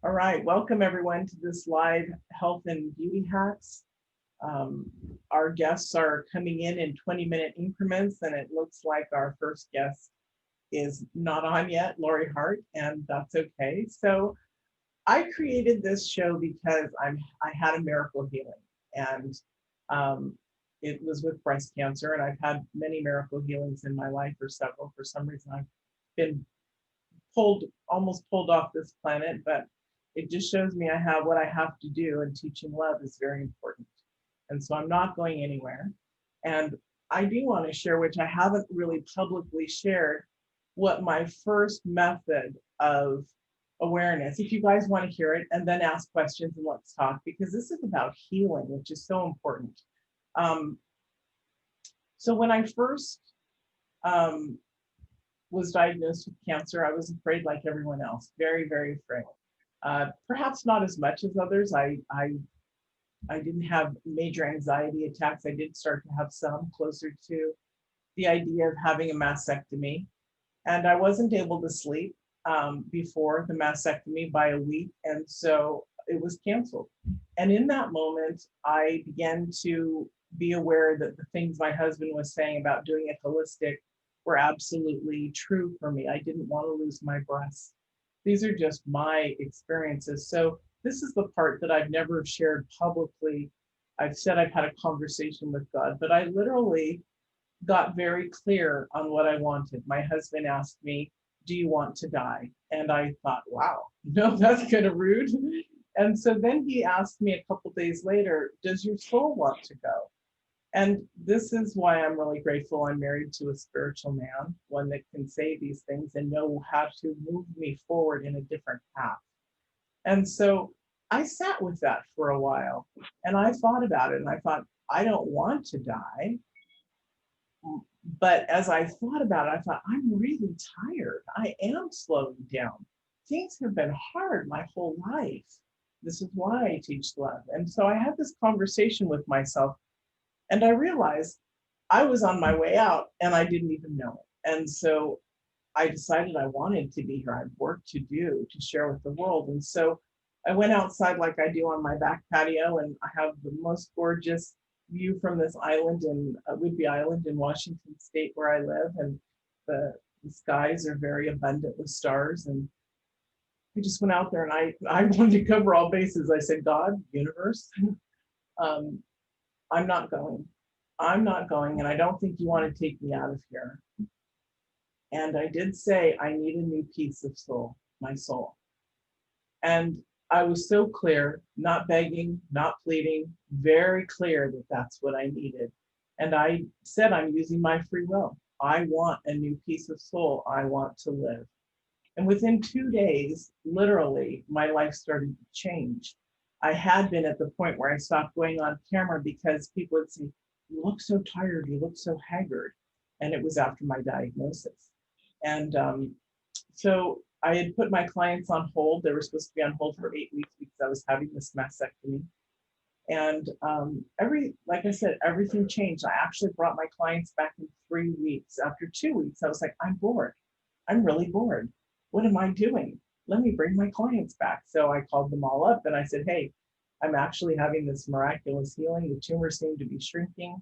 All right, welcome everyone to this live health and beauty hacks. Our guests are coming in 20-minute increments, and it looks like our first guest is not on yet, Lori Hart, and that's okay. So I created this show because I had a miracle healing, and um, it was with breast cancer, and I've had many miracle healings in my life, or several. For some reason, I've been almost pulled off this planet, but it just shows me I have what I have to do, and teaching love is very important. And so I'm not going anywhere. And I do want to share, which I haven't really publicly shared, what my first method of awareness, if you guys want to hear it, and then ask questions and let's talk, because this is about healing, which is so important. Um, so when I first um, was diagnosed with cancer, I was afraid like everyone else, very, very afraid. Perhaps not as much as others. I didn't have major anxiety attacks. I did start to have some, closer to the idea of having a mastectomy. And I wasn't able to sleep before the mastectomy by a week. And so it was canceled. And in that moment, I began to be aware that the things my husband was saying about doing it holistic were absolutely true for me. I didn't want to lose my breasts. These are just my experiences. So this is the part that I've never shared publicly. I've said I've had a conversation with God, but I literally got very clear on what I wanted. My husband asked me, "Do you want to die?" And I thought, wow, no, that's kind of rude. And so then he asked me a couple days later, "Does your soul want to go?" And this is why I'm really grateful I'm married to a spiritual man, one that can say these things and know how to move me forward in a different path. And so I sat with that for a while, and I thought about it, and I thought, I don't want to die. But as I thought about it, I thought, I'm really tired. I am slowing down. Things have been hard my whole life. This is why I teach love. And so I had this conversation with myself, and I realized I was on my way out and I didn't even know it. And so I decided I wanted to be here. I had work to do to share with the world. And so I went outside like I do on my back patio, and I have the most gorgeous view from this island in Whidbey Island in Washington State where I live. And the skies are very abundant with stars. And I just went out there, and I wanted to cover all bases. I said, God, universe, um, I'm not going. I'm not going, and I don't think you want to take me out of here. And I did say, I need a new piece of soul, my soul. And I was so clear, not begging, not pleading, very clear that that's what I needed. And I said, I'm using my free will. I want a new piece of soul. I want to live. And within 2 days, literally, my life started to change. I had been at the point where I stopped going on camera because people would say, "You look so tired, you look so haggard." And it was after my diagnosis. And so I had put my clients on hold. They were supposed to be on hold for 8 weeks because I was having this mastectomy. And like I said, everything changed. I actually brought my clients back in 3 weeks. After 2 weeks, I was like, I'm bored. I'm really bored. What am I doing? Let me bring my clients back. So I called them all up and I said, hey, I'm actually having this miraculous healing. The tumors seem to be shrinking,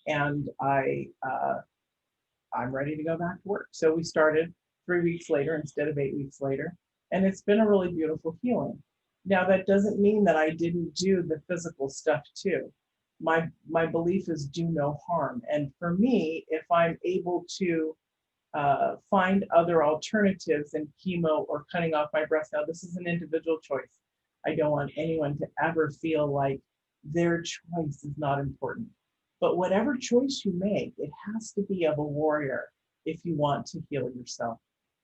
and I'm ready to go back to work. So we started 3 weeks later instead of 8 weeks later. And it's been a really beautiful healing. Now, that doesn't mean that I didn't do the physical stuff too. My belief is do no harm. And for me, if I'm able to find other alternatives than chemo or cutting off my breast, now this is an individual choice. I don't want anyone to ever feel like their choice is not important. But whatever choice you make, it has to be of a warrior if you want to heal yourself.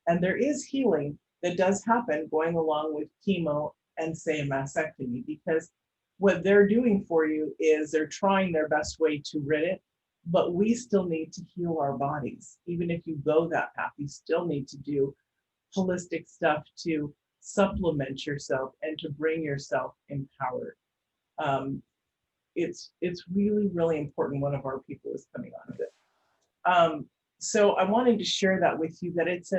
And there is healing that does happen going along with chemo and, say, a mastectomy, because what they're doing for you is they're trying their best way to rid it, but we still need to heal our bodies. Even if you go that path, you still need to do holistic stuff to supplement yourself and to bring yourself empowered. It's really, really important. One of our people is coming out of it. So I wanted to share that with you, that it's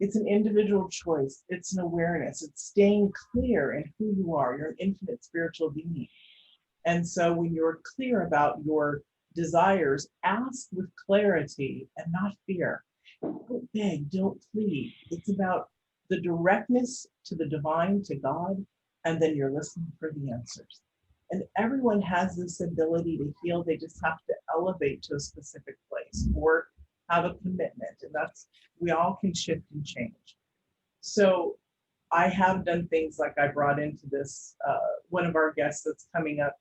It's an individual choice. It's an awareness. It's staying clear in who you are. You're an infinite spiritual being. And so when you're clear about your desires, ask with clarity and not fear. Don't beg, don't plead. It's about the directness to the divine, to God, and then you're listening for the answers. And everyone has this ability to heal. They just have to elevate to a specific place or have a commitment. And that's, we all can shift and change. So I have done things like I brought into this, one of our guests that's coming up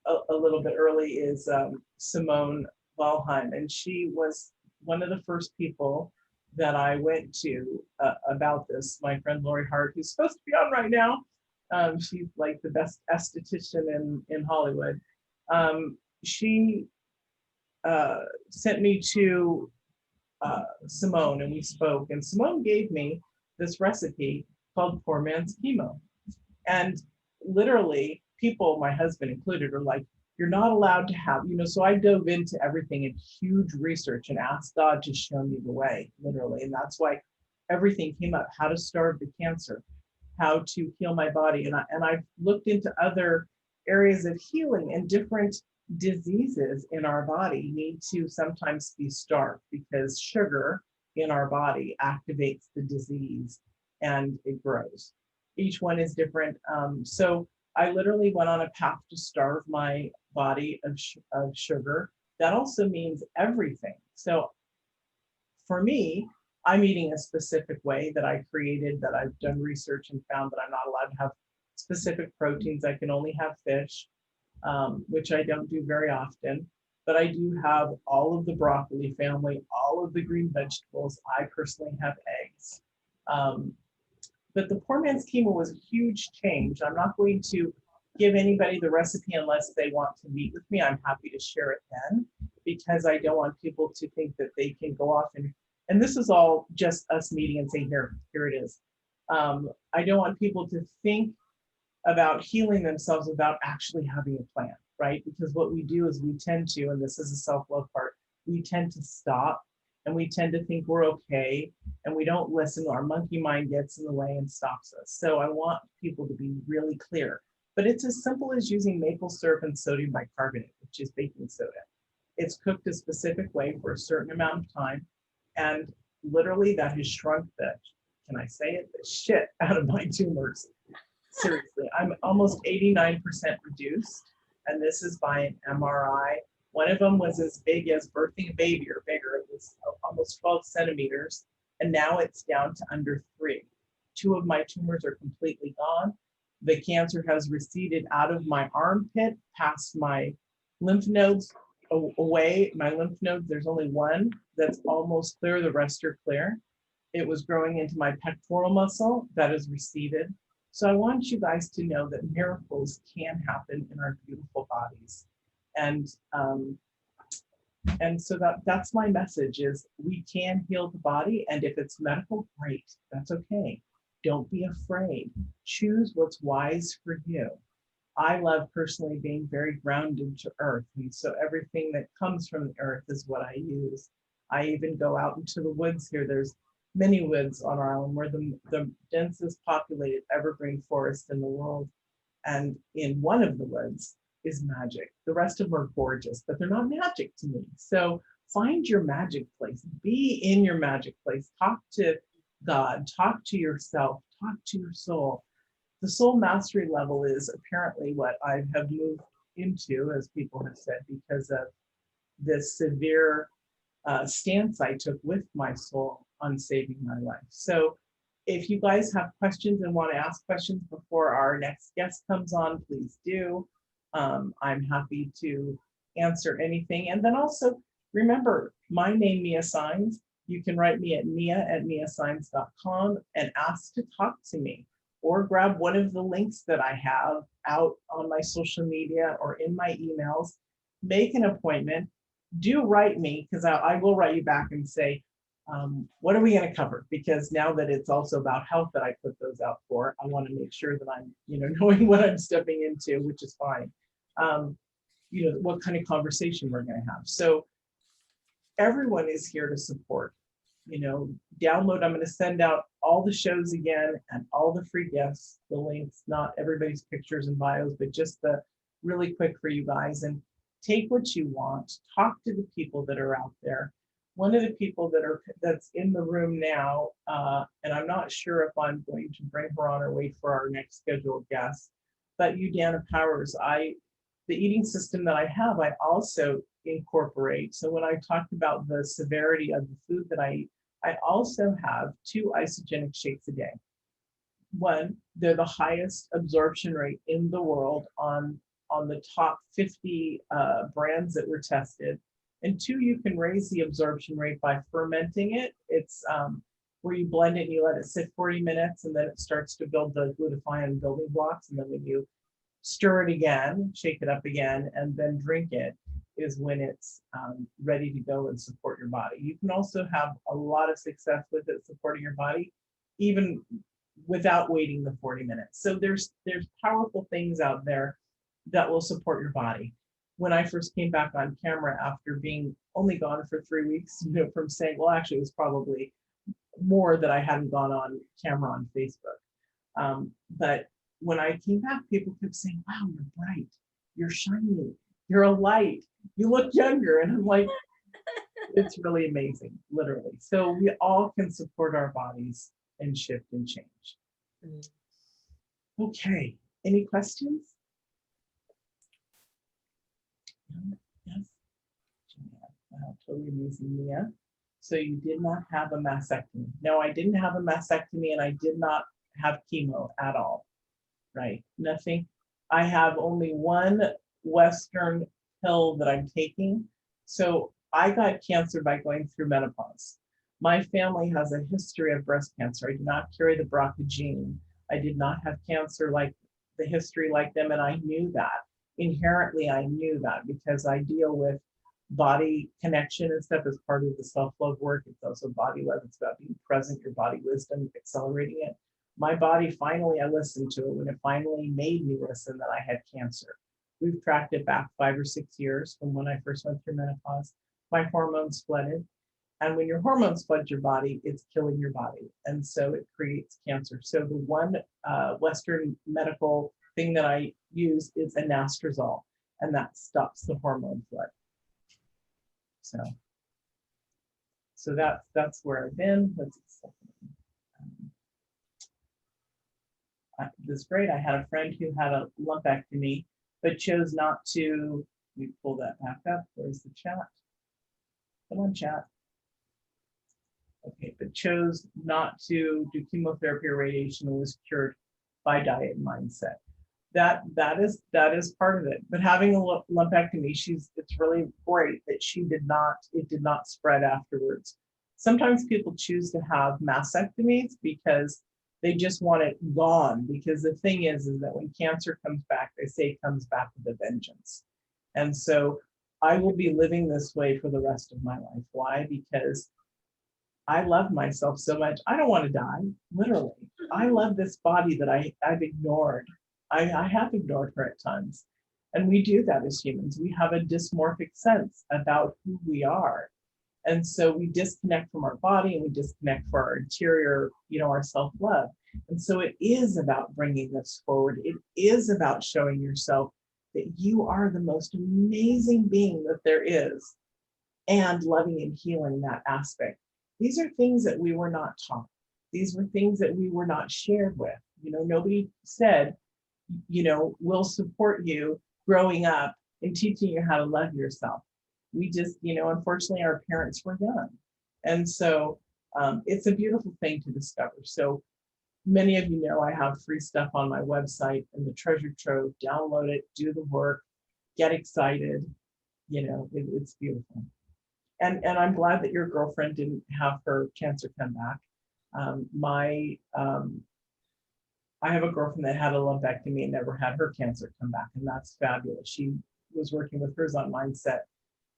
a little bit early is Simone Valheim. And she was one of the first people that I went to about this. My friend Lori Hart, who's supposed to be on right now. She's like the best esthetician in Hollywood. She sent me to Simone and we spoke. And Simone gave me this recipe called Poor Man's Chemo. And literally, people, my husband included, are like, you're not allowed to have, so I dove into everything in huge research and asked God to show me the way, literally. And that's why everything came up, how to starve the cancer, how to heal my body. And I've looked into other areas of healing, and different diseases in our body need to sometimes be starved because sugar in our body activates the disease and it grows. Each one is different. So I literally went on a path to starve my body of sugar. That also means everything. So for me, I'm eating a specific way that I created, that I've done research and found that I'm not allowed to have specific proteins. I can only have fish, which I don't do very often. But I do have all of the broccoli family, all of the green vegetables. I personally have eggs. But the Poor Man's Chemo was a huge change. I'm not going to give anybody the recipe unless they want to meet with me. I'm happy to share it then, because I don't want people to think that they can go off and this is all just us meeting and saying, here it is. I don't want people to think about healing themselves without actually having a plan, right? Because what we do is we tend to, and this is a self-love part, we tend to stop and we tend to think we're okay, and we don't listen. Our monkey mind gets in the way and stops us. So I want people to be really clear. But it's as simple as using maple syrup and sodium bicarbonate, which is baking soda. It's cooked a specific way for a certain amount of time. And literally that has shrunk the, can I say it, the shit out of my tumors. Seriously, I'm almost 89% reduced. And this is by an MRI. One of them was as big as birthing a baby or bigger. It was almost 12 centimeters. And now it's down to under 3. 2 of my tumors are completely gone. The cancer has receded out of my armpit, past my lymph nodes, away. My lymph nodes, there's only one that's almost clear. The rest are clear. It was growing into my pectoral muscle that has receded. So I want you guys to know that miracles can happen in our beautiful bodies. And so that's my message, is we can heal the body. And if it's medical, great, that's okay. Don't be afraid. Choose what's wise for you. I love personally being very grounded to earth. And so everything that comes from the earth is what I use. I even go out into the woods here. There's many woods on our island. We're the densest populated evergreen forest in the world. And in one of the woods is magic. The rest of them are gorgeous, but they're not magic to me. So find your magic place. Be in your magic place. Talk to God. Talk to yourself. Talk to your soul. The soul mastery level is apparently what I have moved into, as people have said, because of this severe stance I took with my soul on saving my life. So if you guys have questions and want to ask questions before our next guest comes on, please do. I'm happy to answer anything. And then also remember, my name, Mia Signs. You can write me at mia@miasigns.com and ask to talk to me, or grab one of the links that I have out on my social media or in my emails. Make an appointment. Do write me, because I will write you back and say, what are we going to cover? Because now that it's also about health that I put those out for, I want to make sure that I'm, knowing what I'm stepping into, which is fine. What kind of conversation we're going to have. So everyone is here to support. download. I'm going to send out all the shows again and all the free gifts, the links, not everybody's pictures and bios, but just the really quick for you guys. And take what you want, talk to the people that are out there. One of the people that's in the room now, and I'm not sure if I'm going to bring her on or wait for our next scheduled guest, but Dana Powers, the eating system that I have, I also incorporate. So when I talked about the severity of the food that I eat, I also have 2 Isagenix shakes a day. One, they're the highest absorption rate in the world on the top 50 brands that were tested. And 2, you can raise the absorption rate by fermenting it. It's where you blend it and you let it sit 40 minutes, and then it starts to build the glutathione building blocks. And then when you stir it again, shake it up again, and then drink it, is when it's ready to go and support your body. You can also have a lot of success with it supporting your body, even without waiting the 40 minutes. So there's powerful things out there that will support your body. When I first came back on camera after being only gone for 3 weeks, from saying, well, actually it was probably more that I hadn't gone on camera on Facebook. But when I came back, people kept saying, wow, you're bright, you're shiny, you're a light, you look younger. And I'm like, it's really amazing, literally. So we all can support our bodies and shift and change. Okay, any questions? Yes. Wow, totally amazing, Mia. So you did not have a mastectomy. No, I didn't have a mastectomy, and I did not have chemo at all. Right, nothing. I have only one Western pill that I'm taking. So I got cancer by going through menopause. My family has a history of breast cancer. I do not carry the BRCA gene. I did not have cancer like the history like them, and I knew that. Inherently, I knew that because I deal with body connection and stuff as part of the self-love work. It's also body love. It's about being present, your body wisdom, accelerating it. My body finally, I listened to it when it finally made me listen that I had cancer. We've tracked it back 5 or 6 years from when I first went through menopause. My hormones flooded. And when your hormones flood your body, it's killing your body. And so it creates cancer. So the one Western medical thing that I use is anastrozole, and that stops the hormone flood. So that's where I've been. Let's see. This is great. I had a friend who had a lumpectomy, but chose not to. We pull that back up. Where's the chat? Come on, chat. Okay, but chose not to do chemotherapy or radiation and was cured by diet and mindset. That is part of it. But having a lumpectomy, it's really great that it did not spread afterwards. Sometimes people choose to have mastectomies because they just want it gone. Because the thing is that when cancer comes back, they say it comes back with a vengeance. And so I will be living this way for the rest of my life. Why? Because I love myself so much. I don't want to die, literally. I love this body that I've ignored. I have ignored her at times. And we do that as humans. We have a dysmorphic sense about who we are. And so we disconnect from our body and we disconnect for our interior, our self-love. And so it is about bringing this forward. It is about showing yourself that you are the most amazing being that there is, and loving and healing that aspect. These are things that we were not taught. These were things that we were not shared with. Nobody said, we'll support you growing up and teaching you how to love yourself. We just, unfortunately, our parents were young. And so it's a beautiful thing to discover. So many of you know I have free stuff on my website and the treasure trove. Download it, do the work, get excited. It's beautiful. And I'm glad that your girlfriend didn't have her cancer come back. I have a girlfriend that had a lumpectomy and never had her cancer come back, and that's fabulous. She was working with hers on mindset,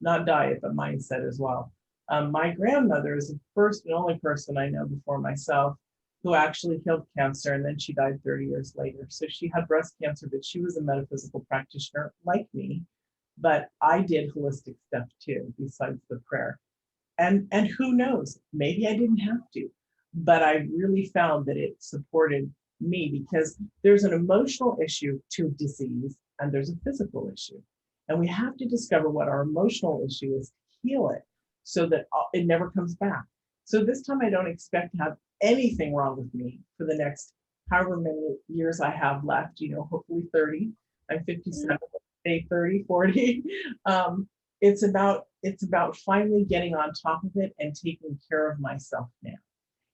not diet, but mindset as well. My grandmother is the first and only person I know before myself who actually healed cancer, and then she died 30 years later. So she had breast cancer, but she was a metaphysical practitioner like me. But I did holistic stuff too, besides the prayer. And who knows, maybe I didn't have to, but I really found that it supported me, because there's an emotional issue to disease and there's a physical issue. And we have to discover what our emotional issue is, heal it so that it never comes back. So this time I don't expect to have anything wrong with me for the next however many years I have left, hopefully 30. I'm 57, say 30, 40. It's about finally getting on top of it and taking care of myself now.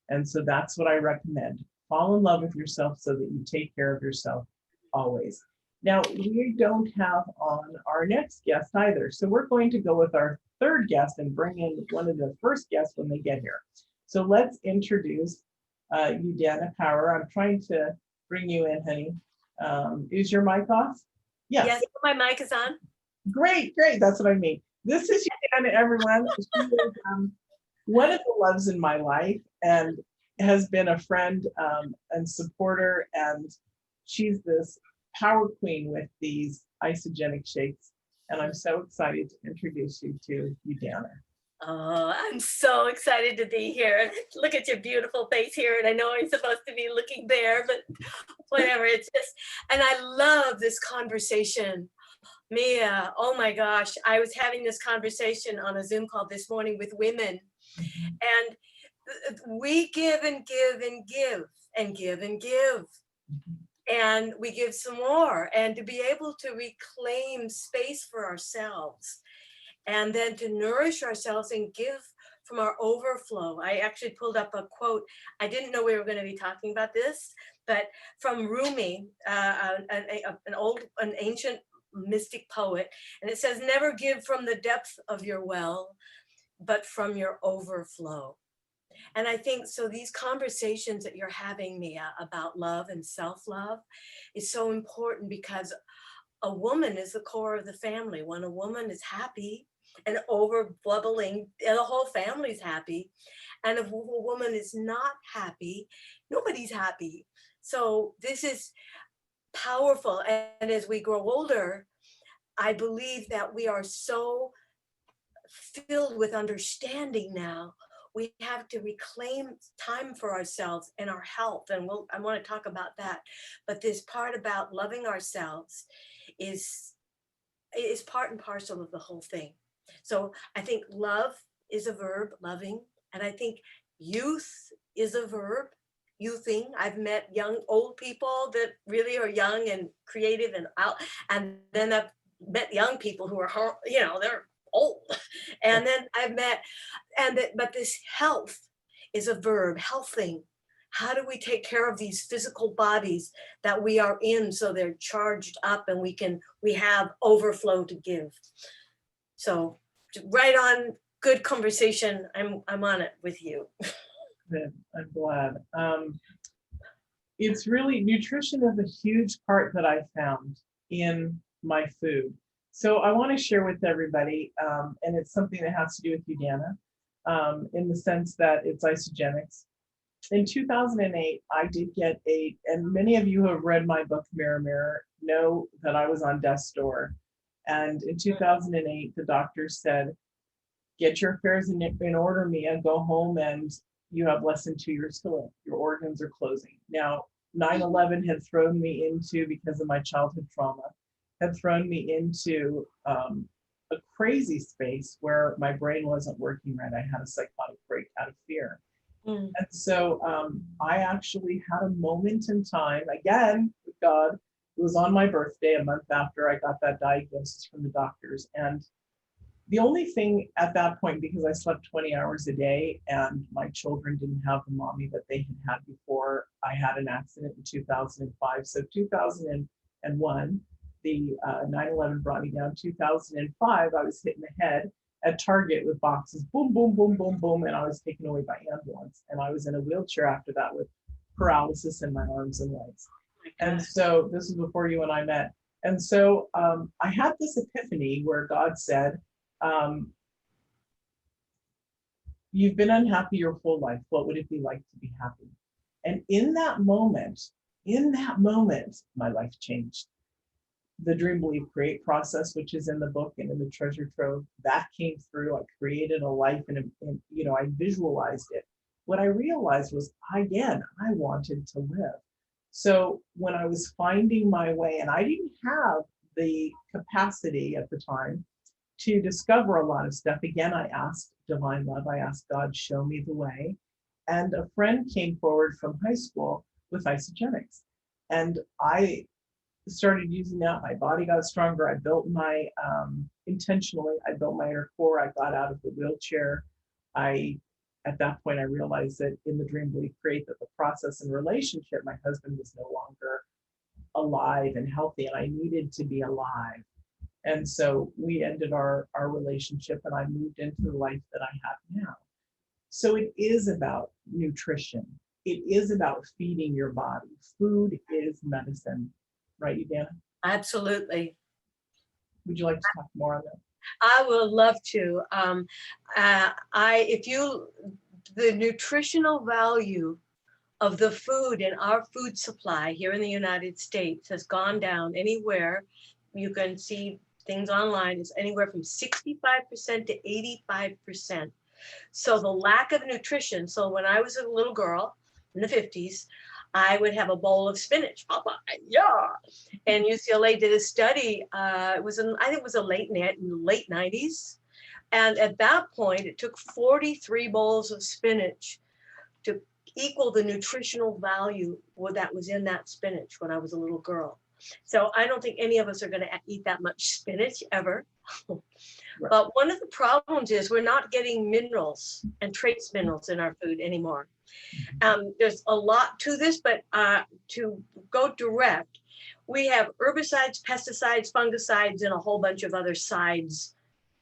And so that's what I recommend. Fall in love with yourself so that you take care of yourself always. Now, we don't have on our next guest either. So we're going to go with our third guest and bring in one of the first guests when they get here. So let's introduce Udana Power. I'm trying to bring you in, honey. Is your mic off? Yes. Yes, my mic is on. Great. That's what I mean. This is Udana, everyone. She is one of the loves in my life and has been a friend and supporter. And she's this power queen with these Isagenix Shakes. And I'm so excited to introduce you to Udana. Oh, I'm so excited to be here. Look at your beautiful face here. And I know I'm supposed to be looking there, but whatever. It's just, and I love this conversation. Mia, oh my gosh. I was having this conversation on a Zoom call this morning with women. And we give and give and give and give and give. And we give some more. And to be able to reclaim space for ourselves, and then to nourish ourselves and give from our overflow. I actually pulled up a quote. I didn't know we were going to be talking about this, but from Rumi, an ancient mystic poet. And it says, never give from the depth of your well, but from your overflow. And I think so these conversations that you're having, Mia, about love and self-love is so important, because a woman is the core of the family. When a woman is happy and over bubbling, the whole family's happy. And if a woman is not happy, nobody's happy. So this is powerful. And as we grow older, I believe that we are so filled with understanding now. We have to reclaim time for ourselves and our health. And I want to talk about that. But this part about loving ourselves is part and parcel of the whole thing. So I think love is a verb, loving. And I think youth is a verb, youthing. I've met old people that really are young and creative and out. And then I've met young people who are, they're old. And then I've met, but this health is a verb, healthing. How do we take care of these physical bodies that we are in so they're charged up and we have overflow to give? So right on, good conversation. I'm on it with you. Good. I'm glad. It's really, nutrition is a huge part that I found in my food. So I want to share with everybody, and it's something that has to do with Udana, in the sense that it's Isagenix. In 2008, I did get and many of you who have read my book, Mirror, Mirror, know that I was on death's door. And in 2008, the doctor said, get your affairs in order, Mia, go home, and you have less than 2 years to live. Your organs are closing. Now, 9/11 had thrown me into, because of my childhood trauma, had thrown me into a crazy space where my brain wasn't working right. I had a psychotic break out of fear. And so I actually had a moment in time, again, with God, it was on my birthday, a month after I got that diagnosis from the doctors. And the only thing at that point, because I slept 20 hours a day and my children didn't have the mommy that they had had before, I had an accident in 2005. So 2001, the 9/11 brought me down. 2005, I was hit in the head at Target with boxes, boom, boom, boom, boom, boom, and I was taken away by ambulance. And I was in a wheelchair after that with paralysis in my arms and legs. And so this is before you and I met. And so I had this epiphany where God said, you've been unhappy your whole life. What would it be like to be happy? And in that moment, my life changed. the Dream, Believe, Create process, which is in the book and in the treasure trove, that came through. I created a life and I visualized it. What I realized was, again, I wanted to live. So when I was finding my way, and I didn't have the capacity at the time to discover a lot of stuff, again, I asked Divine Love, I asked God, show me the way. And a friend came forward from high school with Isagenix. And I started using that. My body got stronger. I built my, intentionally, I built my inner core. I got out of the wheelchair. At that point, I realized that in the Dream, Believe, Create, that the process and relationship, my husband was no longer alive and healthy, and I needed to be alive. And so we ended our relationship, and I moved into the life that I have now. So it is about nutrition. It is about feeding your body. Food is medicine. Right, Udana? Absolutely. Would you like to talk more on that? I would love to. The nutritional value of the food in our food supply here in the United States has gone down anywhere. You can see things online. It's anywhere from 65% to 85%. So the lack of nutrition. So when I was a little girl in the 50s, I would have a bowl of spinach, Papa, yeah. And UCLA did a study. I think it was a late 90s. And at that point, it took 43 bowls of spinach to equal the nutritional value that was in that spinach when I was a little girl. So I don't think any of us are going to eat that much spinach ever. Right. But one of the problems is we're not getting minerals and trace minerals in our food anymore. There's a lot to this, but to go direct, we have herbicides, pesticides, fungicides, and a whole bunch of other sides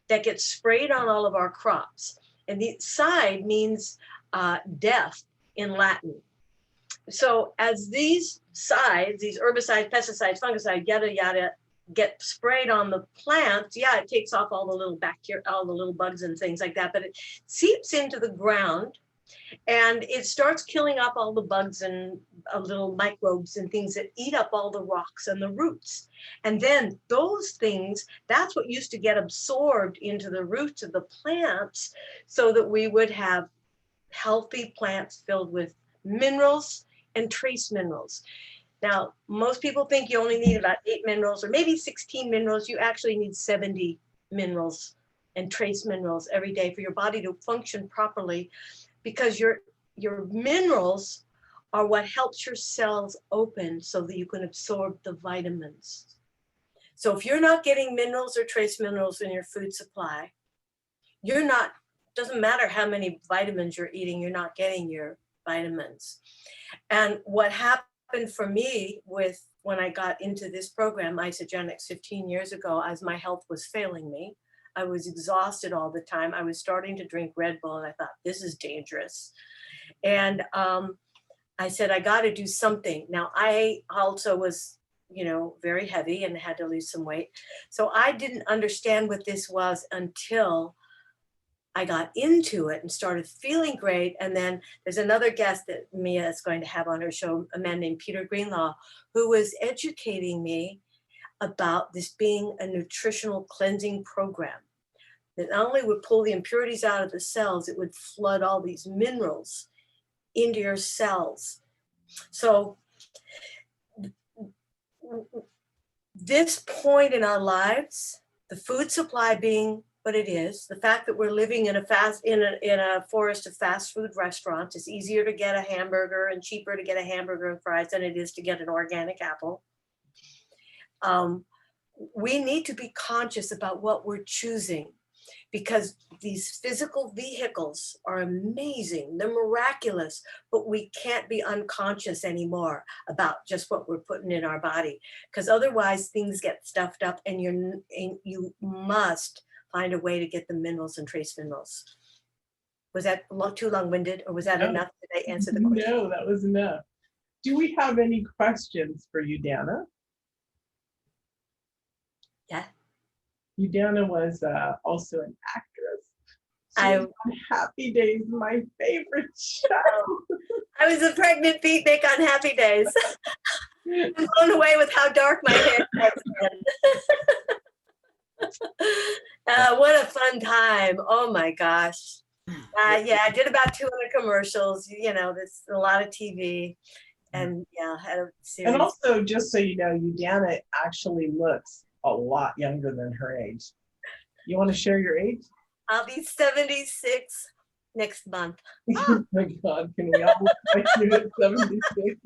that get sprayed on all of our crops. And the side means death in Latin. So as these sides, these herbicides, pesticides, fungicides, yada, yada, get sprayed on the plants, yeah, it takes off all the little bacteria, all the little bugs and things like that, but it seeps into the ground and it starts killing up all the bugs and little microbes and things that eat up all the rocks and the roots. And then those things, that's what used to get absorbed into the roots of the plants so that we would have healthy plants filled with minerals and trace minerals. Now, most people think you only need about 8 minerals or maybe 16 minerals. You actually need 70 minerals and trace minerals every day for your body to function properly, because your minerals are what helps your cells open so that you can absorb the vitamins. So if you're not getting minerals or trace minerals in your food supply, doesn't matter how many vitamins you're eating, you're not getting your vitamins. And what happened for me when I got into this program, Isagenix, 15 years ago, as my health was failing me, I was exhausted all the time. I was starting to drink Red Bull and I thought, this is dangerous. And I said, I got to do something. Now, I also was, very heavy and had to lose some weight. So I didn't understand what this was until I got into it and started feeling great. And then there's another guest that Mia is going to have on her show, a man named Peter Greenlaw, who was educating me about this being a nutritional cleansing program that not only would pull the impurities out of the cells, it would flood all these minerals into your cells. So this point in our lives, the food supply being what it is, the fact that we're living in a forest of fast food restaurants, it's easier to get a hamburger and cheaper to get a hamburger and fries than it is to get an organic apple. We need to be conscious about what we're choosing, because these physical vehicles are amazing, they're miraculous, but we can't be unconscious anymore about just what we're putting in our body, because otherwise things get stuffed up, and you must find a way to get the minerals and trace minerals. Was that too long-winded, or was that enough? Did I answer the question? No, that was enough. Do we have any questions for you, Dana? Yeah. Udana was also an actress. Happy Days, my favorite show. I was a pregnant beatnik on Happy Days. I'm blown away with how dark my hair is. What a fun time. Oh my gosh. Yeah, I did about 200 commercials, you know, there's a lot of TV, and yeah, had a series. And also, just so you know, Udana actually looks a lot younger than her age. You want to share your age? I'll be 76 next month. Oh my God, can we all look like you at 76?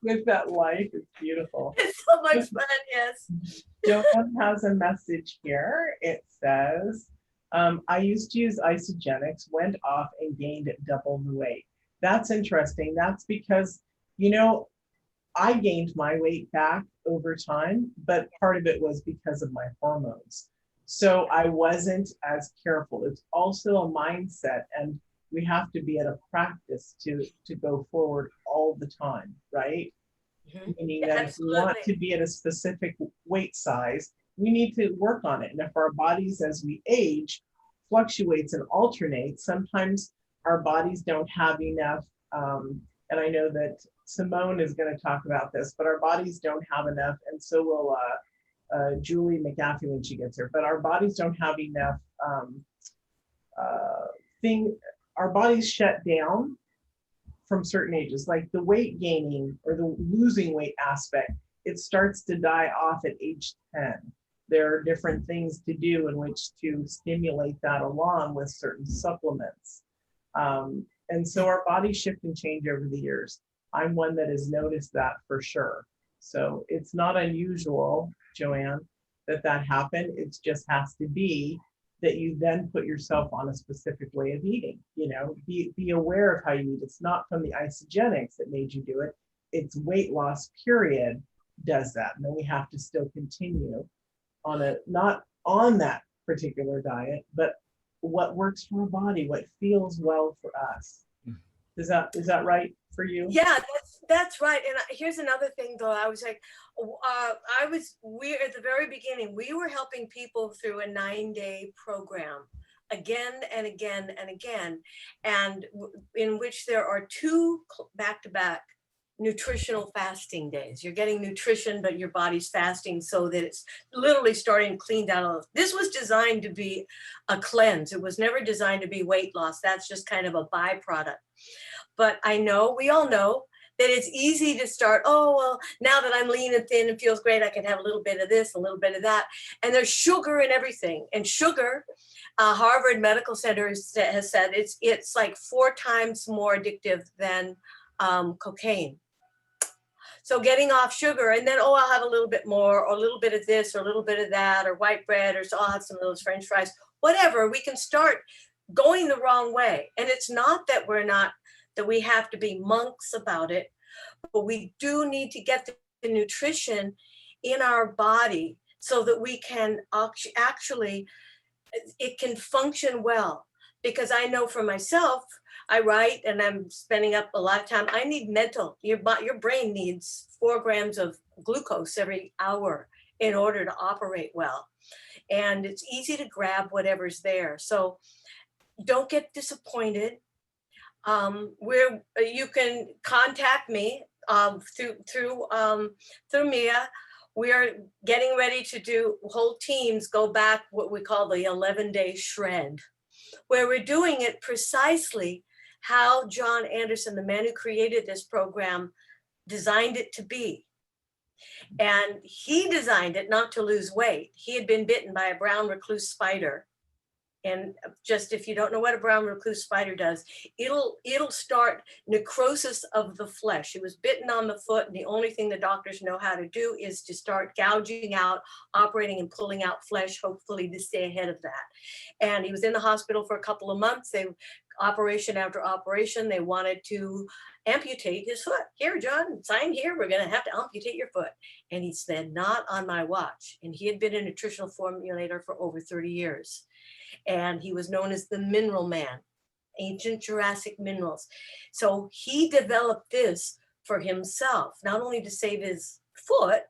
With that life, it's beautiful. It's so much fun, yes. Joanne has a message here. It says, I used to use Isagenix, went off and gained double the weight. That's interesting. That's because, you know, I gained my weight back over time, but part of it was because of my hormones. So I wasn't as careful. It's also a mindset, and we have to be at a practice to go forward all the time, right? Mhm. Meaning that if we want to be at a specific weight size, we need to work on it. And if our bodies, as we age, fluctuates and alternates, sometimes our bodies don't have enough. And I know that Simone is going to talk about this, but our bodies don't have enough, and so will Julie McAfee when she gets here. But our bodies don't have enough our bodies shut down from certain ages, like the weight gaining or the losing weight aspect, it starts to die off at age 10. There are different things to do in which to stimulate that along with certain supplements. And so our bodies shift and change over the years. I'm one that has noticed that for sure. So it's not unusual, Joanne, that happened. It just has to be that you then put yourself on a specific way of eating. You know, be aware of how you eat. It's not from the Isagenix that made you do it. It's weight loss period does that. And then we have to still continue on not on that particular diet, but what works for our body, what feels well for us. Is that right for you? Yeah, that's right. And here's another thing though. I was like, we at the very beginning, we were helping people through a 9-day program again and again and again, and in which there are 2 back-to-back nutritional fasting days. You're getting nutrition, but your body's fasting so that it's literally starting to clean down all of this. Was designed to be a cleanse. It was never designed to be weight loss. That's just kind of a byproduct. But I know, we all know that it's easy to start, oh, well, now that I'm lean and thin and feels great, I can have a little bit of this, a little bit of that. And there's sugar in everything. And sugar, Harvard Medical Center has said it's like 4 times more addictive than cocaine. So getting off sugar, and then, oh, I'll have a little bit more, or a little bit of this, or a little bit of that, or white bread, or so I'll have some of those French fries, whatever. We can start going the wrong way. And it's not that that we have to be monks about it, but we do need to get the nutrition in our body so that we can actually, it can function well. Because I know for myself, I write and I'm spending up a lot of time. I need mental, your brain needs 4 grams of glucose every hour in order to operate well. And it's easy to grab whatever's there. So don't get disappointed. You can contact me through Mia. We are getting ready to do whole teams go back what we call the 11-day shred, where we're doing it precisely how John Anderson, the man who created this program, designed it to be. And he designed it not to lose weight. He had been bitten by a brown recluse spider. And just if you don't know what a brown recluse spider does, it'll start necrosis of the flesh. He was bitten on the foot, and the only thing the doctors know how to do is to start gouging out, operating and pulling out flesh, hopefully to stay ahead of that. And he was in the hospital for a couple of months. Operation after operation, they wanted to amputate his foot. Here, John, sign here. We're going to have to amputate your foot. And he said, not on my watch. And he had been a nutritional formulator for over 30 years. And he was known as the Mineral Man, ancient Jurassic minerals. So he developed this for himself, not only to save his foot,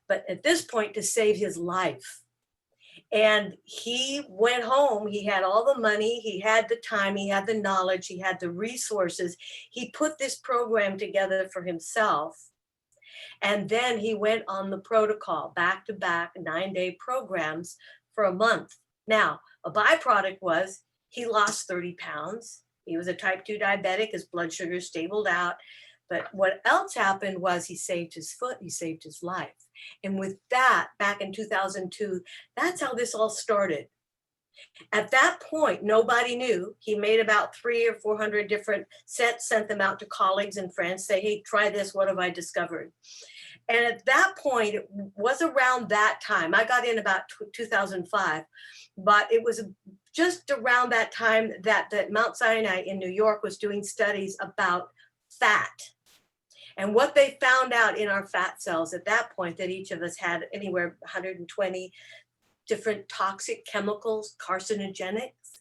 but at this point to save his life. And he went home, he had all the money, he had the time, he had the knowledge, he had the resources. He put this program together for himself. And then he went on the protocol, back-to-back 9-day programs for a month. Now, a byproduct was he lost 30 pounds. He was a type 2 diabetic, his blood sugar stabled out. But what else happened was he saved his foot, he saved his life. And with that, back in 2002, that's how this all started. At that point, nobody knew. He made about 300 or 400 different sets, sent them out to colleagues and friends, say, hey, try this, what have I discovered? And at that point, it was around that time, I got in about 2005, but it was just around that time that Mount Sinai in New York was doing studies about fat. And what they found out in our fat cells at that point, that each of us had anywhere 120 different toxic chemicals, carcinogenics.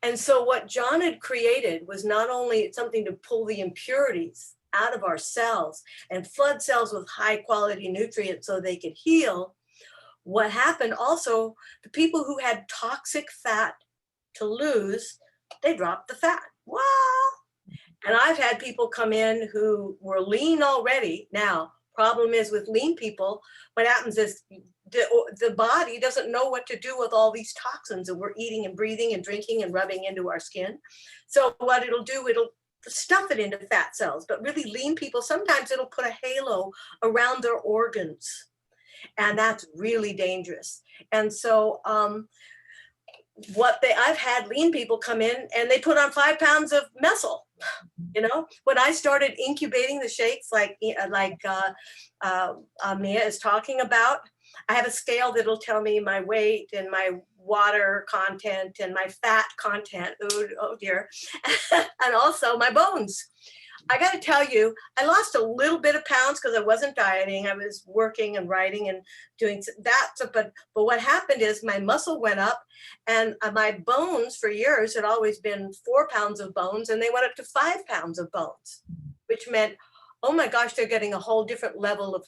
And so what John had created was not only something to pull the impurities out of our cells and flood cells with high quality nutrients so they could heal. What happened also, the people who had toxic fat to lose, they dropped the fat. Wow. And I've had people come in who were lean already. Now, problem is with lean people, what happens is the body doesn't know what to do with all these toxins that we're eating and breathing and drinking and rubbing into our skin. So what it'll do, it'll stuff it into fat cells. But really lean people, sometimes it'll put a halo around their organs. And that's really dangerous. And so I've had lean people come in and they put on 5 pounds of muscle. You know, when I started incubating the shakes, like Mia is talking about, I have a scale that'll tell me my weight and my water content and my fat content. Oh dear. And also my bones. I got to tell you, I lost a little bit of pounds because I wasn't dieting. I was working and writing and doing that. But what happened is my muscle went up, and my bones for years had always been 4 pounds of bones, and they went up to 5 pounds of bones, which meant, oh my gosh, they're getting a whole different level of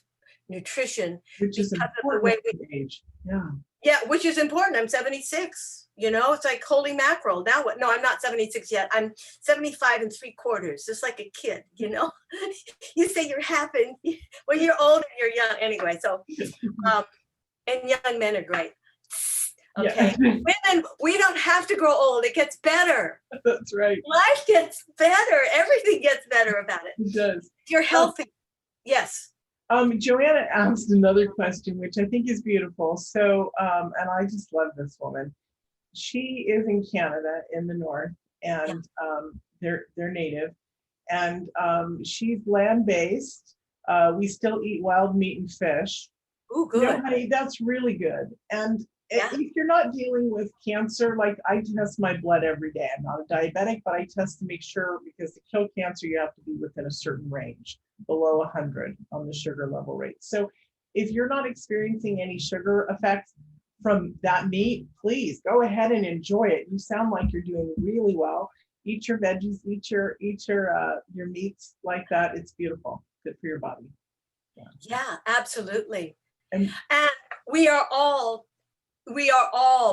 nutrition. Which is important at the age. Yeah. Yeah, which is important. I'm 76. You know, it's like holy mackerel. Now what? No, I'm not 76 yet. I'm 75 3/4, just like a kid, you know. You say you're happy when you're old and you're young. Anyway, so, and young men are great. Okay. Yeah. Women, we don't have to grow old. It gets better. That's right. Life gets better. Everything gets better about it. It does. If you're healthy. Yes. Joanna asked another question, which I think is beautiful. So, and I just love this woman. She is in Canada in the north, and they're native, and she's land-based. We still eat wild meat and fish. Oh, good. You know, honey, that's really good. And if you're not dealing with cancer, like I test my blood every day. I'm not a diabetic, but I test to make sure, because to kill cancer, you have to be within a certain range, below 100 on the sugar level rate. So if you're not experiencing any sugar effects from that meat, please go ahead and enjoy it. You sound like you're doing really well. Eat your veggies, eat your meats like that. It's beautiful. Good for your body. Yeah, absolutely. And we are all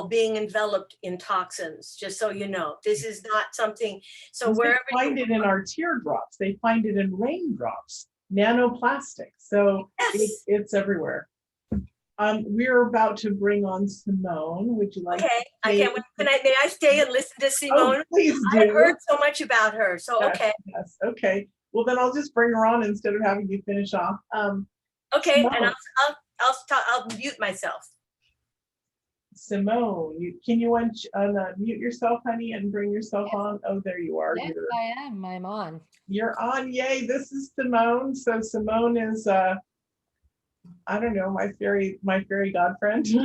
being enveloped in toxins, just so you know. This is not something, so wherever they find it in our teardrops, they find it in raindrops, nanoplastic. So yes. It's everywhere. We're about to bring on Simone. Would you like? Okay. May I stay and listen to Simone? Oh, please do. I've heard so much about her. So yes, okay. Yes. Okay. Well, then I'll just bring her on instead of having you finish off. Okay. Simone. And I'll mute myself. Simone, can you unmute yourself, honey, and bring yourself on? Oh, there you are. Yes, I am. I'm on. You're on. Yay! This is Simone. So Simone is I don't know, my fairy godfriend. She's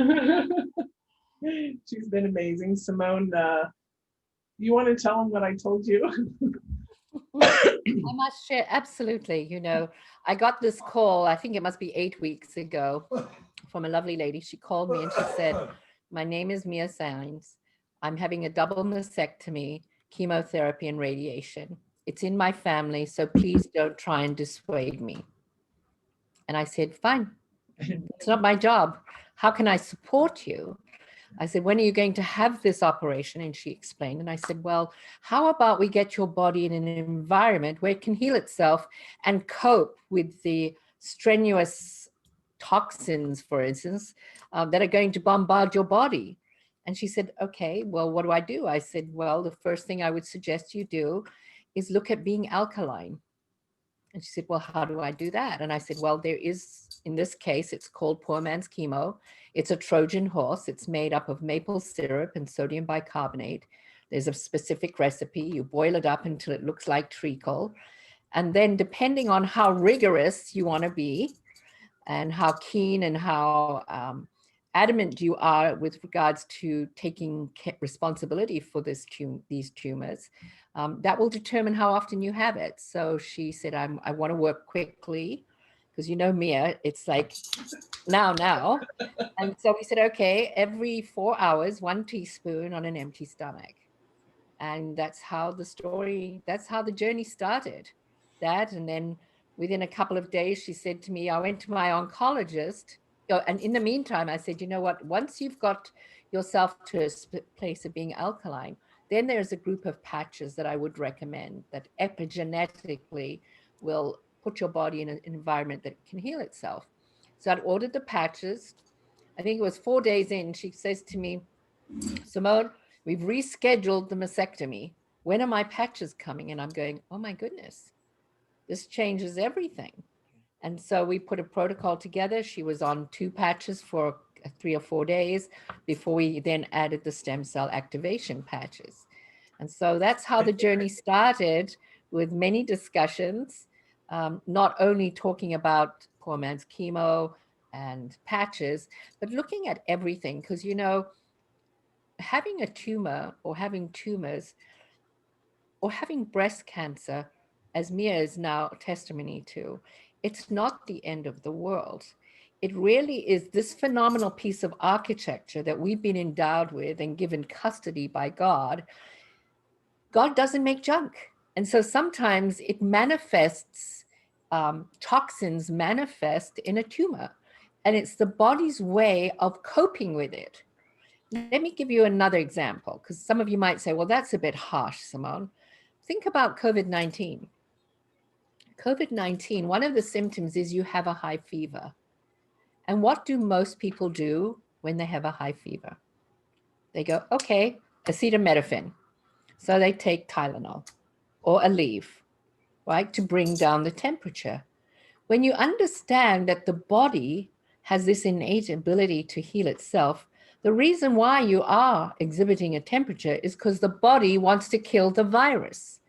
been amazing. Simone, you want to tell them what I told you? I must share, absolutely. You know, I got this call, I think it must be 8 weeks ago, from a lovely lady. She called me and she said, my name is Mia Sainz. I'm having a double mastectomy, chemotherapy and radiation. It's in my family, so please don't try and dissuade me. And I said, fine, it's not my job. How can I support you? I said, when are you going to have this operation? And she explained. And I said, well, how about we get your body in an environment where it can heal itself and cope with the strenuous toxins, for instance, that are going to bombard your body. And she said, okay, well, what do I do? I said, well, the first thing I would suggest you do is look at being alkaline. And she said, well, how do I do that? And I said, well, there is, in this case, it's called poor man's chemo. It's a Trojan horse. It's made up of maple syrup and sodium bicarbonate. There's a specific recipe. You boil it up until it looks like treacle. And then depending on how rigorous you want to be and how keen and how adamant you are with regards to taking responsibility for these tumors, that will determine how often you have it. So she said, I want to work quickly because you know, Mia, it's like now. And so we said, okay, every 4 hours, 1 teaspoon on an empty stomach. And that's how the journey started. That, and then within a couple of days, she said to me, I went to my oncologist. And in the meantime, I said, you know what, once you've got yourself to a place of being alkaline, then there's a group of patches that I would recommend that epigenetically will put your body in an environment that can heal itself. So I'd ordered the patches. I think it was 4 days in, she says to me, Simone, we've rescheduled the mastectomy. When are my patches coming? And I'm going, oh my goodness, this changes everything. And so we put a protocol together. She was on 2 patches for 3 or 4 days before we then added the stem cell activation patches. And so that's how the journey started, with many discussions, not only talking about poor man's chemo and patches, but looking at everything. Because, you know, having a tumor or having tumors or having breast cancer, as Mia is now testimony to, it's not the end of the world. It really is this phenomenal piece of architecture that we've been endowed with and given custody by God. God doesn't make junk. And so sometimes it manifests, toxins manifest in a tumor, and it's the body's way of coping with it. Let me give you another example, because some of you might say, well, that's a bit harsh, Simone. Think about COVID-19. COVID-19, one of the symptoms is you have a high fever. And what do most people do when they have a high fever? They go, okay, acetaminophen. So they take Tylenol or Aleve, right, to bring down the temperature. When you understand that the body has this innate ability to heal itself, the reason why you are exhibiting a temperature is because the body wants to kill the virus.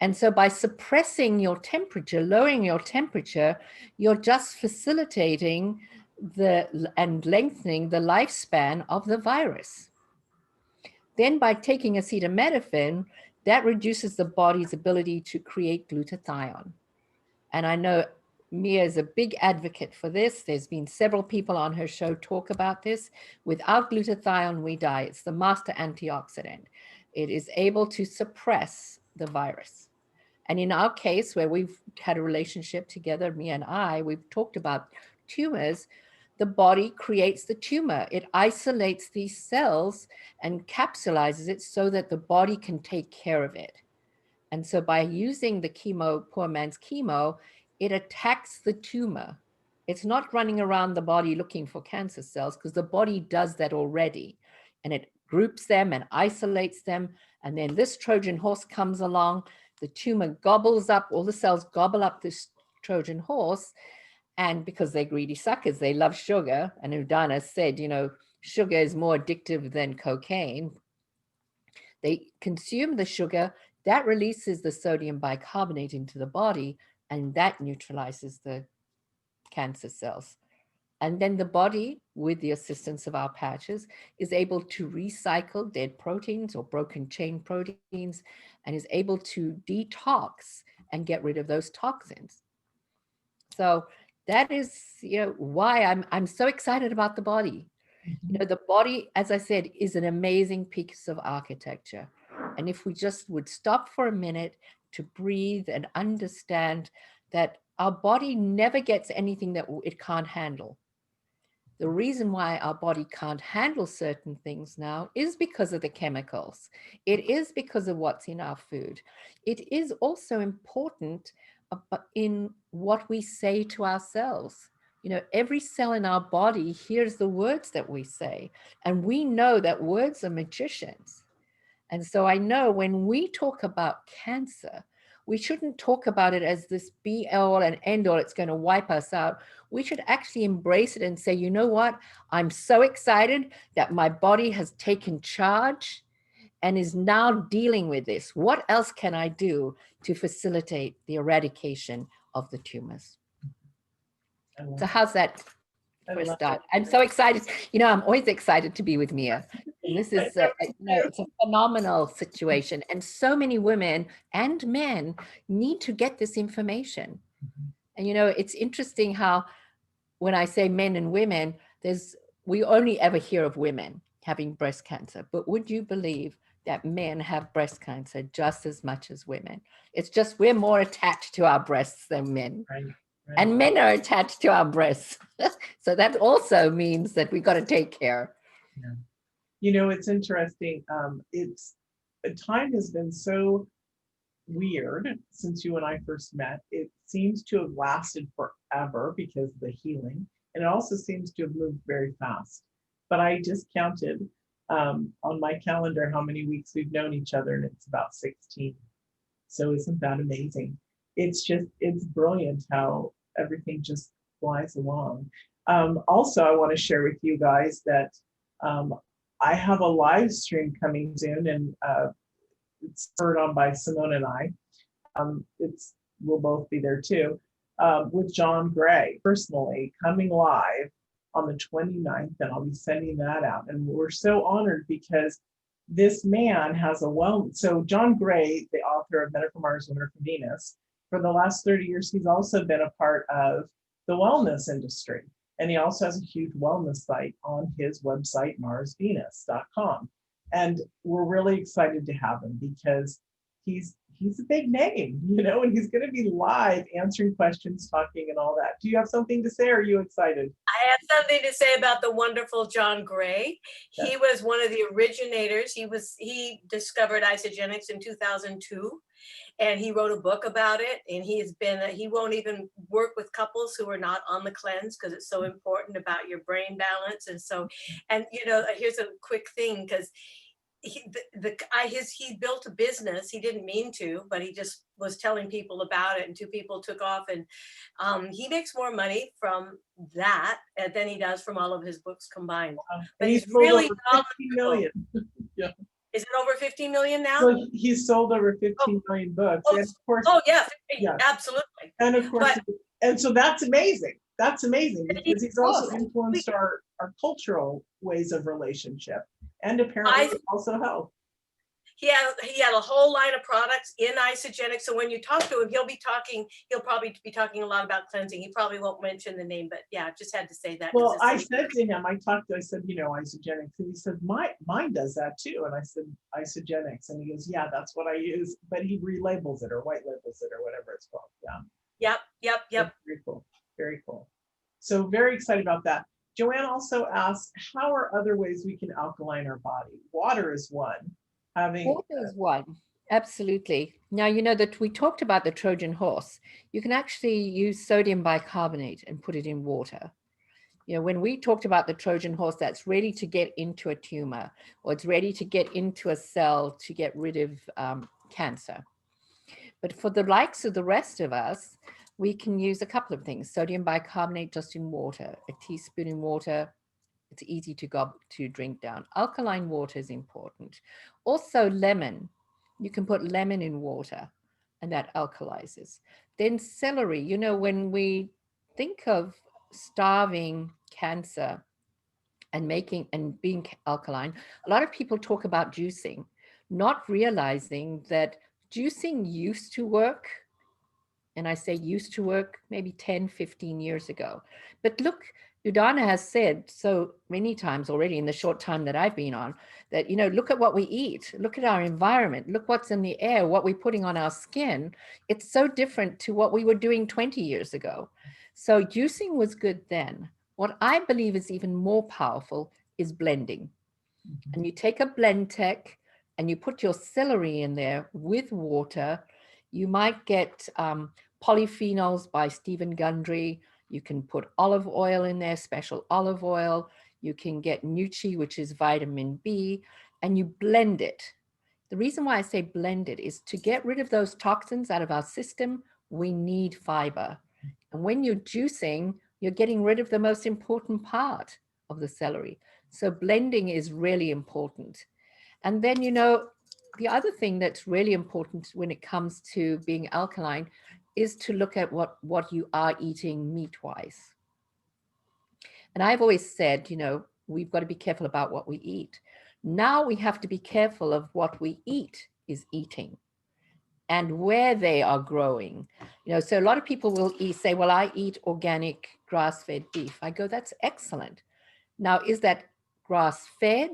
And so by suppressing your temperature, lowering your temperature, you're just facilitating and lengthening the lifespan of the virus. Then by taking acetaminophen, that reduces the body's ability to create glutathione. And I know Mia is a big advocate for this. There's been several people on her show talk about this. Without glutathione, we die. It's the master antioxidant. It is able to suppress the virus. And in our case, where we've had a relationship together, Mia and I, we've talked about tumors. The body creates the tumor. It isolates these cells and capsulizes it so that the body can take care of it. And so by using the chemo, poor man's chemo, it attacks the tumor. It's not running around the body looking for cancer cells, because the body does that already. And it groups them and isolates them. And then this Trojan horse comes along, the tumor gobbles up, all the cells gobble up this Trojan horse. And because they're greedy suckers, they love sugar. And Udana said, you know, sugar is more addictive than cocaine. They consume the sugar, that releases the sodium bicarbonate into the body, and that neutralizes the cancer cells. And then the body, with the assistance of our patches, is able to recycle dead proteins or broken chain proteins, and is able to detox and get rid of those toxins. So that is, you know, why I'm so excited about the body. You know, the body, as I said, is an amazing piece of architecture. And if we just would stop for a minute to breathe and understand that our body never gets anything that it can't handle. The reason why our body can't handle certain things now is because of the chemicals. It is because of what's in our food. It is also important in what we say to ourselves. You know, every cell in our body hears the words that we say, and we know that words are magicians. And so I know when we talk about cancer, we shouldn't talk about it as this be all and end all, it's going to wipe us out. We should actually embrace it and say, you know what? I'm so excited that my body has taken charge and is now dealing with this. What else can I do to facilitate the eradication of the tumors? So how's that for a start? I'm so excited. You know, I'm always excited to be with Mia. And this is, you know, it's a phenomenal situation. And so many women and men need to get this information. And, you know, it's interesting how when I say men and women, we only ever hear of women having breast cancer. But would you believe that men have breast cancer just as much as women? It's just we're more attached to our breasts than men. Right. And men are attached to our breasts. So that also means that we got to take care. Yeah. You know, it's interesting. Time has been so weird since you and I first met. It seems to have lasted forever because of the healing. And it also seems to have moved very fast. But I just counted on my calendar how many weeks we've known each other, and it's about 16. So isn't that amazing? It's brilliant how everything just flies along. Also, I want to share with you guys that I have a live stream coming soon, and it's heard on by Simone and I. We'll both be there too, with John Gray personally coming live on the 29th, and I'll be sending that out. And we're so honored because this man has so John Gray, the author of Men Are from Mars, Women Are from Venus, for the last 30 years, he's also been a part of the wellness industry. And he also has a huge wellness site on his website, marsvenus.com. And we're really excited to have him because he's a big name, you know, and he's going to be live answering questions, talking and all that. Do you have something to say? Or are you excited? I have something to say about the wonderful John Gray. He was one of the originators. He discovered Isagenix in 2002. And he wrote a book about it, and he won't even work with couples who are not on the cleanse because it's so important about your brain balance. And so, and you know, here's a quick thing, because he built a business. He didn't mean to, but he just was telling people about it, and 2 people took off, and he makes more money from that than he does from all of his books combined. Wow. But he's really 15 million. Yeah. Is it over 50 million now? So he's sold over 15 million books. And of course, yeah, yes. Absolutely. And of course, and so that's amazing. That's amazing because he's also influenced our cultural ways of relationship, and apparently also health. He had a whole line of products in Isagenix. So when you talk to him, he'll probably be talking a lot about cleansing. He probably won't mention the name, but yeah, just had to say that. Well, I said to him, I said, you know, Isagenix, and he said, mine does that too. And I said, Isagenix, and he goes, yeah, that's what I use, but he relabels it or white labels it or whatever it's called. Yeah. Yep. That's very cool. Very cool. So very excited about that. Joanne also asked, how are other ways we can alkaline our body? Water is one. Water is one. Absolutely. Now, you know that we talked about the Trojan horse. You can actually use sodium bicarbonate and put it in water. You know, when we talked about the Trojan horse, that's ready to get into a tumor, or it's ready to get into a cell to get rid of cancer. But for the likes of the rest of us, we can use a couple of things. Sodium bicarbonate just in water, a teaspoon in water. It's easy to drink down. Alkaline water is important. Also lemon. You can put lemon in water and that alkalizes. Then celery. You know, when we think of starving cancer and being alkaline, a lot of people talk about juicing, not realizing that juicing used to work. And I say used to work maybe 10, 15 years ago. But look, Udana has said so many times already in the short time that I've been on that, you know, look at what we eat, look at our environment, look what's in the air, what we're putting on our skin. It's so different to what we were doing 20 years ago. So juicing was good then. What I believe is even more powerful is blending. And you take a blend tech and you put your celery in there with water. You might get Polyphenols by Stephen Gundry. You can put olive oil in there, special olive oil. You can get Nuchi, which is vitamin B, and you blend it. The reason why I say blend it is to get rid of those toxins out of our system, we need fiber. And when you're juicing, you're getting rid of the most important part of the celery. So blending is really important. And then, you know, the other thing that's really important when it comes to being alkaline is to look at what you are eating meat-wise. And I've always said, you know, we've got to be careful about what we eat. Now we have to be careful of what we eat is eating and where they are growing. You know, so a lot of people will say, well, I eat organic grass-fed beef. I go, that's excellent. Now, is that grass-fed,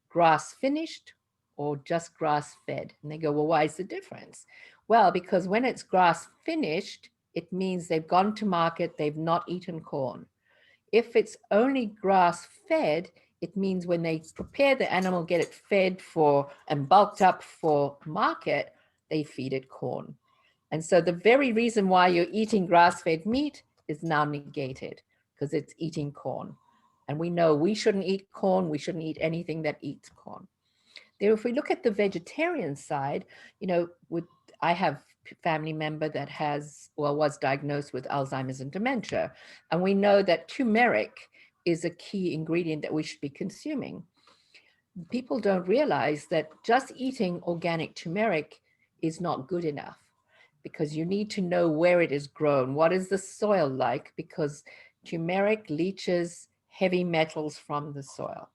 grass-finished, or just grass-fed? And they go, well, why is the difference? Well, because when it's grass-finished, it means they've gone to market, they've not eaten corn. If it's only grass-fed, it means when they prepare the animal, get it fed for and bulked up for market, they feed it corn. And so the very reason why you're eating grass-fed meat is now negated because it's eating corn. And we know we shouldn't eat corn. We shouldn't eat anything that eats corn. There, if we look at the vegetarian side, you know, I have a family member that was diagnosed with Alzheimer's and dementia. And we know that turmeric is a key ingredient that we should be consuming. People don't realize that just eating organic turmeric is not good enough because you need to know where it is grown. What is the soil like? Because turmeric leaches heavy metals from the soil.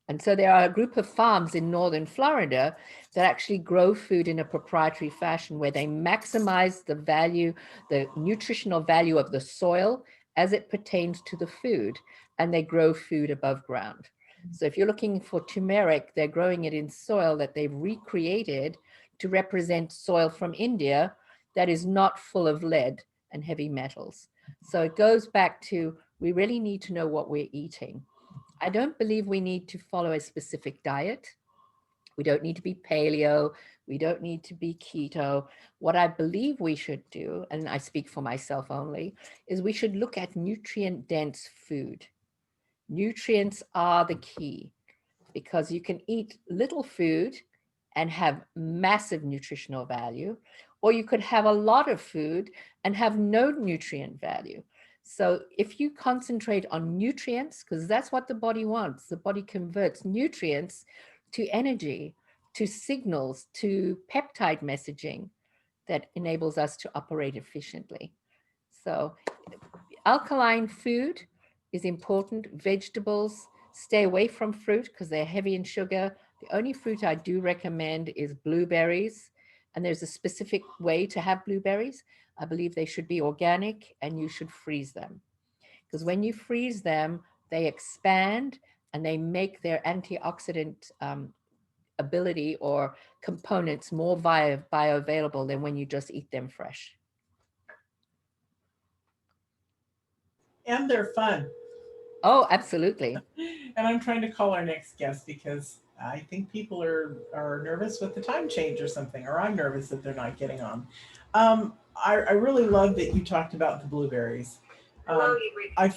And so there are a group of farms in northern Florida that actually grow food in a proprietary fashion where they maximize the value, the nutritional value of the soil as it pertains to the food, and they grow food above ground. So if you're looking for turmeric, they're growing it in soil that they've recreated to represent soil from India that is not full of lead and heavy metals. So it goes back to, we really need to know what we're eating. I don't believe we need to follow a specific diet. We don't need to be paleo. We don't need to be keto. What I believe we should do, and I speak for myself only, is we should look at nutrient-dense food. Nutrients are the key because you can eat little food and have massive nutritional value, or you could have a lot of food and have no nutrient value. So if you concentrate on nutrients, because that's what the body wants, the body converts nutrients to energy, to signals, to peptide messaging that enables us to operate efficiently. So alkaline food is important. Vegetables, stay away from fruit because they're heavy in sugar. The only fruit I do recommend is blueberries. And there's a specific way to have blueberries. I believe they should be organic and you should freeze them. Because when you freeze them, they expand and they make their antioxidant ability or components more bioavailable than when you just eat them fresh. And they're fun. Oh, absolutely. And I'm trying to call our next guest because I think people are nervous with the time change or something, or I'm nervous that they're not getting on. I really love that you talked about the blueberries. I,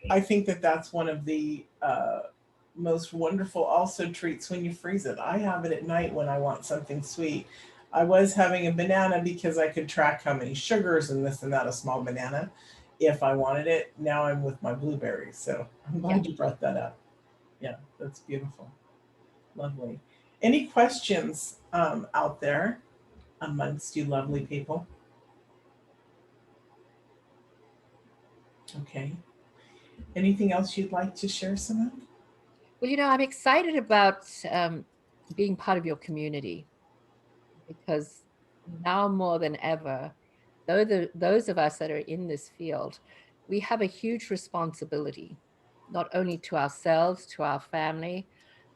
I think that that's one of the most wonderful also treats when you freeze it. I have it at night when I want something sweet. I was having a banana because I could track how many sugars and this and that, a small banana, if I wanted it. Now I'm with my blueberries. So I'm glad you brought that up. Yeah, that's beautiful. Lovely. Any questions out there amongst you lovely people? Okay. Anything else you'd like to share, Samantha? Well, you know, I'm excited about being part of your community because now more than ever, those of us that are in this field, we have a huge responsibility, not only to ourselves, to our family,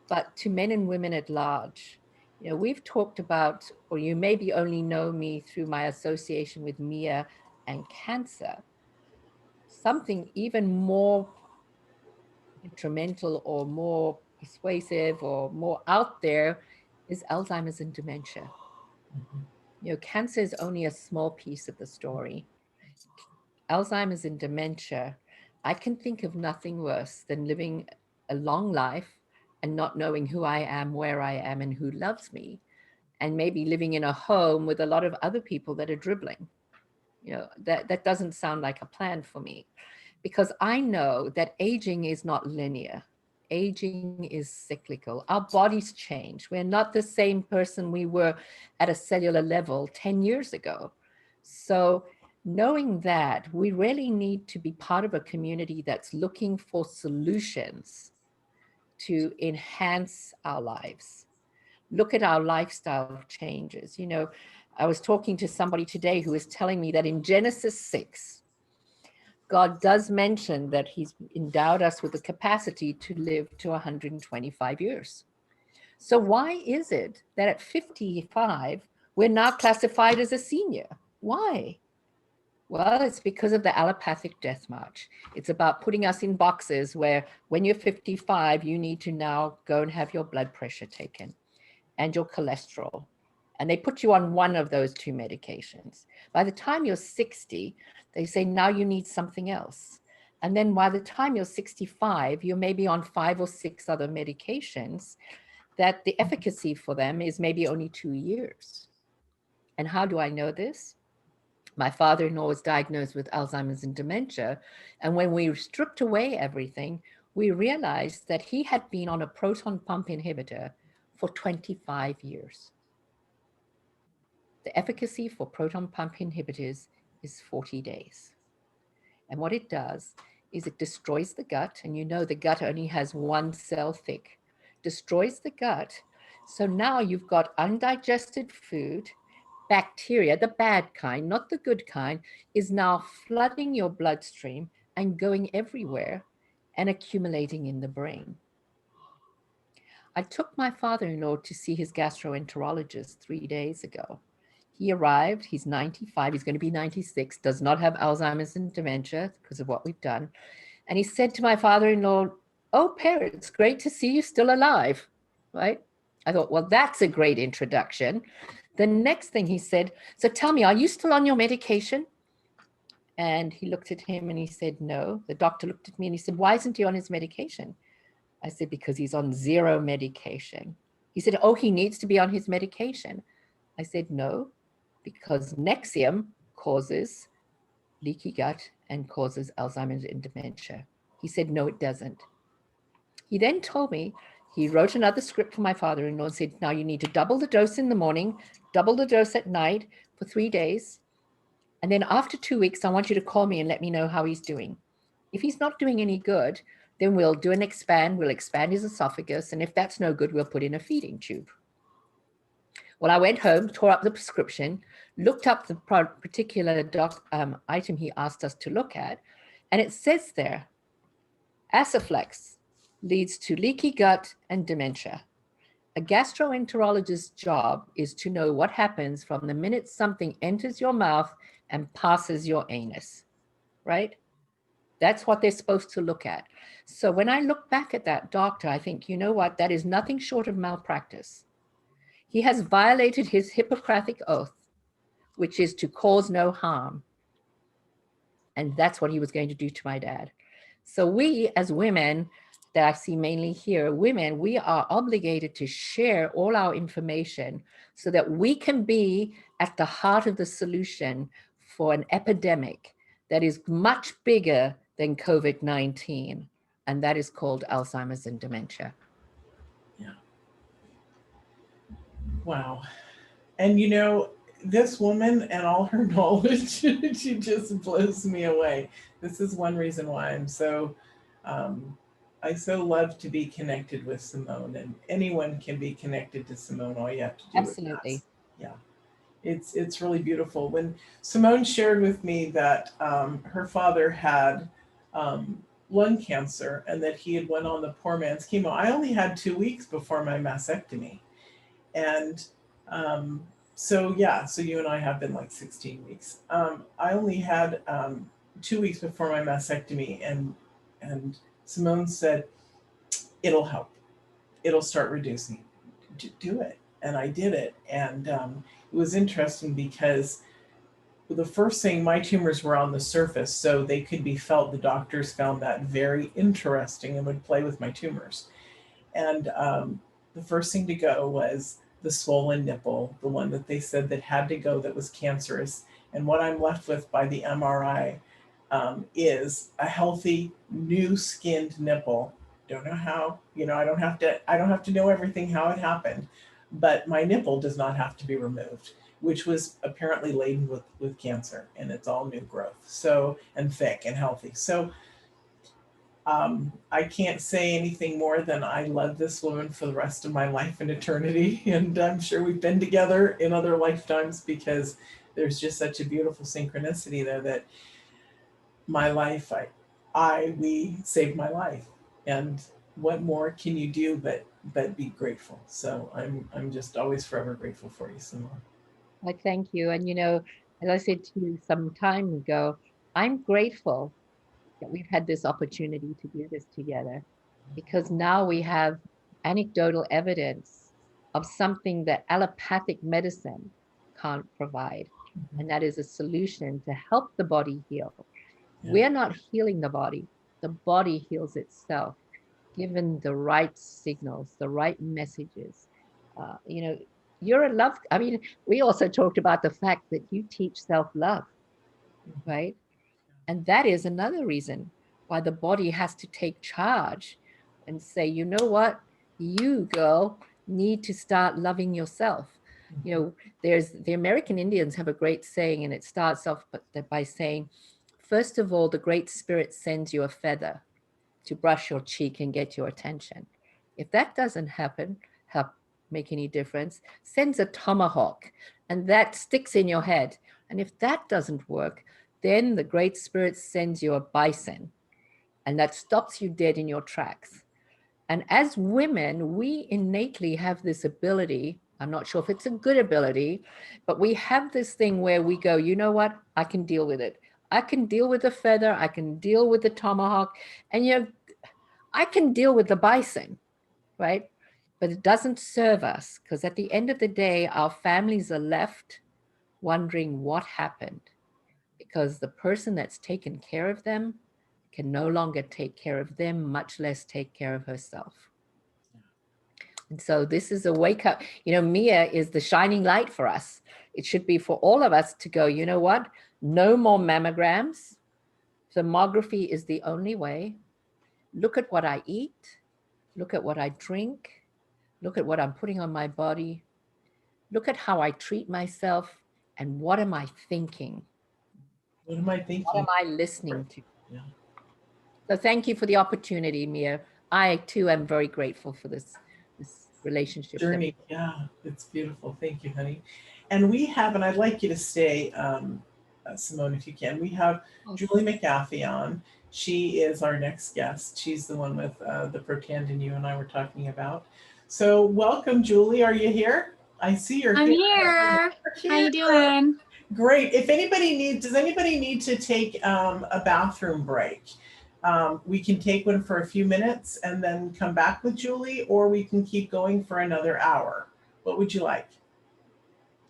but to men and women at large. You know, we've talked about, or you maybe only know me through my association with Mia and cancer. Something even more detrimental or more persuasive or more out there is Alzheimer's and dementia. Mhm. You know, cancer is only a small piece of the story. Alzheimer's and dementia, I can think of nothing worse than living a long life and not knowing who I am, where I am, and who loves me, and maybe living in a home with a lot of other people that are dribbling. You know, that doesn't sound like a plan for me, because I know that aging is not linear. Aging is cyclical. Our bodies change. We're not the same person we were at a cellular level 10 years ago. So knowing that, we really need to be part of a community that's looking for solutions to enhance our lives. Look at our lifestyle changes. You know, I was talking to somebody today who was telling me that in Genesis 6, God does mention that he's endowed us with the capacity to live to 125 years. So why is it that at 55, we're now classified as a senior? Why? Well, it's because of the allopathic death march. It's about putting us in boxes where when you're 55, you need to now go and have your blood pressure taken and your cholesterol. And they put you on one of those two medications. By the time you're 60, they say, now you need something else. And then by the time you're 65, you're maybe on 5 or 6 other medications that the efficacy for them is maybe only 2 years. And how do I know this? My father-in-law was diagnosed with Alzheimer's and dementia. And when we stripped away everything, we realized that he had been on a proton pump inhibitor for 25 years. The efficacy for proton pump inhibitors is 40 days. And what it does is it destroys the gut. And you know, the gut only has 1 cell thick, destroys the gut. So now you've got undigested food, bacteria, the bad kind, not the good kind, is now flooding your bloodstream and going everywhere and accumulating in the brain. I took my father-in-law to see his gastroenterologist 3 days ago. He arrived, he's 95, he's going to be 96, does not have Alzheimer's and dementia because of what we've done. And he said to my father-in-law, "Oh, Per, it's great to see you still alive," right? I thought, well, that's a great introduction. The next thing he said, "So tell me, are you still on your medication?" And he looked at him and he said, "No." The doctor looked at me and he said, "Why isn't he on his medication?" I said, "Because he's on 0 medication." He said, "Oh, he needs to be on his medication." I said, "No, because Nexium causes leaky gut and causes Alzheimer's and dementia." He said, "No, it doesn't." He then told me, he wrote another script for my father-in-law and said, "Now you need to double the dose in the morning, double the dose at night for 3 days. And then after 2 weeks, I want you to call me and let me know how he's doing. If he's not doing any good, then we'll do an expand. We'll expand his esophagus. And if that's no good, we'll put in a feeding tube." Well, I went home, tore up the prescription, looked up the particular item he asked us to look at, and it says there, Aciflex leads to leaky gut and dementia. A gastroenterologist's job is to know what happens from the minute something enters your mouth and passes your anus, right? That's what they're supposed to look at. So when I look back at that doctor, I think, you know what? That is nothing short of malpractice. He has violated his Hippocratic oath, which is to cause no harm. And that's what he was going to do to my dad. So we, as women, that I see mainly here, women, we are obligated to share all our information so that we can be at the heart of the solution for an epidemic that is much bigger than COVID-19, and that is called Alzheimer's and dementia. Yeah. Wow. And you know, this woman and all her knowledge, she just blows me away. This is one reason why I so love to be connected with Simone, and anyone can be connected to Simone. All you have to do Absolutely. is ask. Yeah. It's really beautiful. When Simone shared with me that her father had lung cancer and that he had went on the poor man's chemo, I only had 2 weeks before my mastectomy. And so yeah, so you and I have been like 16 weeks. I only had 2 weeks before my mastectomy, and Simone said, "It'll help. It'll start reducing. Do it." and I did it. And it was interesting because the first thing, my tumors were on the surface, so they could be felt. The doctors found that very interesting and would play with my tumors. And the first thing to go was the swollen nipple, the one that they said that had to go, that was cancerous. And what I'm left with by the MRI is a healthy, new skinned nipple. Don't know how, I don't have to know everything how it happened, but my nipple does not have to be removed, which was apparently laden with cancer, and it's all new growth. So, and thick and healthy. So I can't say anything more than I love this woman for the rest of my life and eternity. And I'm sure we've been together in other lifetimes, because there's just such a beautiful synchronicity there that my life, we saved my life. And what more can you do but be grateful? So I'm just always forever grateful for you, Simone. I thank you. And as I said to you some time ago, I'm grateful that we've had this opportunity to do this together, because now we have anecdotal evidence of something that allopathic medicine can't provide. And that is a solution to help the body heal. Yeah. We're not healing the body heals itself, given the right signals, the right messages. You're a love. I mean, we also talked about the fact that you teach self-love, right? And that is another reason why the body has to take charge and say, you know what, you girl need to start loving yourself. There's the American Indians have a great saying, and it starts off by saying, first of all, the Great Spirit sends you a feather to brush your cheek and get your attention. If that doesn't make any difference, sends a tomahawk, and that sticks in your head. And if that doesn't work, then the Great Spirit sends you a bison, and that stops you dead in your tracks. And as women, we innately have this ability. I'm not sure if it's a good ability, but we have this thing where we go, you know what? I can deal with it. I can deal with the feather. I can deal with the tomahawk. And I can deal with the bison, right? But it doesn't serve us, because at the end of the day, our families are left wondering what happened, because the person that's taken care of them can no longer take care of them, much less take care of herself. And so this is a wake up. Mia is the shining light for us. It should be for all of us to go, you know what? No more mammograms. Thermography is the only way. Look at what I eat. Look at what I drink. Look at what I'm putting on my body. Look at how I treat myself. And what am I thinking? What am I thinking? What am I listening to? Yeah. So thank you for the opportunity, Mia. I too am very grateful for this relationship. Journey. Yeah, it's beautiful. Thank you, honey. And we have, and I'd like you to stay, Simone, if you can. We have Julie McAfee on. She is our next guest. She's the one with the Protandim you and I were talking about. So welcome, Julie. Are you here? I see you're I'm here. here. How you doing? Great. Does anybody need to take a bathroom break? We can take one for a few minutes and then come back with Julie, or we can keep going for another hour. What would you like?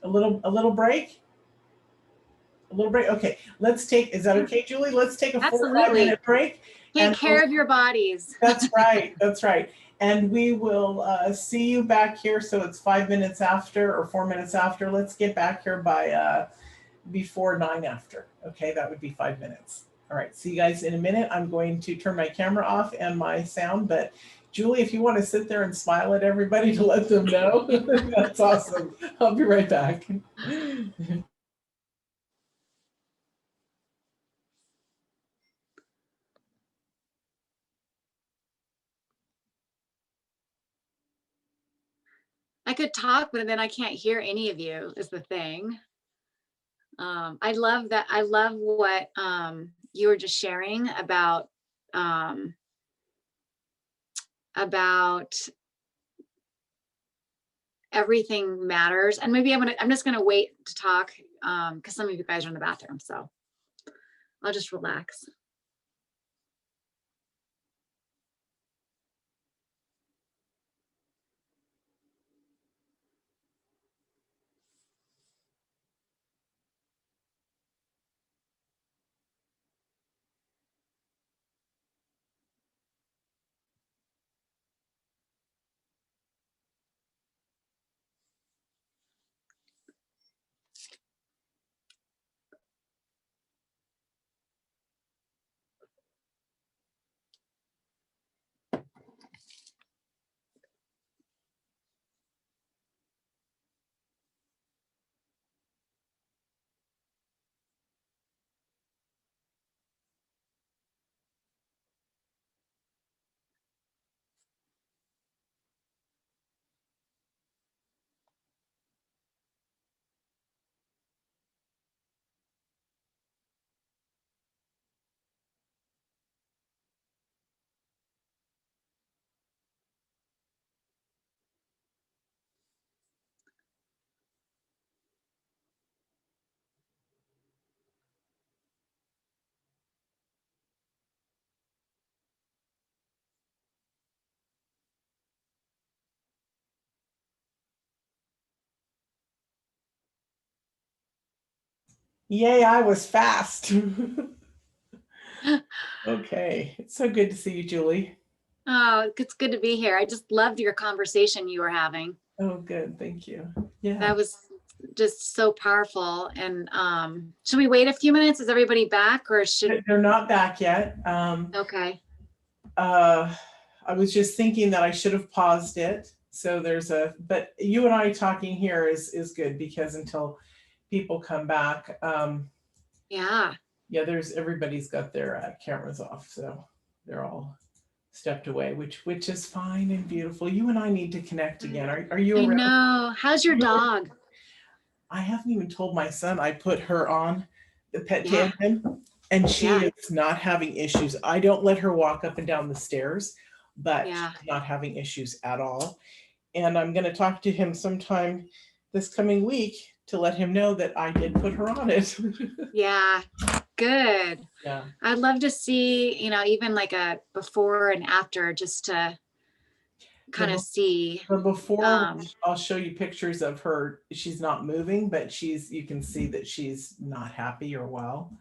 A little break? A little break? Okay, is that okay, Julie? Let's take a 4-5-minute break. Take care of your bodies. That's right, that's right. And we will see you back here. So it's 5 minutes after or 4 minutes after. Let's get back here by before 9 after. Okay, that would be 5 minutes. All right, see you guys in a minute. I'm going to turn my camera off and my sound, but Julie, if you want to sit there and smile at everybody to let them know, that's awesome. I'll be right back. I could talk, but then I can't hear any of you is the thing. I love that. I love what you were just sharing about everything matters. And maybe I'm just gonna wait to talk because some of you guys are in the bathroom, so I'll just relax. Yay, I was fast. Okay, it's so good to see you, Julie. Oh, it's good to be here. I just loved your conversation you were having. Oh, good, thank you. Yeah. That was just so powerful. And should we wait a few minutes? Is everybody back or should? They're not back yet. Okay. I was just thinking that I should have paused it. So but you and I talking here is good because until people come back, Yeah. yeah, everybody's got their cameras off, so they're all stepped away, which is fine and beautiful. You and I need to connect again. Are you I around? know. How's your dog? I haven't even told my son I put her on the pet Yeah. tandem, and she Yeah. is not having issues. I don't let her walk up and down the stairs, but Yeah. she's not having issues at all. And I'm going to talk to him sometime this coming week to let him know that I did put her on it. Yeah. Good. Yeah. I'd love to see, even like a before and after just to kind of see. But before, Um, I'll show you pictures of her. She's not moving, but you can see that she's not happy or well.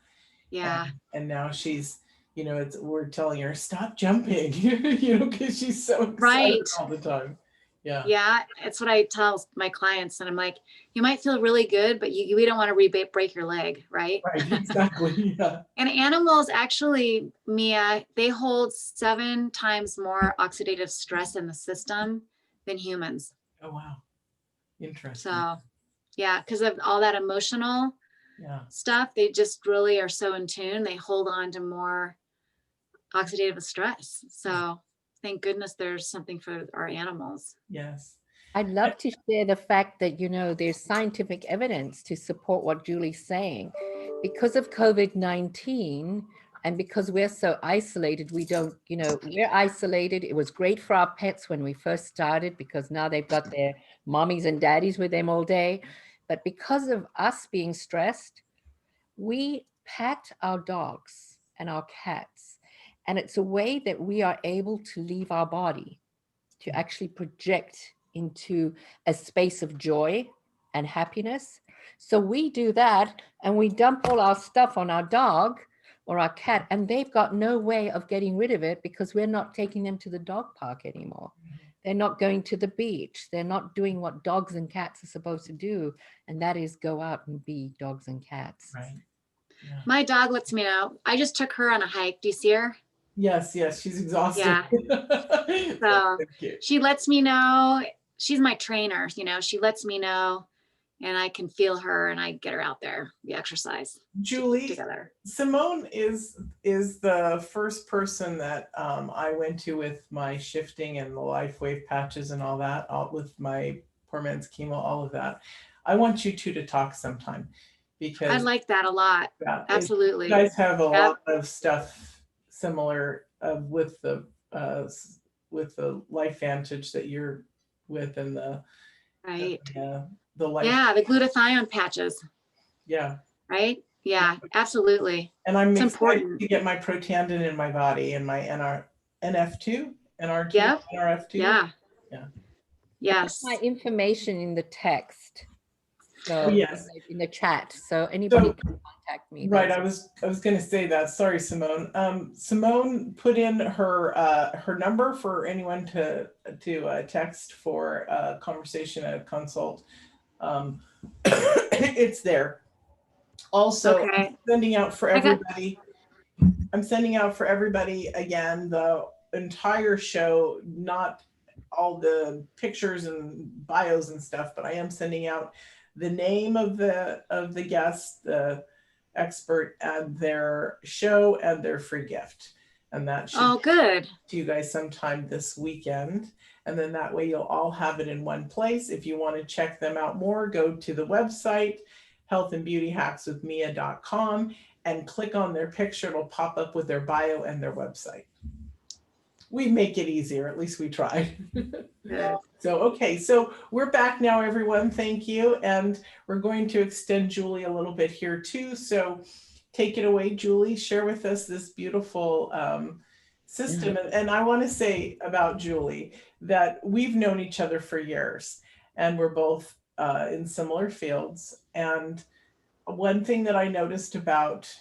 yeah. And now she's, we're telling her, stop jumping, because she's so excited Right. all the time. Yeah. Yeah. It's what I tell my clients. And I'm like, you might feel really good, but we don't want to break your leg. Right. Right. Exactly. Yeah. And animals actually, Mia, they hold 7 times more oxidative stress in the system than humans. Oh, wow. Interesting. So yeah, because of all that emotional stuff, they just really are so in tune. They hold on to more oxidative stress. So thank goodness there's something for our animals. Yes. I'd love to share the fact that, there's scientific evidence to support what Julie's saying. Because of COVID-19 and because we're so isolated, we're isolated. It was great for our pets when we first started because now they've got their mommies and daddies with them all day. But because of us being stressed, we pat our dogs and our cats. And it's a way that we are able to leave our body, to actually project into a space of joy and happiness. So we do that and we dump all our stuff on our dog or our cat, and they've got no way of getting rid of it because we're not taking them to the dog park anymore. They're not going to the beach. They're not doing what dogs and cats are supposed to do, and that is go out and be dogs and cats. Right. Yeah. My dog lets me know. I just took her on a hike. Do you see her? Yes, she's exhausted. Yeah. So she lets me know. She's my trainer, she lets me know and I can feel her and I get her out there, the exercise. Julie, together. Simone is the first person that I went to with my shifting and the life wave patches and all that, with my poor man's chemo, all of that. I want you two to talk sometime because I like that a lot. Absolutely. You guys have a lot of stuff similar with the Life Vantage that you're with and the right. The life. Yeah, the glutathione patches. Yeah. Right. Yeah, absolutely. And I'm excited important to get my Protandim in my body and my NF2, NR2, yep. NRF2. Yeah. Yeah. Yes. My information in the text. So yes, in the chat, so anybody can contact me. Right, I was going to say that. Sorry, Simone. Simone put in her number for anyone to text for a conversation, a consult. It's there. Also, okay. I'm sending out for everybody. I'm sending out for everybody again the entire show, not all the pictures and bios and stuff, but I am sending out the name of the guest, the expert, and their show and their free gift. And that should good to you guys sometime this weekend. And then that way you'll all have it in one place. If you want to check them out more, go to the website, healthandbeautyhackswithmia.com, and click on their picture. It'll pop up with their bio and their website. We make it easier, at least we try. So, okay, so we're back now, everyone. Thank you. And we're going to extend Julie a little bit here too. So take it away, Julie. Share with us this beautiful system. And I want to say about Julie that we've known each other for years and we're both in similar fields. And one thing that I noticed about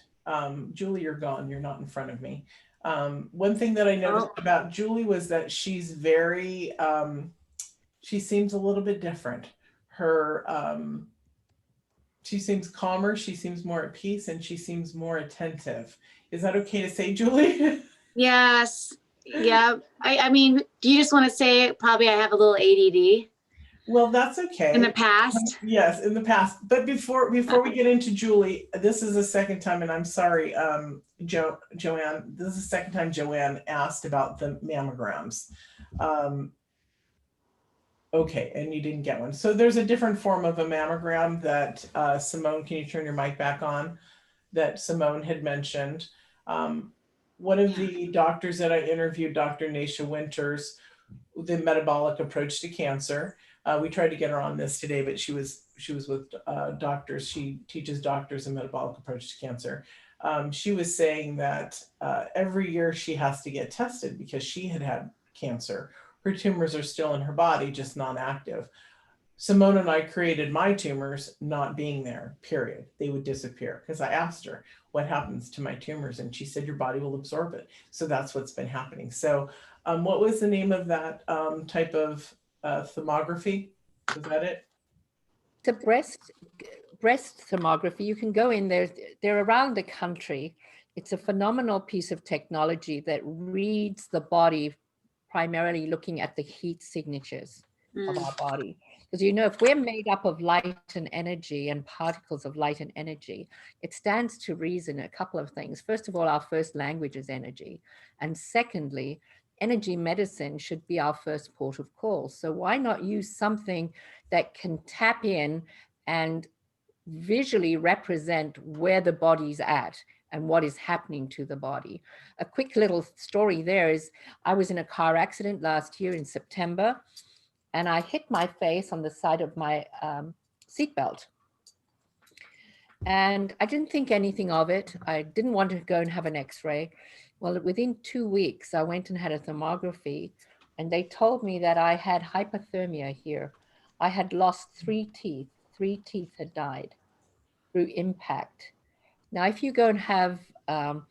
Julie, you're gone, you're not in front of me. One thing that I noticed about Julie was that she's very, she seems a little bit different. Her, she seems calmer, she seems more at peace, and she seems more attentive. Is that okay to say, Julie? Yes. Yeah. I mean, do you just want to say probably I have a little ADD Well, that's okay. in the past? Yes, in the past. But before we get into Julie, this is the second time, and I'm sorry, Joanne, this is the second time Joanne asked about the mammograms. Okay, and you didn't get one. So there's a different form of a mammogram that Simone, can you turn your mic back on? That Simone had mentioned. One of the doctors that I interviewed, Dr. Nasha Winters, the metabolic approach to cancer. We tried to get her on this today, but she was with doctors. She teaches doctors a metabolic approach to cancer. She was saying that every year she has to get tested because she had cancer. Her tumors are still in her body, just non-active. Simone and I created my tumors not being there, period. They would disappear because I asked her, what happens to my tumors? And she said, your body will absorb it. So that's what's been happening. So what was the name of that type of thermography? Was that it? The breast thermography, you can go in there, they're around the country. It's a phenomenal piece of technology that reads the body, primarily looking at the heat signatures of our body. Because if we're made up of light and energy and particles of light and energy, it stands to reason a couple of things. First of all, our first language is energy. And secondly, energy medicine should be our first port of call. So why not use something that can tap in and visually represent where the body's at and what is happening to the body. A quick little story there is I was in a car accident last year in September, and I hit my face on the side of my seatbelt. And I didn't think anything of it. I didn't want to go and have an x-ray. Well, within 2 weeks, I went and had a thermography, and they told me that I had hypothermia here. I had lost 3 teeth. 3 teeth had died through impact. Now, if you go and have an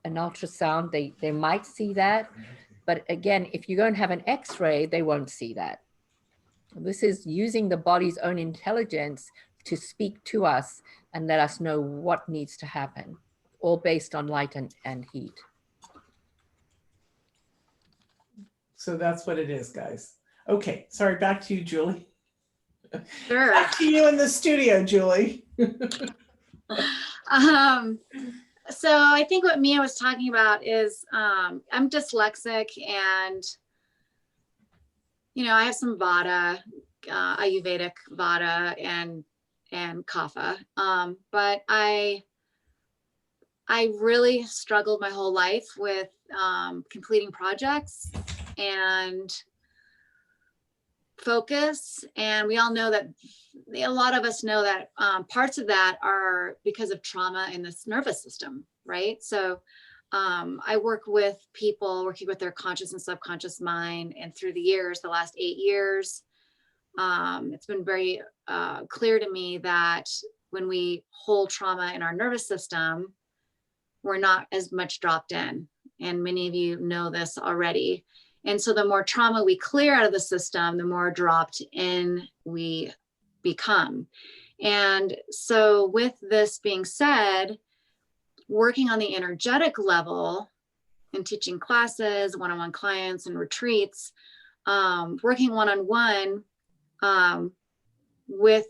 ultrasound, they might see that. But again, if you go and have an x-ray, they won't see that. This is using the body's own intelligence to speak to us and let us know what needs to happen, all based on light and heat. So that's what it is, guys. Okay, sorry, back to you, Julie. Sure. Back to you in the studio, Julie. So I think what Mia was talking about is I'm dyslexic, and I have some Vata, Ayurvedic Vata and Kapha, but I really struggled my whole life with completing projects and focus. And we all know that, a lot of us know that parts of that are because of trauma in this nervous system, right? So I work with people working with their conscious and subconscious mind. And through the years, the last 8 years, it's been very clear to me that when we hold trauma in our nervous system, we're not as much dropped in. And many of you know this already. And so the more trauma we clear out of the system, the more dropped in we become. And so with this being said, working on the energetic level and teaching classes, one-on-one clients and retreats, working one-on-one with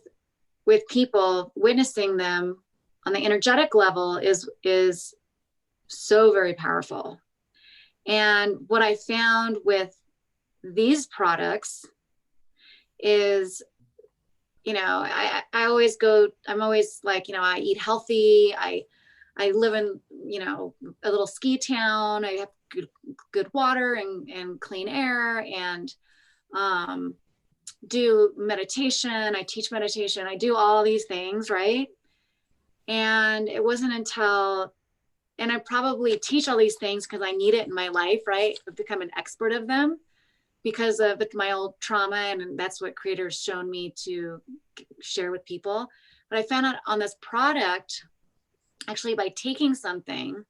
people, witnessing them on the energetic level is so very powerful. And what I found with these products is, I always go, I'm always like, I eat healthy. I live in, a little ski town. I have good water and clean air, and do meditation. I teach meditation. I do all these things, right? And it wasn't until, and I probably teach all these things because I need it in my life, right? I've become an expert of them because of my old trauma, and that's what Creator's shown me to share with people. But I found out on this product, actually by taking something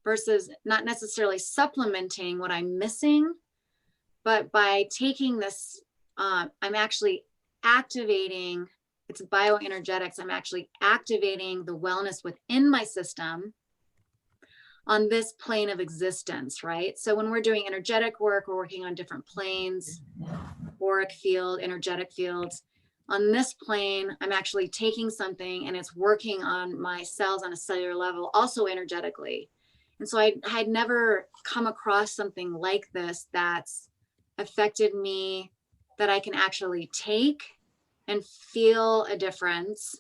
versus not necessarily supplementing what I'm missing, but by taking this, I'm actually activating, it's bioenergetics, I'm actually activating the wellness within my system on this plane of existence, right? So when we're doing energetic work, we're working on different planes, auric field, energetic fields. On this plane, I'm actually taking something and it's working on my cells on a cellular level, also energetically. And so I had never come across something like this that's affected me, that I can actually take and feel a difference,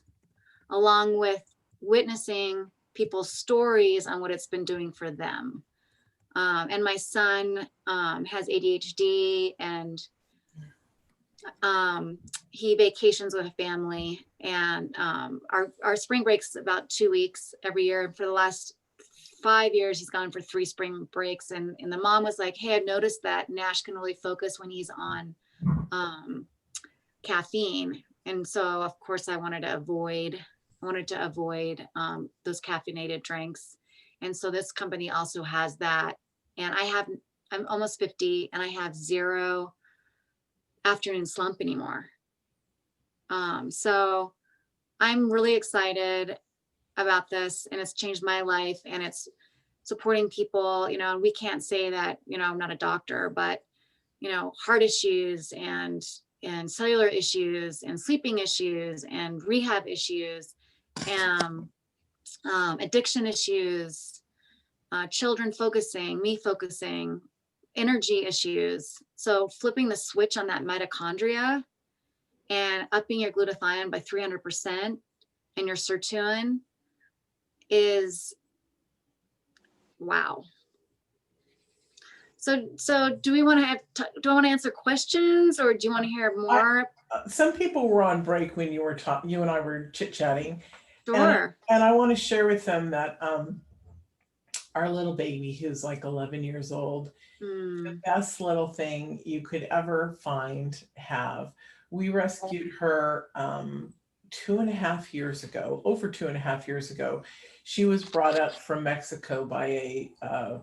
along with witnessing people's stories on what it's been doing for them. And my son has ADHD, and he vacations with a family, and our spring break's about 2 weeks every year. For the last 5 years, he's gone for 3 spring breaks. And the mom was like, hey, I've noticed that Nash can really focus when he's on caffeine. And so of course I wanted to avoid those caffeinated drinks. And so this company also has that. And I'm almost 50 and I have 0 afternoon slump anymore. So I'm really excited about this, and it's changed my life, and it's supporting people, you know. And we can't say that, you know, I'm not a doctor, but, you know, heart issues and cellular issues and sleeping issues and rehab issues and addiction issues, children focusing, me focusing, energy issues. So flipping the switch on that mitochondria and upping your glutathione by 300% and your sirtuin is wow. So do I want to answer questions, or do you want to hear more? Some people were on break when you and I were chit-chatting. Sure. And I want to share with them that our little baby, who's like 11 years old, the best little thing you could ever have. We rescued her 2.5 years ago, over 2.5 years ago. She was brought up from Mexico by a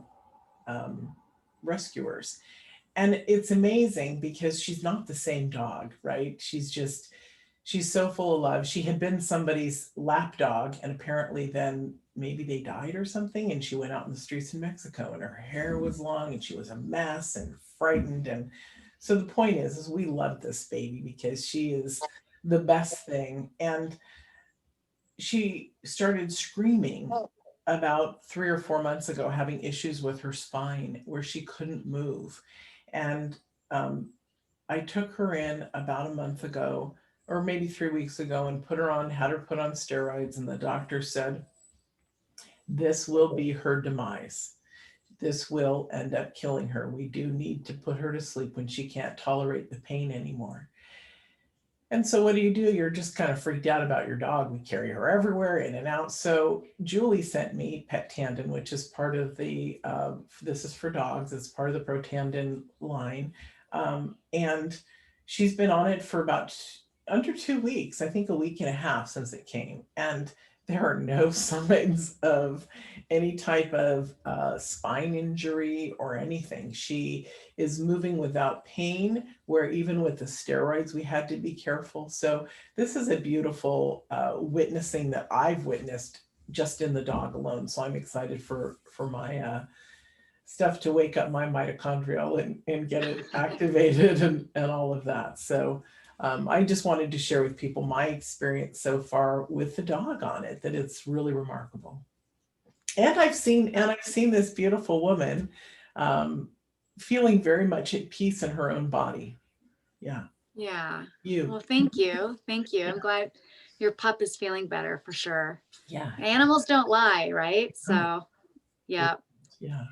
rescuers. And it's amazing because she's not the same dog, right? She's so full of love. She had been somebody's lap dog, and apparently then maybe they died or something, and she went out in the streets in Mexico, and her hair was long and she was a mess and frightened. And so the point is we love this baby because she is the best thing. And she started screaming about 3 or 4 months ago, having issues with her spine where she couldn't move. And I took her in about a month ago, or maybe 3 weeks ago, and had her put on steroids. And the doctor said, this will be her demise. This will end up killing her. We do need to put her to sleep when she can't tolerate the pain anymore. And so what do? You're just kind of freaked out about your dog. We carry her everywhere, in and out. So Julie sent me Protandim, which is part of the, this is for dogs. It's part of the Protandim line. And she's been on it for about under 2 weeks, I think a week and a half since it came. And there are no signs of any type of spine injury or anything. She is moving without pain, where even with the steroids, we had to be careful. So this is a beautiful witnessing that I've witnessed just in the dog alone. So I'm excited for my stuff to wake up my mitochondrial and get it activated and all of that. So I just wanted to share with people my experience so far with the dog on it, that it's really remarkable. And I've seen this beautiful woman feeling very much at peace in her own body. Yeah. Yeah. You. Well, thank you. Thank you. I'm glad your pup is feeling better for sure. Yeah. Animals don't lie, right? So, yeah. Yeah.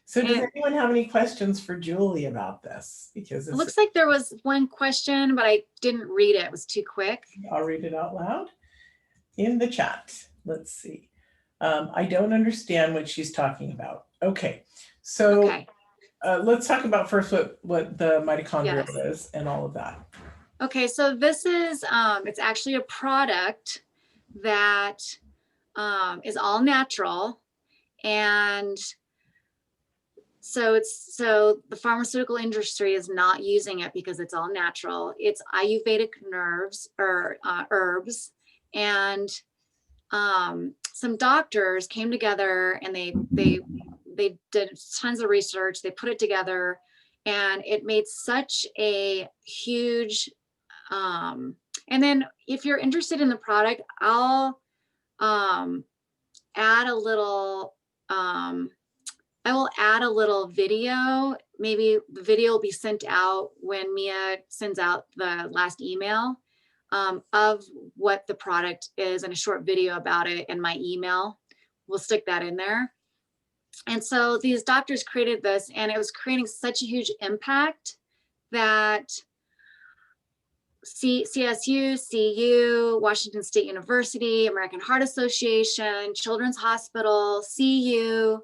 So does anyone have any questions for Julie about this? Because it looks like there was one question, but I didn't read it. It was too quick. I'll read it out loud in the chat. Let's see. I don't understand what she's talking about. Okay. So let's talk about first what the mitochondria is and all of that. Okay. So this is, it's actually a product that is all natural. And so the pharmaceutical industry is not using it because it's all natural. It's Ayurvedic herbs. And some doctors came together and they did tons of research. They put it together, and it made such a huge, and then if you're interested in the product, I'll add a little, I will add a little video. Maybe the video will be sent out when Mia sends out the last email of what the product is, and a short video about it in my email. We'll stick that in there. And so these doctors created this, and it was creating such a huge impact that CSU, CU, Washington State University, American Heart Association, Children's Hospital, CU,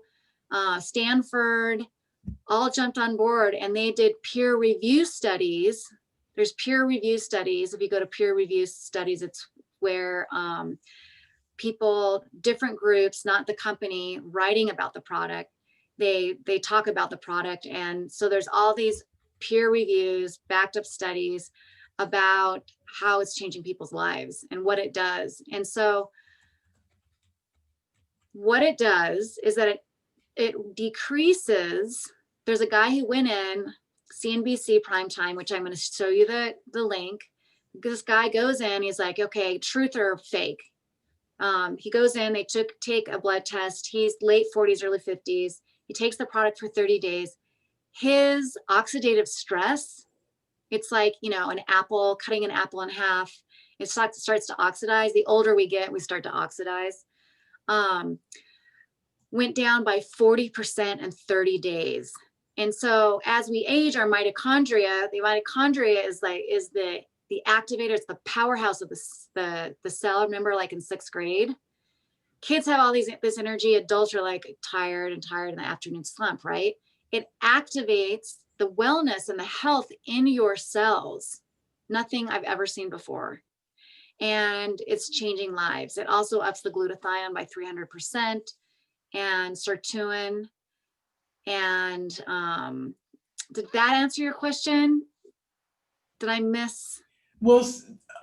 Stanford, all jumped on board, and they did peer review studies. There's peer review studies. If you go to peer review studies, it's where people, different groups, not the company, writing about the product. They talk about the product. And so there's all these peer reviews, backed up studies about how it's changing people's lives and what it does. And so what it does is that it decreases. There's a guy who went in, CNBC primetime, which I'm going to show you the link. This guy goes in, he's like, okay, truth or fake? He goes in, they take a blood test. He's late 40s, early 50s. He takes the product for 30 days. His oxidative stress, it's like, you know, an apple, cutting an apple in half. It starts to oxidize. The older we get, we start to oxidize. Went down by 40% in 30 days. And so as we age, our mitochondria, the mitochondria is the activator, it's the powerhouse of the cell. Remember, like in 6th grade, kids have all this energy. Adults are like tired in the afternoon slump, right? It activates the wellness and the health in your cells. Nothing I've ever seen before. And it's changing lives. It also ups the glutathione by 300% and sirtuin. And did that answer your question? Did I miss? Well,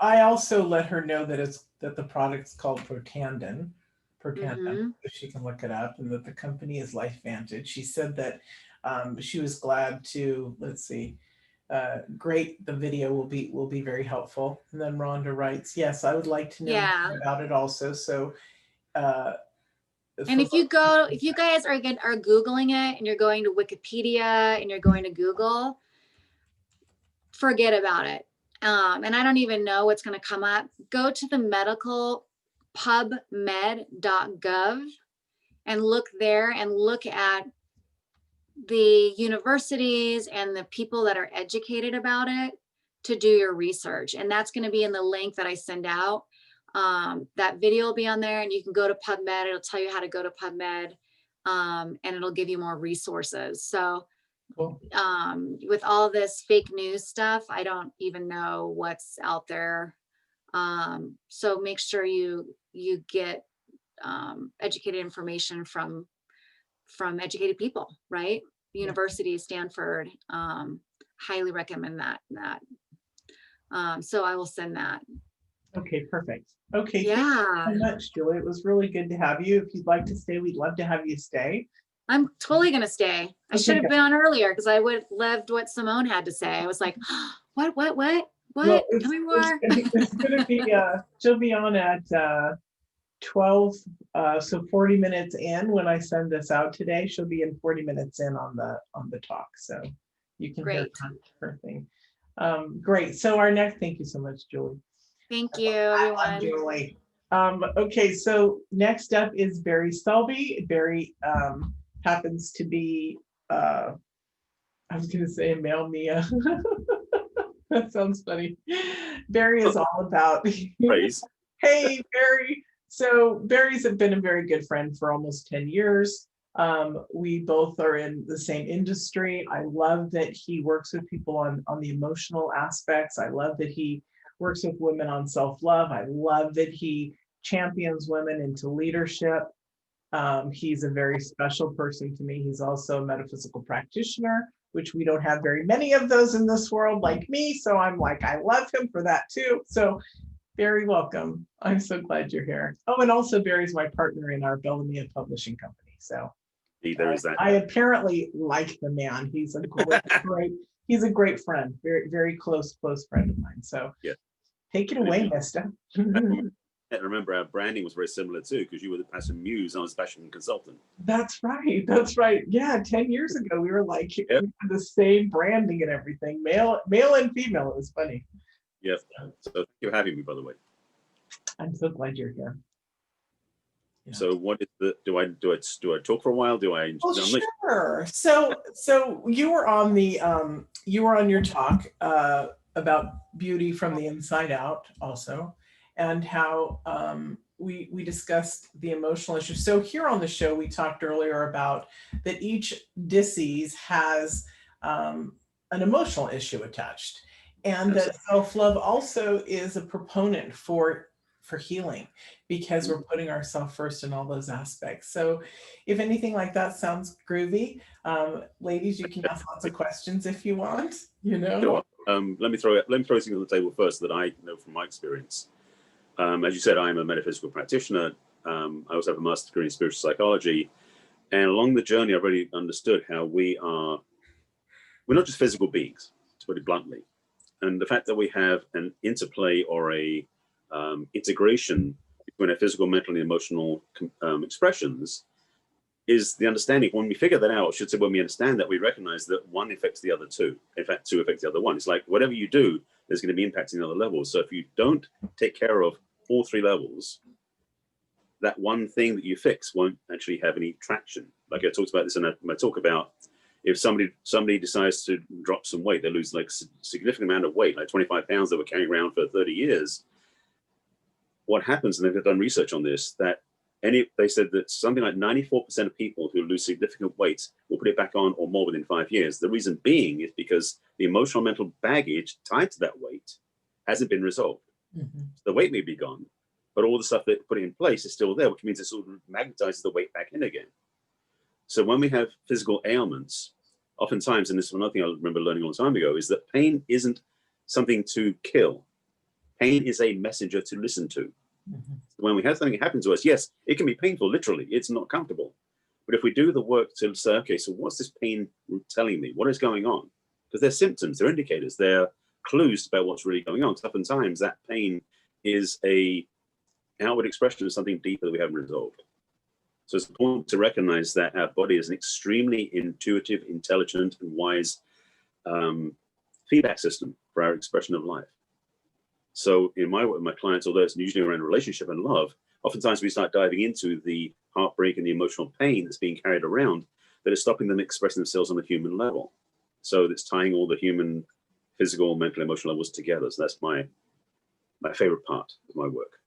I also let her know that the product's called Protandim, Mm-hmm. so she can look it up, and that the company is LifeVantage. She said that she was glad to, let's see, great, the video will be very helpful. And then Rhonda writes, yes, I would like to know more about it also. So and if you guys are Googling it, and you're going to Wikipedia and you're going to Google, forget about it. And I don't even know what's going to come up. Go to the medical pubmed.gov and look there, and look at the universities and the people that are educated about it to do your research. And that's going to be in the link that I send out. That video will be on there, and you can go to PubMed. It'll tell you how to go to PubMed, and it'll give you more resources. So cool. With all this fake news stuff, I don't even know what's out there. So make sure you get educated information from educated people, right? University, Stanford, highly recommend that. So I will send that. Okay, perfect. Okay, yeah. Thank you so much, Julie. It was really good to have you. If you'd like to stay, we'd love to have you stay. I'm totally gonna stay. I should have been on earlier because I would have loved what Simone had to say. I was like, what? Well, tell me more. It's gonna be she'll be on at 12, so 40 minutes in. When I send this out today, she'll be in 40 minutes in on the talk, so you can hear her thing. Great. So our next, thank you so much, Julie. Thank you, everyone. Julie. Okay, so next up is Barry Selby. Barry happens to be I was gonna say male Mia. That sounds funny. Barry is all about praise. Hey, Barry. So Barry's been a very good friend for almost 10 years. We both are in the same industry. I love that he works with people on the emotional aspects. I love that he works with women on self-love. I love that he champions women into leadership. He's a very special person to me. He's also a metaphysical practitioner, which we don't have very many of those in this world like me. So I'm like, I love him for that too. So Barry, welcome. I'm so glad you're here. Oh, and also Barry's my partner in our Bellamy Publishing Company. So there is that. I apparently like the man. He's a he's a great friend, very, very close friend of mine. So yeah, take it away, mister. I remember our branding was very similar too, because you were the passion muse, I was passion consultant. That's right. That's right. Yeah, 10 years ago, we were like, we had the same branding and everything, male and female. It was funny. Yeah. So thank you for having me, by the way. I'm so glad you're here. Yeah. So what is the, do I talk for a while? Do I? Well, sure. So you were on the, you were on your talk about beauty from the inside out also, and how we discussed the emotional issue. So here on the show, we talked earlier about that each disease has an emotional issue attached, and that self-love also is a proponent for healing, because we're putting ourselves first in all those aspects. So if anything like that sounds groovy, ladies, you can ask lots of questions if you want, you know. Sure. Let me throw something on the table first that I know from my experience. As you said, I'm a metaphysical practitioner. I also have a master's degree in spiritual psychology. And along the journey, I've really understood how we're not just physical beings, to put it bluntly. And the fact that we have an interplay or a integration between our physical, mental, and emotional expressions is the understanding. When we figure that out, I should say, when we understand that, we recognize that one affects the other two. In fact, two affects the other one. It's like whatever you do, there's going to be impacting the other levels. So if you don't take care of all three levels, that one thing that you fix won't actually have any traction. Like I talked about this in my talk about, if somebody decides to drop some weight, they lose like a significant amount of weight, like 25 pounds they were carrying around for 30 years. What happens, and they've done research on this, that they said that something like 94% of people who lose significant weight will put it back on or more within 5 years. The reason being is because the emotional mental baggage tied to that weight hasn't been resolved. Mm-hmm. The weight may be gone, but all the stuff that put it in place is still there, which means it sort of magnetizes the weight back in again. So when we have physical ailments, oftentimes, and this is another thing I remember learning a long time ago, is that pain isn't something to kill. Pain is a messenger to listen to. Mm-hmm. When we have something happen to us, yes, it can be painful, literally. It's not comfortable. But if we do the work to say, okay, so what's this pain telling me? What is going on? Because they're symptoms, they're indicators, they're clues about what's really going on. Because oftentimes that pain is an outward expression of something deeper that we haven't resolved. So it's important to recognize that our body is an extremely intuitive, intelligent, and wise feedback system for our expression of life. So in my work with my clients, although it's usually around relationship and love, oftentimes we start diving into the heartbreak and the emotional pain that's being carried around that is stopping them expressing themselves on a human level. So it's tying all the human, physical, mental, emotional levels together. So that's my favorite part of my work.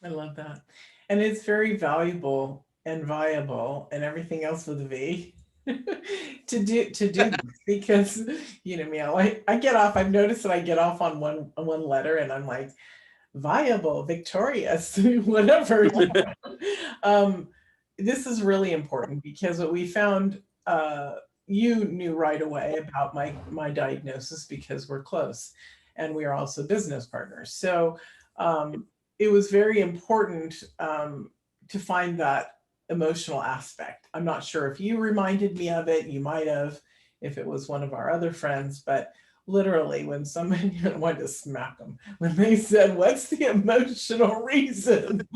I love that. And it's very valuable and viable and everything else with a V to do this, because you know me, I get off. I've noticed that I get off on one letter, and I'm like, viable, victorious, whatever. This is really important, because what we found, you knew right away about my diagnosis, because we're close and we are also business partners. So it was very important to find that emotional aspect. I'm not sure if you reminded me of it. You might have, if it was one of our other friends, but literally when somebody, I wanted to smack them, when they said, what's the emotional reason?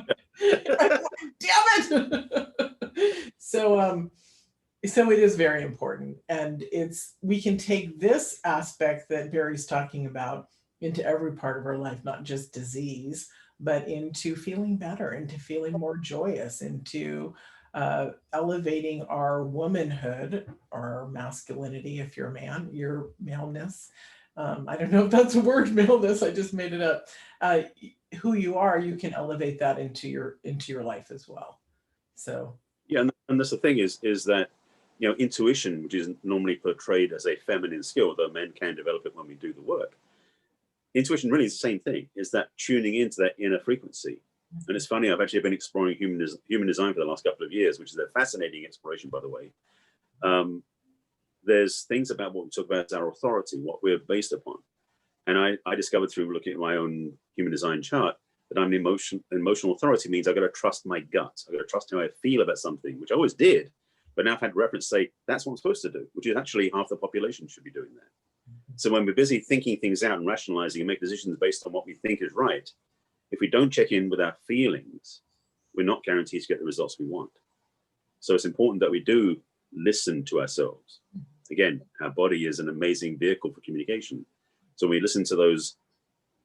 I'm like, damn it. So it is very important. And we can take this aspect that Barry's talking about into every part of our life, not just disease, but into feeling better, into feeling more joyous, into elevating our womanhood, our masculinity. If you're a man, your maleness. I don't know if that's a word, maleness, I just made it up. Who you are, you can elevate that into your life as well. So yeah, and that's the thing is that, you know, intuition, which is normally portrayed as a feminine skill, though men can develop it when we do the work. Intuition really is the same thing, is that tuning into that inner frequency. And it's funny, I've actually been exploring human design for the last couple of years, which is a fascinating exploration, by the way. There's things about what we talk about as our authority, what we're based upon. And I discovered through looking at my own human design chart that I'm an emotional authority means I've got to trust my gut. I've got to trust how I feel about something, which I always did. But now I've had reference say, that's what I'm supposed to do, which is actually half the population should be doing that. So when we're busy thinking things out and rationalizing and make decisions based on what we think is right, if we don't check in with our feelings, we're not guaranteed to get the results we want. So it's important that we do listen to ourselves. Again, our body is an amazing vehicle for communication. So when we listen to those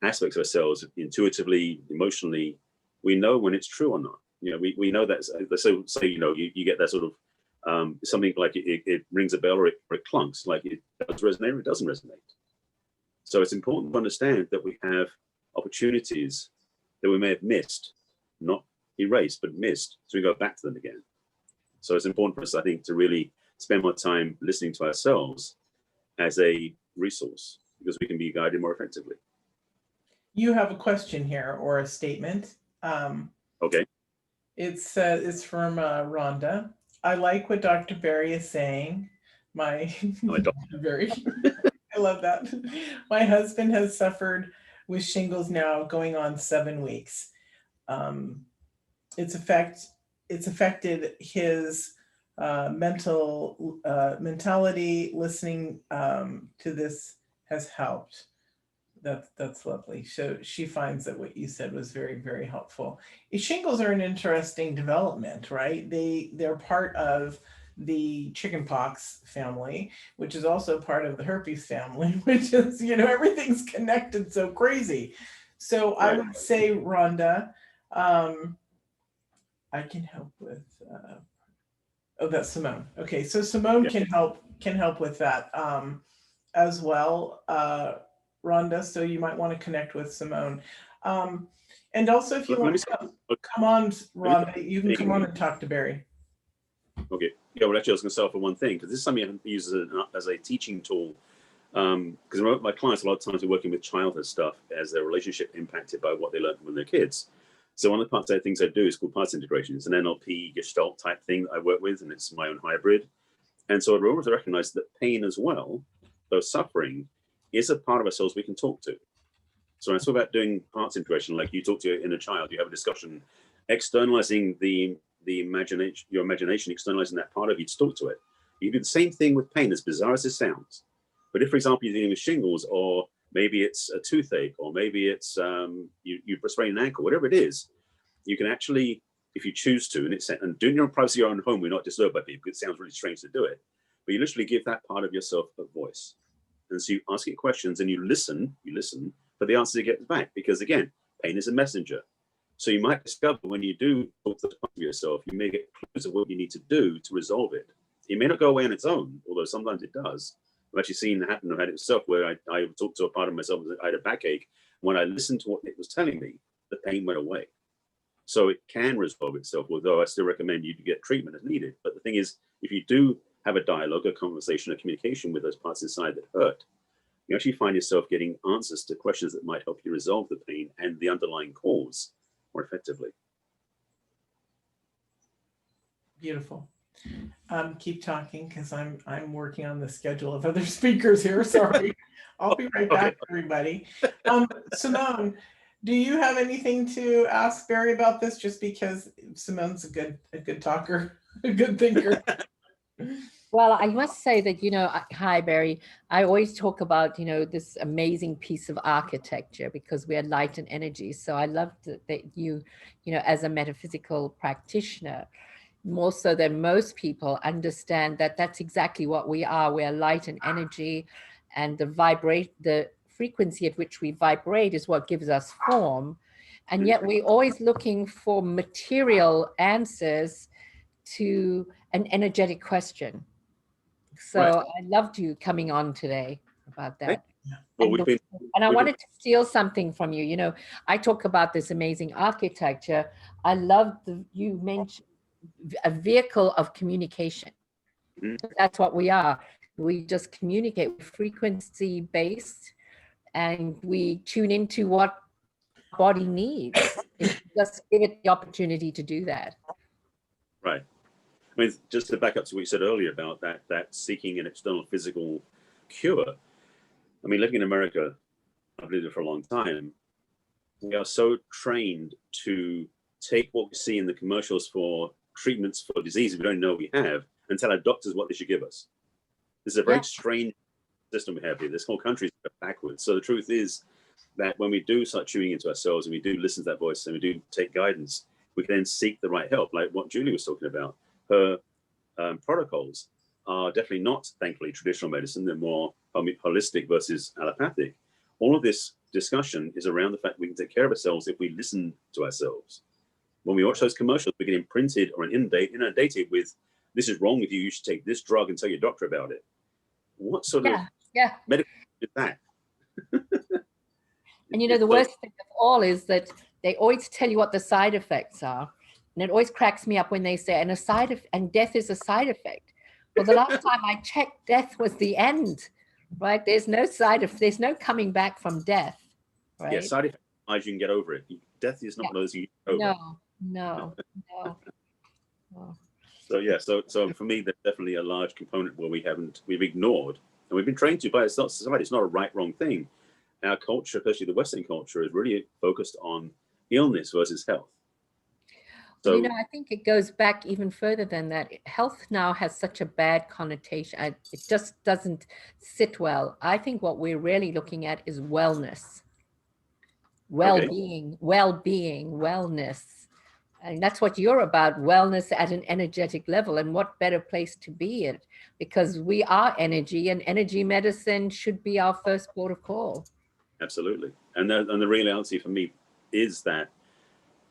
aspects of ourselves intuitively, emotionally, we know when it's true or not. We know that, so say, you get that sort of something like it rings a bell or it clunks, like it does resonate or it doesn't resonate. So it's important to understand that we have opportunities that we may have missed, not erased, but missed, so we go back to them again. So it's important for us, I think, to really spend more time listening to ourselves as a resource, because we can be guided more effectively. You have a question here or a statement. Okay. It's from Rhonda. I like what Dr. Berry is saying. Dr. Berry, I love that. My husband has suffered with shingles now going on 7 weeks. It's affected his mentality. Listening to this has helped. That's lovely. So she finds that what you said was very, very helpful. Shingles are an interesting development, right? They're part of the chickenpox family, which is also part of the herpes family, which is, everything's connected so crazy. So I would say, Rhonda, I can help with, that's Simone. Okay, so Simone can help with that as well. Rhonda, so you might want to connect with Simone. And also if you want to come on, Rhonda, you can come on and talk to Barry. Okay. Yeah, well, actually, I was going to start for one thing, because this is something I use as a teaching tool. Because my clients, a lot of times, are working with childhood stuff as their relationship impacted by what they learned when they're kids. So one of the things I do is called parts integration. It's an NLP Gestalt type thing that I work with, and it's my own hybrid. And so I'd always recognize that pain as well, though suffering, is a part of ourselves we can talk to. So when I talk about doing parts integration, like you talk to your inner child, you have a discussion, externalizing your imagination, externalizing that part of you to talk to it. You do the same thing with pain, as bizarre as it sounds. But if, for example, you're dealing with shingles, or maybe it's a toothache, or maybe it's you sprained an ankle, whatever it is, you can actually, if you choose to, and doing your own privacy, your own home, we're not disturbed by people, because it sounds really strange to do it, but you literally give that part of yourself a voice. And so you ask it questions and you listen for the answer to get back, because again, pain is a messenger. So you might discover when you do talk to the part of yourself, you may get clues of what you need to do to resolve it. It may not go away on its own, although sometimes it does. I've actually seen it happen. I've had it myself, where I talked to a part of myself, I had a backache. When I listened to what it was telling me, the pain went away. So it can resolve itself, although I still recommend you to get treatment as needed. But the thing is, if you do have a dialogue, a conversation, a communication with those parts inside that hurt, you actually find yourself getting answers to questions that might help you resolve the pain and the underlying cause more effectively. Beautiful. Keep talking, because I'm working on the schedule of other speakers here. Sorry. I'll be right back, everybody. Simone, do you have anything to ask Barry about this? Just because Simone's a good talker, a good thinker. Well, I must say that, hi, Barry, I always talk about, this amazing piece of architecture, because we are light and energy. So I love that you, as a metaphysical practitioner, more so than most people, understand that that's exactly what we are. We are light and energy, and the frequency at which we vibrate is what gives us form. And yet we're always looking for material answers to an energetic question. So I loved you coming on today about that. Well, and I wanted to steal something from you. I talk about this amazing architecture. I love you mentioned a vehicle of communication. Mm-hmm. That's what we are. We just communicate frequency based, and we tune into what body needs. Just give it the opportunity to do that. Right. I mean, just to back up to what you said earlier about that seeking an external physical cure. I mean, living in America, I've lived there for a long time. We are so trained to take what we see in the commercials for treatments for diseases we don't know we have and tell our doctors what they should give us. This is a very strange system we have here. This whole country is backwards. So the truth is that when we do start tuning into ourselves and we do listen to that voice and we do take guidance, we can then seek the right help, like what Julie was talking about. Her protocols are definitely not, thankfully, traditional medicine. They're more holistic versus allopathic. All of this discussion is around the fact we can take care of ourselves if we listen to ourselves. When we watch those commercials, we get imprinted or inundated with, this is wrong with you, you should take this drug and tell your doctor about it. What sort of medical is that? And you know, the worst thing of all is that they always tell you what the side effects are. And it always cracks me up when they say, and death is a side effect. Well, the last time I checked, death was the end, right? There's no there's no coming back from death, right? Yeah, side effects, you can get over it. Death is not one of those you get over. No. So yeah, so for me, there's definitely a large component where we've ignored, and we've been trained to by society. It's not a right, wrong thing. Our culture, especially the Western culture, is really focused on illness versus health. So, you know, I think it goes back even further than that. Health now has such a bad connotation. It just doesn't sit well. I think what we're really looking at is wellness, well-being, wellness. And that's what you're about, wellness at an energetic level. And what better place to be in? Because we are energy, and energy medicine should be our first port of call. Absolutely. And the reality for me is that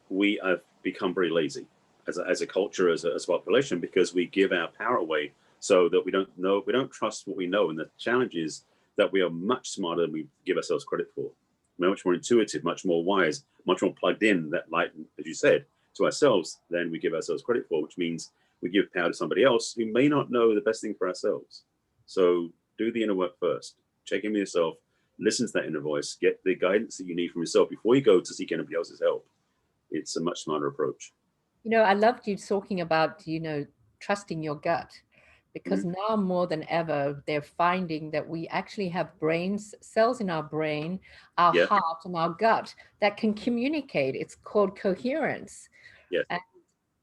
we have become very lazy as a culture, as a population, because we give our power away so that we don't trust what we know. And the challenge is that we are much smarter than we give ourselves credit for. We're much more intuitive, much more wise, much more plugged in, that light, as you said, to ourselves than we give ourselves credit for, which means we give power to somebody else who may not know the best thing for ourselves. So do the inner work first. Check in with yourself, listen to that inner voice, get the guidance that you need from yourself before you go to seek anybody else's help. It's a much smarter approach. You know, I loved you talking about, you know, trusting your gut, because now more than ever, they're finding that we actually have cells in our brain, our heart and our gut that can communicate. It's called coherence. Yes. And,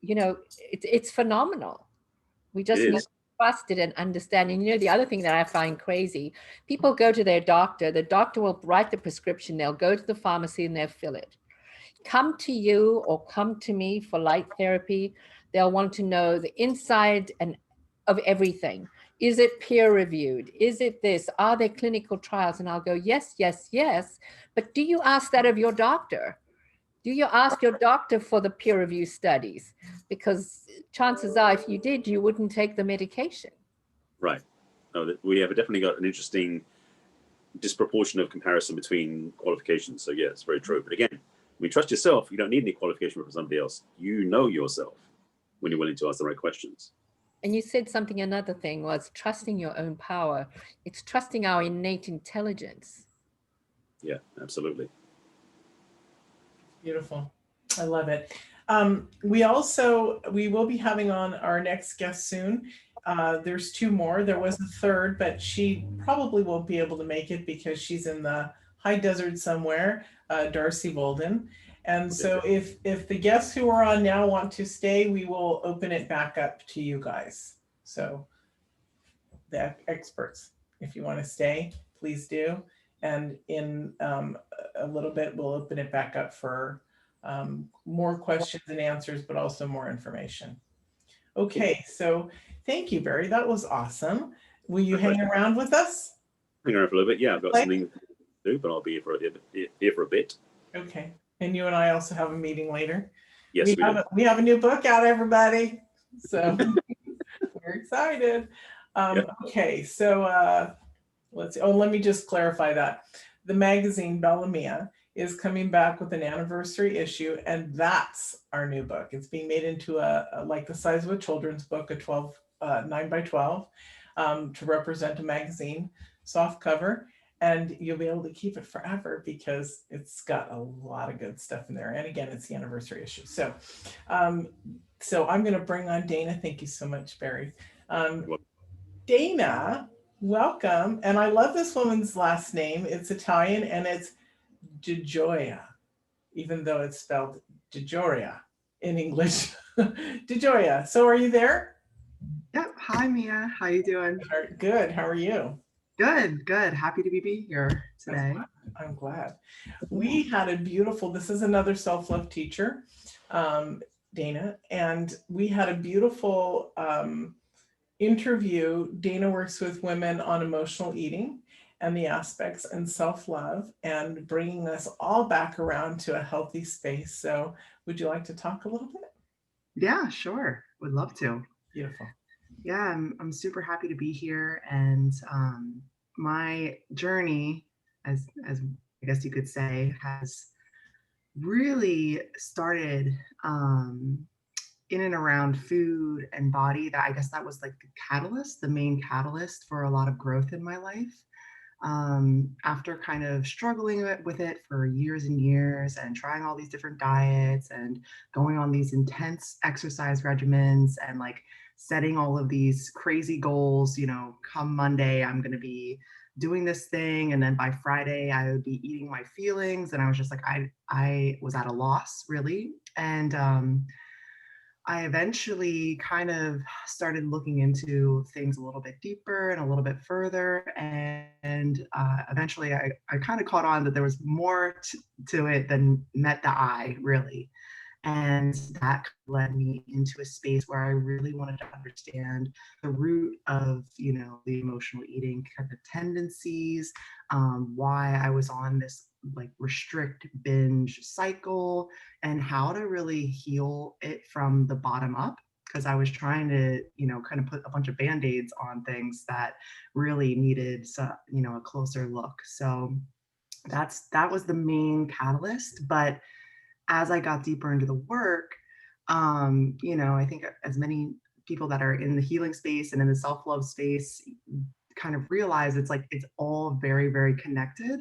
you know, it's phenomenal. We just need to trust it and understand. And, you know, the other thing that I find crazy, people go to their doctor, the doctor will write the prescription, they'll go to the pharmacy and they'll fill it. Come to you or come to me for light therapy. They'll want to know the inside and of everything. Is it peer reviewed? Is it this? Are there clinical trials? And I'll go, yes, yes, yes. But do you ask that of your doctor? Do you ask your doctor for the peer review studies? Because chances are, if you did, you wouldn't take the medication. Right. No, we have definitely got an interesting disproportion of comparison between qualifications. So yeah, it's very true. But again, when you trust yourself, you don't need any qualification from somebody else. You know yourself when you're willing to ask the right questions. And you said something, another thing was trusting your own power. It's trusting our innate intelligence. Yeah, absolutely. Beautiful. I love it. We will be having on our next guest soon. There's two more. There was a third, but she probably won't be able to make it because she's in the high desert somewhere, Darcy Bolden. And so if the guests who are on now want to stay, we will open it back up to you guys. So the experts, if you want to stay, please do. And in a little bit, we'll open it back up for more questions and answers, but also more information. Okay, so thank you, Barry. That was awesome. Will you hang around with us? Hang around for a little bit. Yeah, I've got something to do, but I'll be here for a bit. Okay. And you and I also have a meeting later. Yes, we have a new book out, everybody. So we're excited. Okay, so let's see. Oh, let me just clarify that. The magazine Bella Mia is coming back with an anniversary issue, and that's our new book. It's being made into a like the size of a children's book, a 9 by 12, to represent a magazine, soft cover. and you'll be able to keep it forever because it's got a lot of good stuff in there. And again, it's the anniversary issue. So, so I'm going to bring on Dana. Thank you so much, Barry. Dana, welcome. And I love this woman's last name. It's Italian and it's DeGioia, even though it's spelled DeGioia in English. DeGioia. So are you there? Yep. Hi, Mia. How you doing? Good. How are you? Good, good. Happy to be here today. I'm glad. We had a beautiful, this is another self-love teacher, Dana, and we had a beautiful interview. Dana works with women on emotional eating and the aspects and self-love and bringing us all back around to a healthy space. So would you like to talk a little bit? Yeah, sure. Would love to. Beautiful. Yeah, I'm super happy to be here. And my journey, as I guess you could say, has really started in and around food and body. That I guess that was like the catalyst, the main catalyst for a lot of growth in my life. After kind of struggling with it for years and years and trying all these different diets and going on these intense exercise regimens and like setting all of these crazy goals, you know, come Monday, I'm going to be doing this thing. And then by Friday, I would be eating my feelings. And I was just like, I was at a loss really. And I eventually kind of started looking into things a little bit deeper and a little bit further. And eventually I kind of caught on that there was more to it than met the eye, really. And that led me into a space where I really wanted to understand the root of, you know, the emotional eating kind of tendencies, why I was on this like restrict binge cycle and how to really heal it from the bottom up. Because I was trying to, you know, kind of put a bunch of band-aids on things that really needed, you know, a closer look. So that was the main catalyst. But as I got deeper into the work, you know, I think as many people that are in the healing space and in the self-love space kind of realize it's like, it's all very, very connected.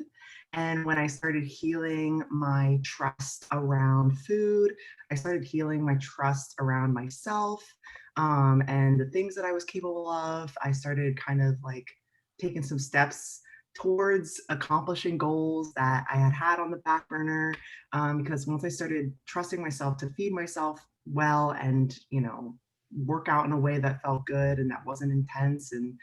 And when I started healing my trust around food, I started healing my trust around myself and the things that I was capable of. I started kind of like taking some steps towards accomplishing goals that I had on the back burner. Because once I started trusting myself to feed myself well and, you know, work out in a way that felt good and that wasn't intense, and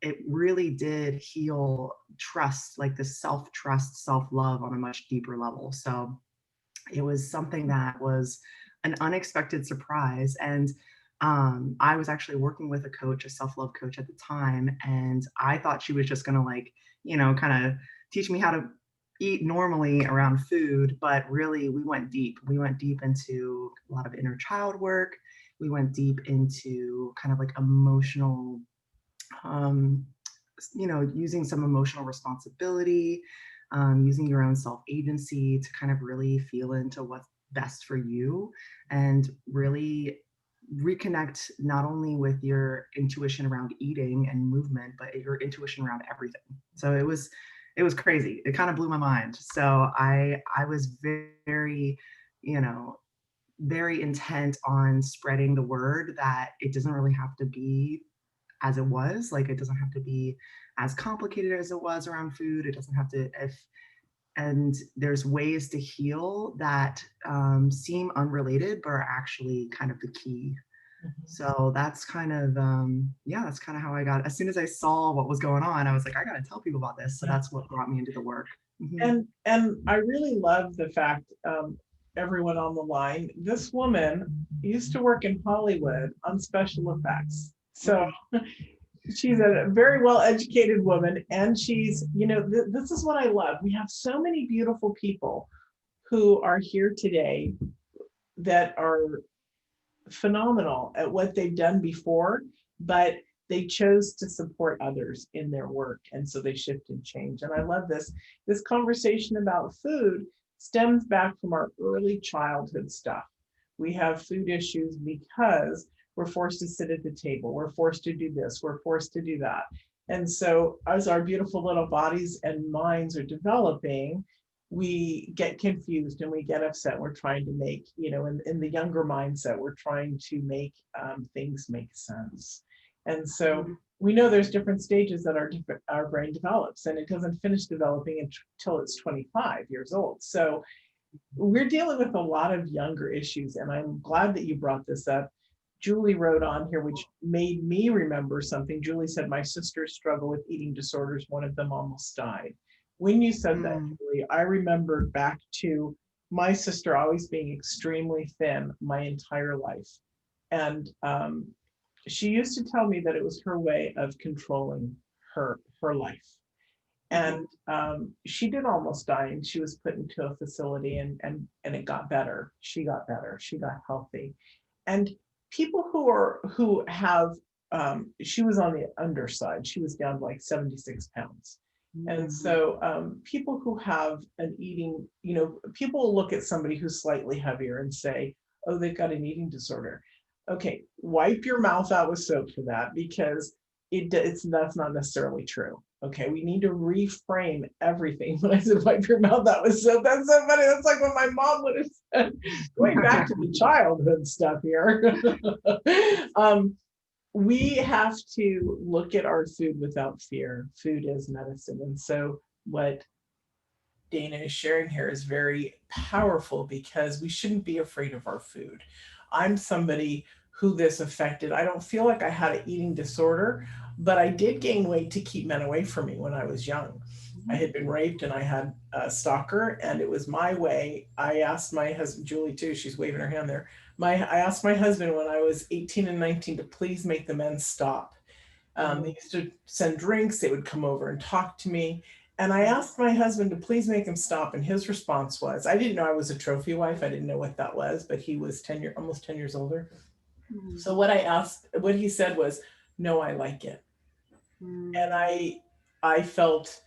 it really did heal trust, like the self-trust, self-love on a much deeper level. So it was something that was an unexpected surprise. And I was actually working with a coach, a self-love coach at the time, and I thought she was just gonna like, you know, kind of teach me how to eat normally around food, but really we went deep. We went deep into a lot of inner child work. We went deep into kind of like emotional, you know, using some emotional responsibility, using your own self-agency to kind of really feel into what's best for you and really reconnect not only with your intuition around eating and movement, but your intuition around everything. So it was crazy. It kind of blew my mind. So I was very, you know, very intent on spreading the word that it doesn't really have to be as it was. Like, it doesn't have to be as complicated as it was around food. It doesn't have to, and there's ways to heal that seem unrelated, but are actually kind of the key. Mm-hmm. So that's kind of, yeah, that's kind of how I got, as soon as I saw what was going on, I was like, I got to tell people about this. So that's what brought me into the work. Mm-hmm. And I really love the fact, everyone on the line, this woman used to work in Hollywood on special effects. So she's a very well-educated woman, and she's, you know, this is what I love. We have so many beautiful people who are here today that are phenomenal at what they've done before, but they chose to support others in their work. And so they shift and change. And I love this. This conversation about food stems back from our early childhood stuff. We have food issues because we're forced to sit at the table. We're forced to do this. We're forced to do that. And so as our beautiful little bodies and minds are developing, we get confused and we get upset. We're trying to make, in the younger mindset, we're trying to make things make sense. And so we know there's different stages that our brain develops, and it doesn't finish developing until it's 25 years old. So we're dealing with a lot of younger issues, and I'm glad that you brought this up. Julie wrote on here, which made me remember something. Julie said, my sisters struggle with eating disorders. One of them almost died. When you said that, Julie, I remembered back to my sister always being extremely thin my entire life. And she used to tell me that it was her way of controlling her life. And she did almost die, and she was put into a facility, and it got better. She got better. She got healthy. And people who have, she was on the underside. She was down to like 76 pounds. And so people who have an eating, people will look at somebody who's slightly heavier and say, oh, they've got an eating disorder. Okay, wipe your mouth out with soap for that, because that's not necessarily true. Okay, we need to reframe everything. When I said wipe your mouth out with soap, that's so funny. That's like what my mom would have said. Going back to the childhood stuff here. We have to look at our food without fear. Food is medicine. And so what Dana is sharing here is very powerful, because we shouldn't be afraid of our food. I'm somebody who this affected. I don't feel like I had an eating disorder, but I did gain weight to keep men away from me when I was young. I had been raped and I had a stalker, and it was my way. I asked my husband, Julie too, she's waving her hand there. I asked my husband when I was 18 and 19 to please make the men stop. They used to send drinks, they would come over and talk to me. And I asked my husband to please make him stop. And his response was, I didn't know I was a trophy wife. I didn't know what that was, but he was almost 10 years older. So what he said was, no, I like it. And I felt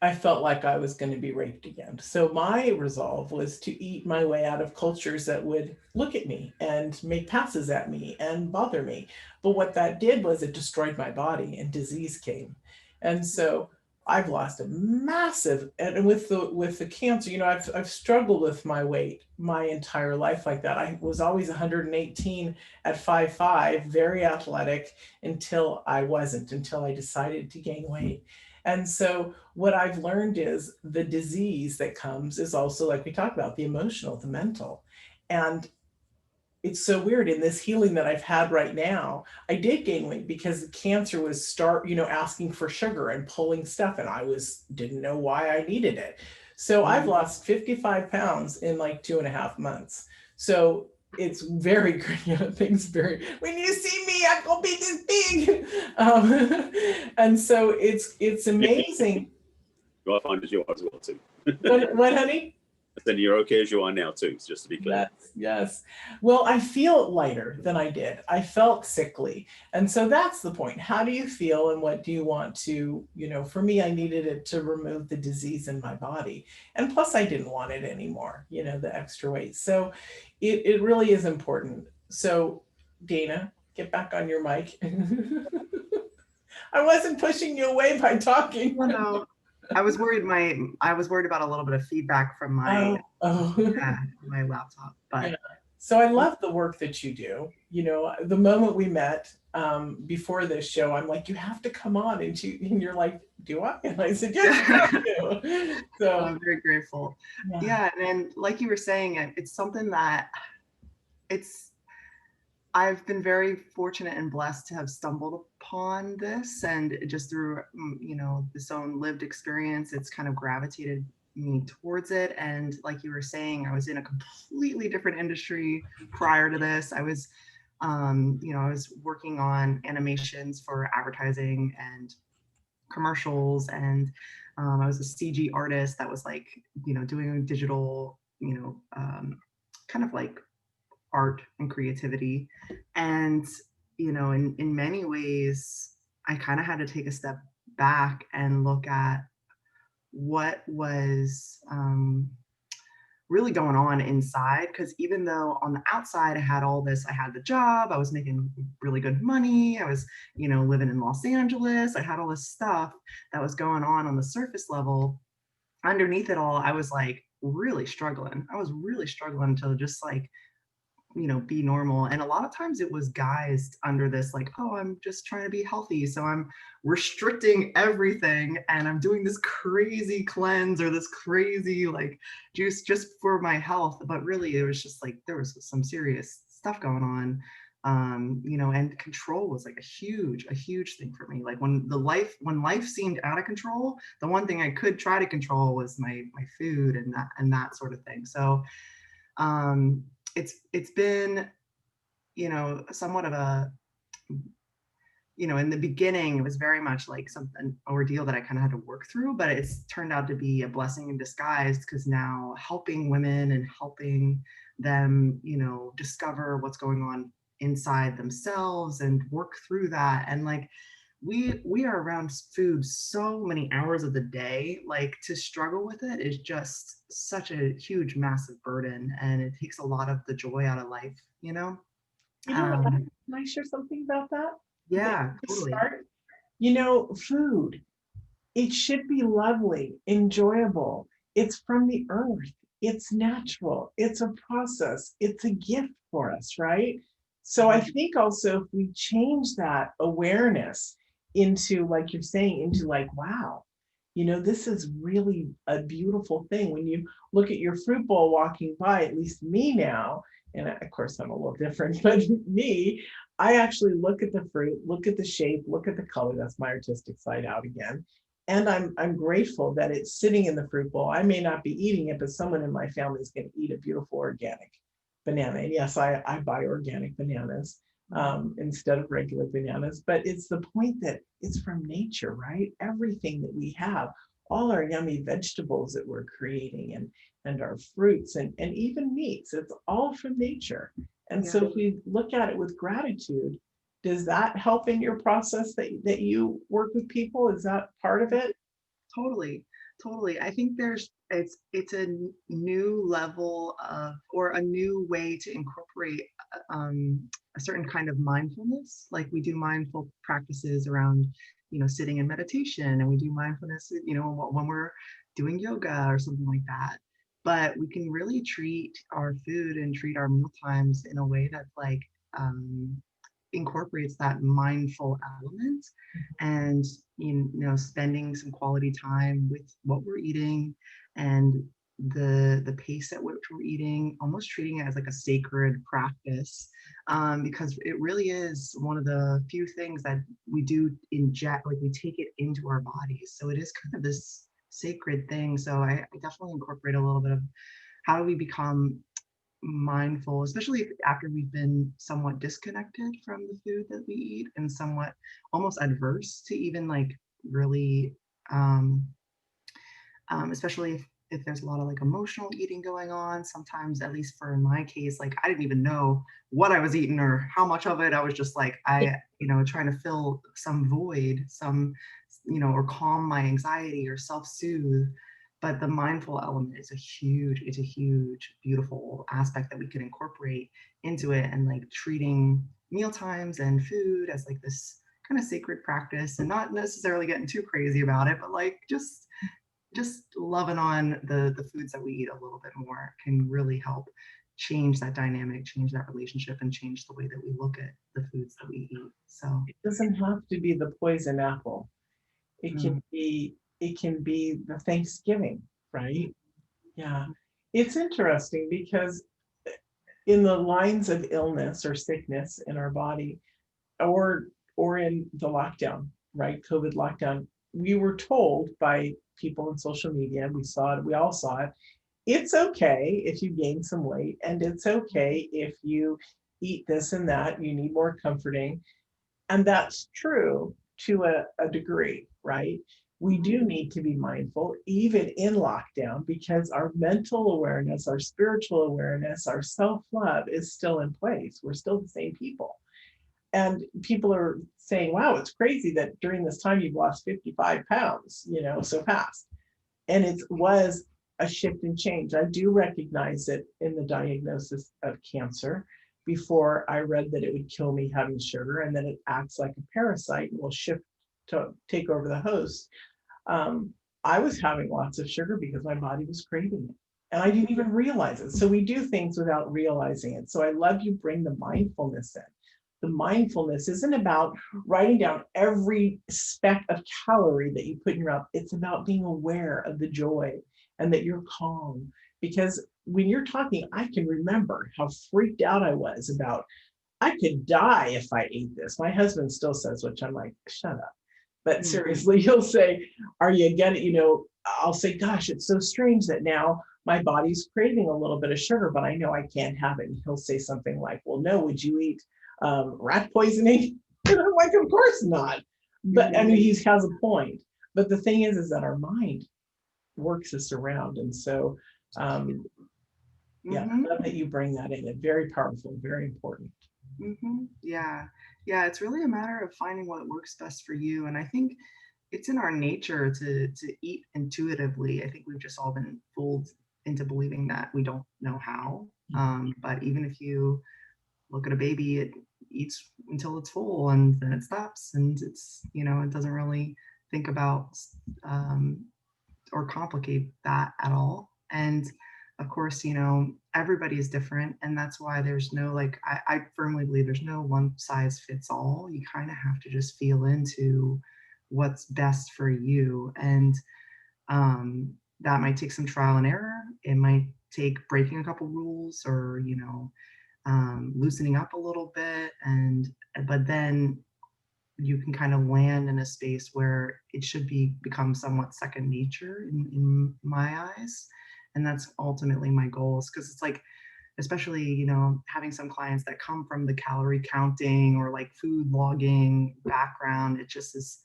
like I was going to be raped again. So my resolve was to eat my way out of cultures that would look at me and make passes at me and bother me. But what that did was it destroyed my body, and disease came. And so I've lost a massive, and with the cancer, I've struggled with my weight my entire life like that. I was always 118 at 5'5", very athletic, until I decided to gain weight. And so what I've learned is the disease that comes is also, like we talked about, the emotional, the mental. And it's so weird, in this healing that I've had right now, I did gain weight because the cancer was asking for sugar and pulling stuff, and didn't know why I needed it. So I've lost 55 pounds in like 2.5 months. So it's very good, when you see me, I'm gonna be this big. And so it's amazing. Well, I find as you are as well too. What, honey? Then you're okay as you are now too, just to be clear. Yes. Well, I feel lighter than I did. I felt sickly. And so that's the point. How do you feel, and what do you want to, for me, I needed it to remove the disease in my body. And plus I didn't want it anymore, the extra weight. So it really is important. So Dana, get back on your mic. I wasn't pushing you away by talking. Oh, no. I was worried about a little bit of feedback from my my laptop, but yeah. So I love the work that you do. The moment we met before this show, I'm like, you have to come on, and you're like, do I? And I said, yes, you have to. So I'm very grateful. Yeah, and like you were saying, it's something that I've been very fortunate and blessed to have stumbled upon this, and just through, this own lived experience, it's kind of gravitated me towards it. And like you were saying, I was in a completely different industry prior to this. I was, I was working on animations for advertising and commercials, and I was a CG artist that was like, doing digital, kind of like art and creativity. And in many ways I kind of had to take a step back and look at what was really going on inside. Because even though on the outside I had all this, I had the job, I was making really good money, I was, you know, living in Los Angeles, I had all this stuff that was going on the surface level. Underneath it all, I was like really struggling. I was really struggling to just like, you know, be normal. And a lot of times it was guised under this, like, oh, I'm just trying to be healthy, so I'm restricting everything and I'm doing this crazy cleanse or this crazy like juice just for my health. But really it was just like there was some serious stuff going on. You know, and control was like a huge thing for me. Like when life seemed out of control, the one thing I could try to control was my food and that sort of thing. So um it's been, you know, somewhat of a, you know, in the beginning it was very much like an ordeal that I kind of had to work through, but it's turned out to be a blessing in disguise, because now helping women and helping them, you know, discover what's going on inside themselves and work through that. And like we are around food so many hours of the day, like to struggle with it is just such a huge massive burden, and it takes a lot of the joy out of life, you know. You know what? um Can I share something about that? yeah, To totally. start, you know, food, it should be lovely, enjoyable. It's from the earth. It's natural. It's a process. It's a gift for us, right? So I think also if we change that awareness into, like you're saying, into like, wow, you know, this is really a beautiful thing. When you look at your fruit bowl walking by, at least me now, and of course I'm a little different, but me, I actually look at the fruit, look at the shape, look at the color. That's my artistic side out again. And I'm grateful that it's sitting in the fruit bowl. I may not be eating it, but someone in my family is going to eat a beautiful organic banana. And yes, I buy organic bananas instead of regular bananas. But it's the point that it's from nature, right? Everything that we have, all our yummy vegetables that we're creating, and our fruits and even meats, it's all from nature. And so if we look at it with gratitude, does that help in your process that you work with people? Is that part of it? Totally, totally. I think it's a new level of, or a new way to incorporate a certain kind of mindfulness. Like we do mindful practices around, you know, sitting in meditation, and we do mindfulness, you know, when we're doing yoga or something like that. But we can really treat our food and treat our meal times in a way that's like incorporates that mindful element, and you know, spending some quality time with what we're eating and the pace at which we're eating, almost treating it as like a sacred practice, because it really is one of the few things that we do inject, like we take it into our bodies, so it is kind of this sacred thing. So I definitely incorporate a little bit of how do we become mindful, especially after we've been somewhat disconnected from the food that we eat and somewhat almost adverse to even like really, um, especially if there's a lot of like emotional eating going on. Sometimes, at least for in my case, like I didn't even know what I was eating or how much of it. I was just like, you know, trying to fill some void, some, you know, or calm my anxiety or self-soothe. But the mindful element is it's a huge, beautiful aspect that we could incorporate into it, and like treating meal times and food as like this kind of sacred practice, and not necessarily getting too crazy about it, but like just loving on the foods that we eat a little bit more can really help change that dynamic, change that relationship, and change the way that we look at the foods that we eat. So It doesn't have to be the poison apple. It can be the Thanksgiving, right? Yeah. It's interesting because in the lines of illness or sickness in our body, or in the lockdown, right? COVID lockdown, we were told by people on social media, we saw it, we all saw it. It's okay if you gain some weight, and it's okay if you eat this and that, you need more comforting. And that's true to a degree, right? We do need to be mindful, even in lockdown, because our mental awareness, our spiritual awareness, our self love is still in place. We're still the same people. And people are saying, wow, it's crazy that during this time you've lost 55 pounds, you know, so fast. And it was a shift and change. I do recognize it in the diagnosis of cancer. Before, I read that it would kill me having sugar, and then it acts like a parasite and will shift to take over the host. I was having lots of sugar because my body was craving it, and I didn't even realize it. So we do things without realizing it. So I love you bring the mindfulness in. The mindfulness isn't about writing down every speck of calorie that you put in your mouth. It's about being aware of the joy and that you're calm. Because when you're talking, I can remember how freaked out I was about, I could die if I ate this. My husband still says, which I'm like, shut up. But seriously, he'll say, are you getting, I'll say, gosh, it's so strange that now my body's craving a little bit of sugar, but I know I can't have it. And he'll say something like, well, no, would you eat rat poisoning? And I'm like, of course not. But I mean, he has a point. But the thing is that our mind works us around. And so, yeah, I love that you bring that in. It's very powerful, very important. Yeah. Yeah. It's really a matter of finding what works best for you. And I think it's in our nature to eat intuitively. I think we've just all been fooled into believing that we don't know how. But even if you look at a baby, it eats until it's full and then it stops, and it's, it doesn't really think about or complicate that at all. And of course, everybody is different, and that's why there's no, I firmly believe there's no one size fits all. You kind of have to just feel into what's best for you. And that might take some trial and error. It might take breaking a couple rules, or loosening up a little bit, but then you can kind of land in a space where it should become somewhat second nature in my eyes. And that's ultimately my goals, because it's like, especially having some clients that come from the calorie counting or like food logging background, it just is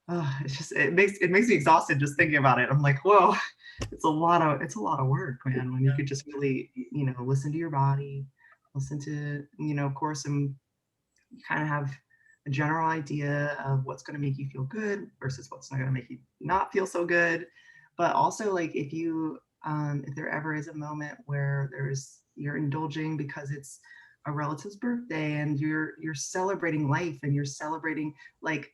it makes me exhausted just thinking about it. I'm like, whoa, it's a lot of work, man, when you could just really listen to your body, listen to of course, and you kind of have a general idea of what's going to make you feel good versus what's not going to make you not feel so good. But also, like, if there ever is a moment where you're indulging because it's a relative's birthday and you're celebrating life and you're celebrating, like,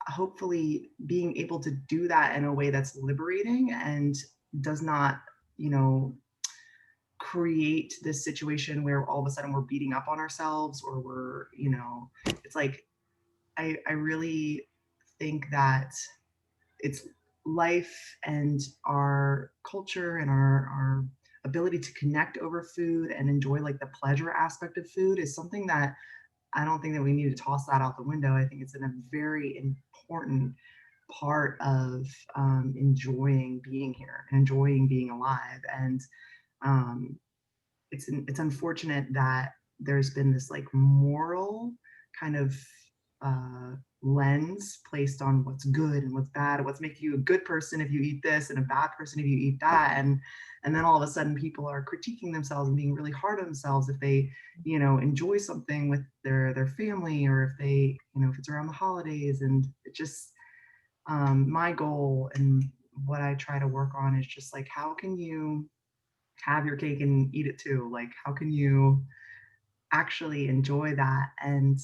hopefully being able to do that in a way that's liberating and does not, create this situation where all of a sudden we're beating up on ourselves, or we're, it's like, I really think that it's life and our culture and our ability to connect over food and enjoy like the pleasure aspect of food is something that I don't think that we need to toss that out the window. I think it's a very important part of enjoying being here, enjoying being alive. And it's unfortunate that there's been this like moral kind of lens placed on what's good and what's bad, and what's making you a good person if you eat this and a bad person if you eat that. And then all of a sudden people are critiquing themselves and being really hard on themselves if they enjoy something with their family, or if they if it's around the holidays. And it just my goal and what I try to work on is just like, how can you have your cake and eat it too? Like, how can you actually enjoy that and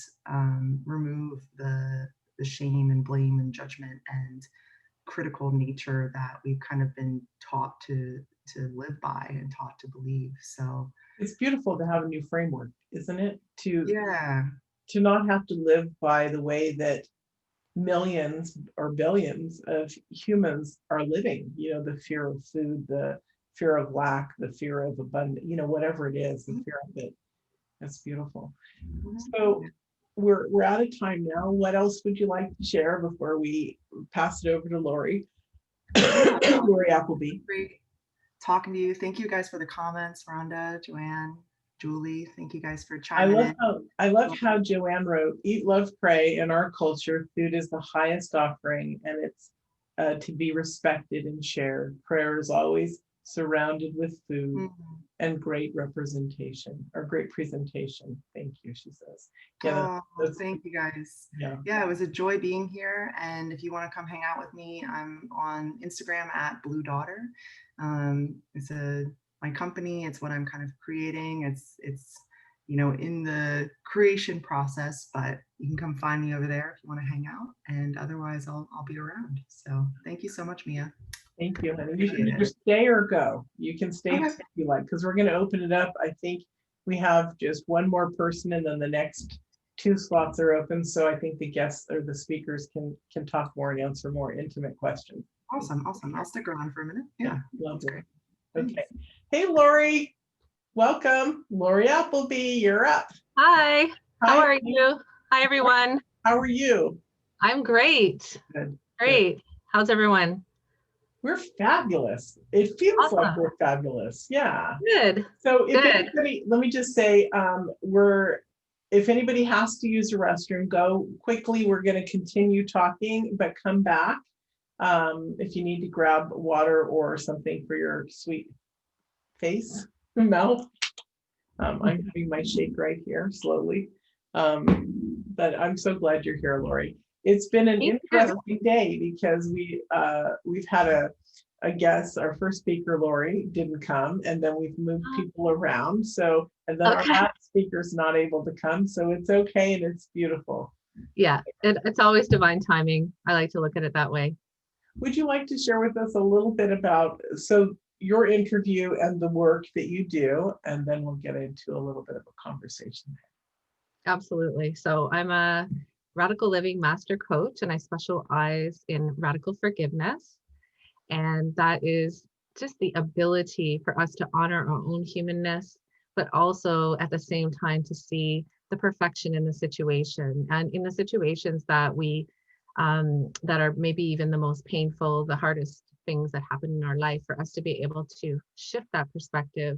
remove the shame and blame and judgment and critical nature that we've kind of been taught to live by and taught to believe. So it's beautiful to have a new framework, isn't it? To not have to live by the way that millions or billions of humans are living, the fear of food, the fear of lack, the fear of abundance, whatever it is, the fear of it. That's beautiful. So we're out of time now. What else would you like to share before we pass it over to Lori? Lori Appleby. Great talking to you. Thank you guys for the comments, Rhonda, Joanne, Julie. Thank you guys for chiming in. I love how Joanne wrote, "Eat, love, pray. In our culture, food is the highest offering, and it's to be respected and shared. Prayer is always surrounded with food, and great representation or great presentation. Thank you, she says. Yeah, Oh, thank you guys. yeah. Yeah, it was a joy being here. And if you want to come hang out with me, I'm on Instagram at Blue Daughter. It's my company. It's what I'm kind of creating. It's in the creation process, but you can come find me over there if you want to hang out. And otherwise, I'll be around. So thank you so much, Mia. Thank you, honey. You Appreciate can it. either stay or go. You can stay Okay. if you like, because we're going to open it up. I think we have just one more person, and then the next 2 slots are open. So I think the guests or the speakers can talk more and answer more intimate questions. Awesome. I'll stick around for a minute. Yeah, lovely. great. Okay. Hey, Lori, welcome. Lori Appleby, you're up. Hi, how Hi. are you? Hi, everyone. How are you? I'm great. Good. Great. How's everyone? We're fabulous. It feels like Awesome. we're fabulous. Yeah. Good. So if Good. anybody, let me just say, if anybody has to use a restroom, go quickly. We're going to continue talking, but come back if you need to grab water or something for your sweet face, mouth. I'm having my shake right here slowly. But I'm so glad you're here, Lori. It's been an interesting day because we've had a guest. Our first speaker, Lori, didn't come, and then we've moved people around. So, and then our last speaker's not able to come. So it's okay and it's beautiful. Yeah, it's always divine timing. I like to look at it that way. Would you like to share with us a little bit about your interview and the work that you do, and then we'll get into a little bit of a conversation. Absolutely. So I'm a radical living master coach, and I specialize in radical forgiveness. And that is just the ability for us to honor our own humanness, but also at the same time to see the perfection in the situation and in the situations that that are maybe even the most painful, the hardest things that happen in our life, for us to be able to shift that perspective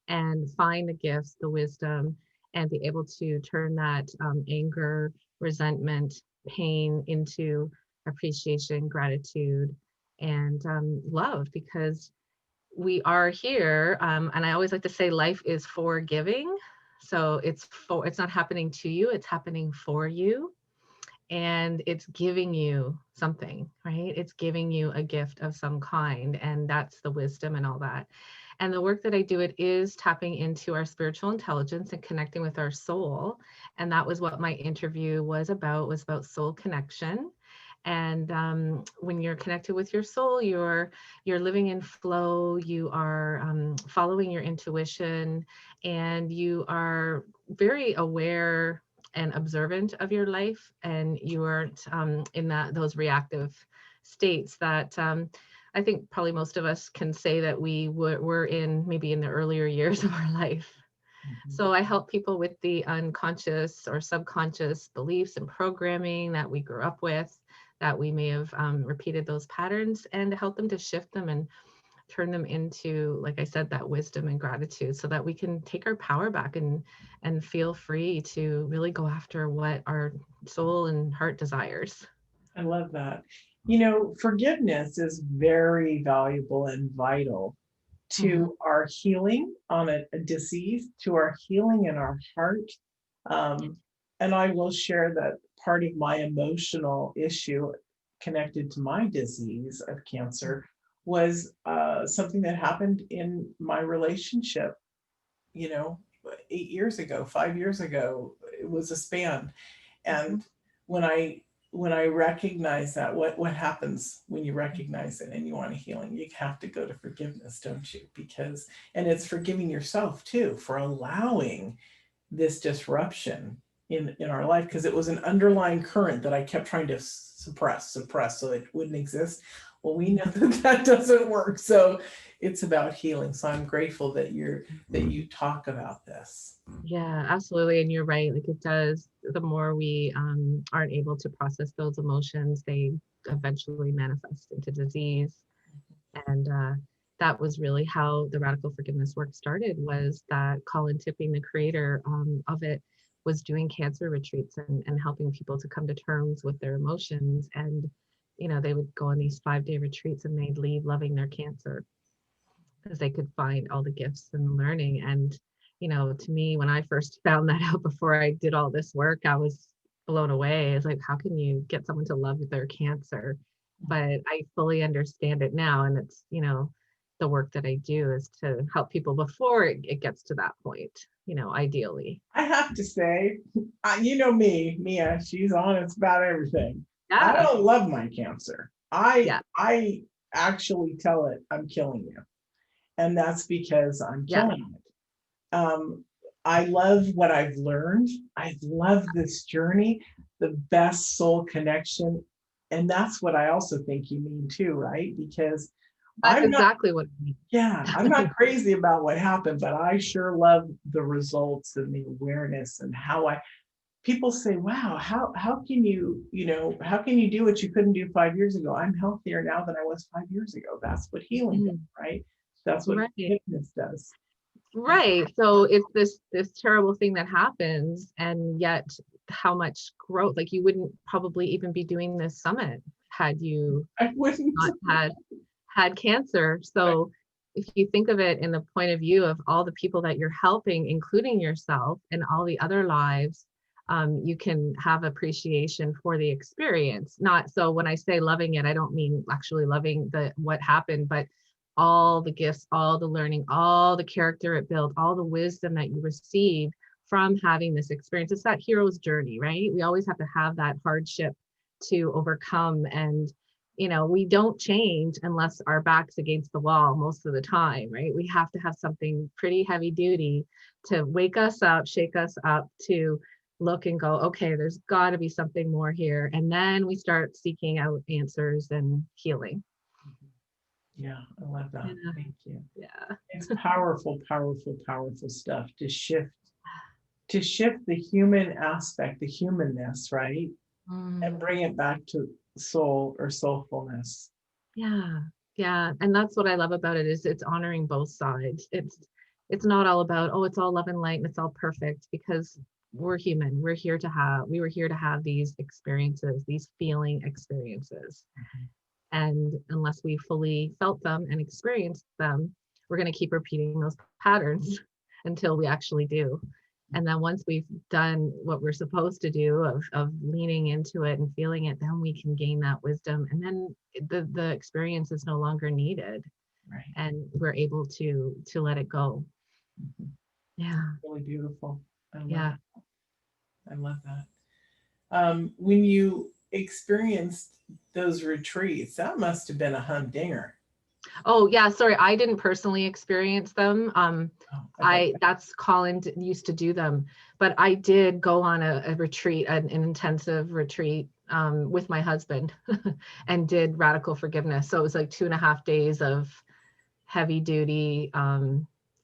and find the gifts, the wisdom, and be able to turn that anger, resentment, pain into appreciation, gratitude, and love, because we are here. And I always like to say life is for giving. So it's not happening to you, it's happening for you. And it's giving you something, right? It's giving you a gift of some kind. And that's the wisdom and all that. And the work that I do, it is tapping into our spiritual intelligence and connecting with our soul. And that was what my interview was about soul connection. And when you're connected with your soul, you're living in flow, you are following your intuition, and you are very aware and observant of your life, and you aren't in those reactive states that I think probably most of us can say that we were in maybe in the earlier years of our life. Mm-hmm. So I help people with the unconscious or subconscious beliefs and programming that we grew up with, that we may have repeated those patterns, and to help them to shift them and turn them into, like I said, that wisdom and gratitude, so that we can take our power back and feel free to really go after what our soul and heart desires. I love that. You know, forgiveness is very valuable and vital to our healing on a disease, to our healing in our heart. And I will share that part of my emotional issue connected to my disease of cancer was something that happened in my relationship, 8 years ago, 5 years ago. It was a span. And when I recognize that, what happens when you recognize it and you want a healing, you have to go to forgiveness, don't you? And it's forgiving yourself too for allowing this disruption in our life, because it was an underlying current that I kept trying to suppress so it wouldn't exist. Well, we know that doesn't work. So it's about healing. So I'm grateful that you talk about this. Yeah, absolutely. And you're right. Like, it does, the more we aren't able to process those emotions, they eventually manifest into disease. And that was really how the radical forgiveness work started, was that Colin Tipping, the creator of it, was doing cancer retreats and helping people to come to terms with their emotions. And, they would go on these 5-day retreats and they'd leave loving their cancer. because they could find all the gifts and learning. And, to me, when I first found that out before I did all this work, I was blown away. It's like, how can you get someone to love their cancer? But I fully understand it now. And it's, the work that I do is to help people before it gets to that point, ideally. I have to say, me, Mia, she's honest about everything. I Yeah. don't love my cancer. Yeah. I actually tell it I'm killing you. And that's because I'm Yeah. killing it. I love what I've learned. I love this journey, the best soul connection. And that's what I also think you mean too, right? Because That's I'm not, exactly what I mean. yeah, I'm not crazy about what happened, but I sure love the results and the awareness and how people say, wow, how can you, how can you do what you couldn't do 5 years ago? I'm healthier now than I was 5 years ago. That's what healing is, right? That's what Right. fitness does. Right. So it's this terrible thing that happens, and yet how much growth, like you wouldn't probably even be doing this summit had you I wouldn't. not had cancer. So if you think of it in the point of view of all the people that you're helping, including yourself and all the other lives, you can have appreciation for the experience. Not so when I say loving it, I don't mean actually loving what happened, but all the gifts, all the learning, all the character it built, all the wisdom that you received from having this experience. It's that hero's journey, right? We always have to have that hardship to overcome. And, we don't change unless our back's against the wall most of the time, right? We have to have something pretty heavy duty to wake us up, shake us up, to look and go, okay, there's got to be something more here. And then we start seeking out answers and healing. Yeah, I love that. Yeah. Thank you. Yeah. It's powerful, powerful, powerful stuff to shift the human aspect, the humanness, right? And bring it back to soul or soulfulness. Yeah. Yeah. And that's what I love about it, is it's honoring both sides. It's not all about, oh, it's all love and light and it's all perfect, because we're human. We were here to have these experiences, these feeling experiences. And unless we fully felt them and experienced them, we're going to keep repeating those patterns until we actually do. And then once we've done what we're supposed to do of leaning into it and feeling it, then we can gain that wisdom. And then the experience is no longer needed. Right. And we're able to let it go. Yeah. Really beautiful. I love that. When you experienced those retreats, that must have been a humdinger. Oh yeah, sorry, I didn't personally experience them. That's Colin used to do them, but I did go on a retreat, an intensive retreat with my husband and did radical forgiveness. So it was like 2.5 days of heavy duty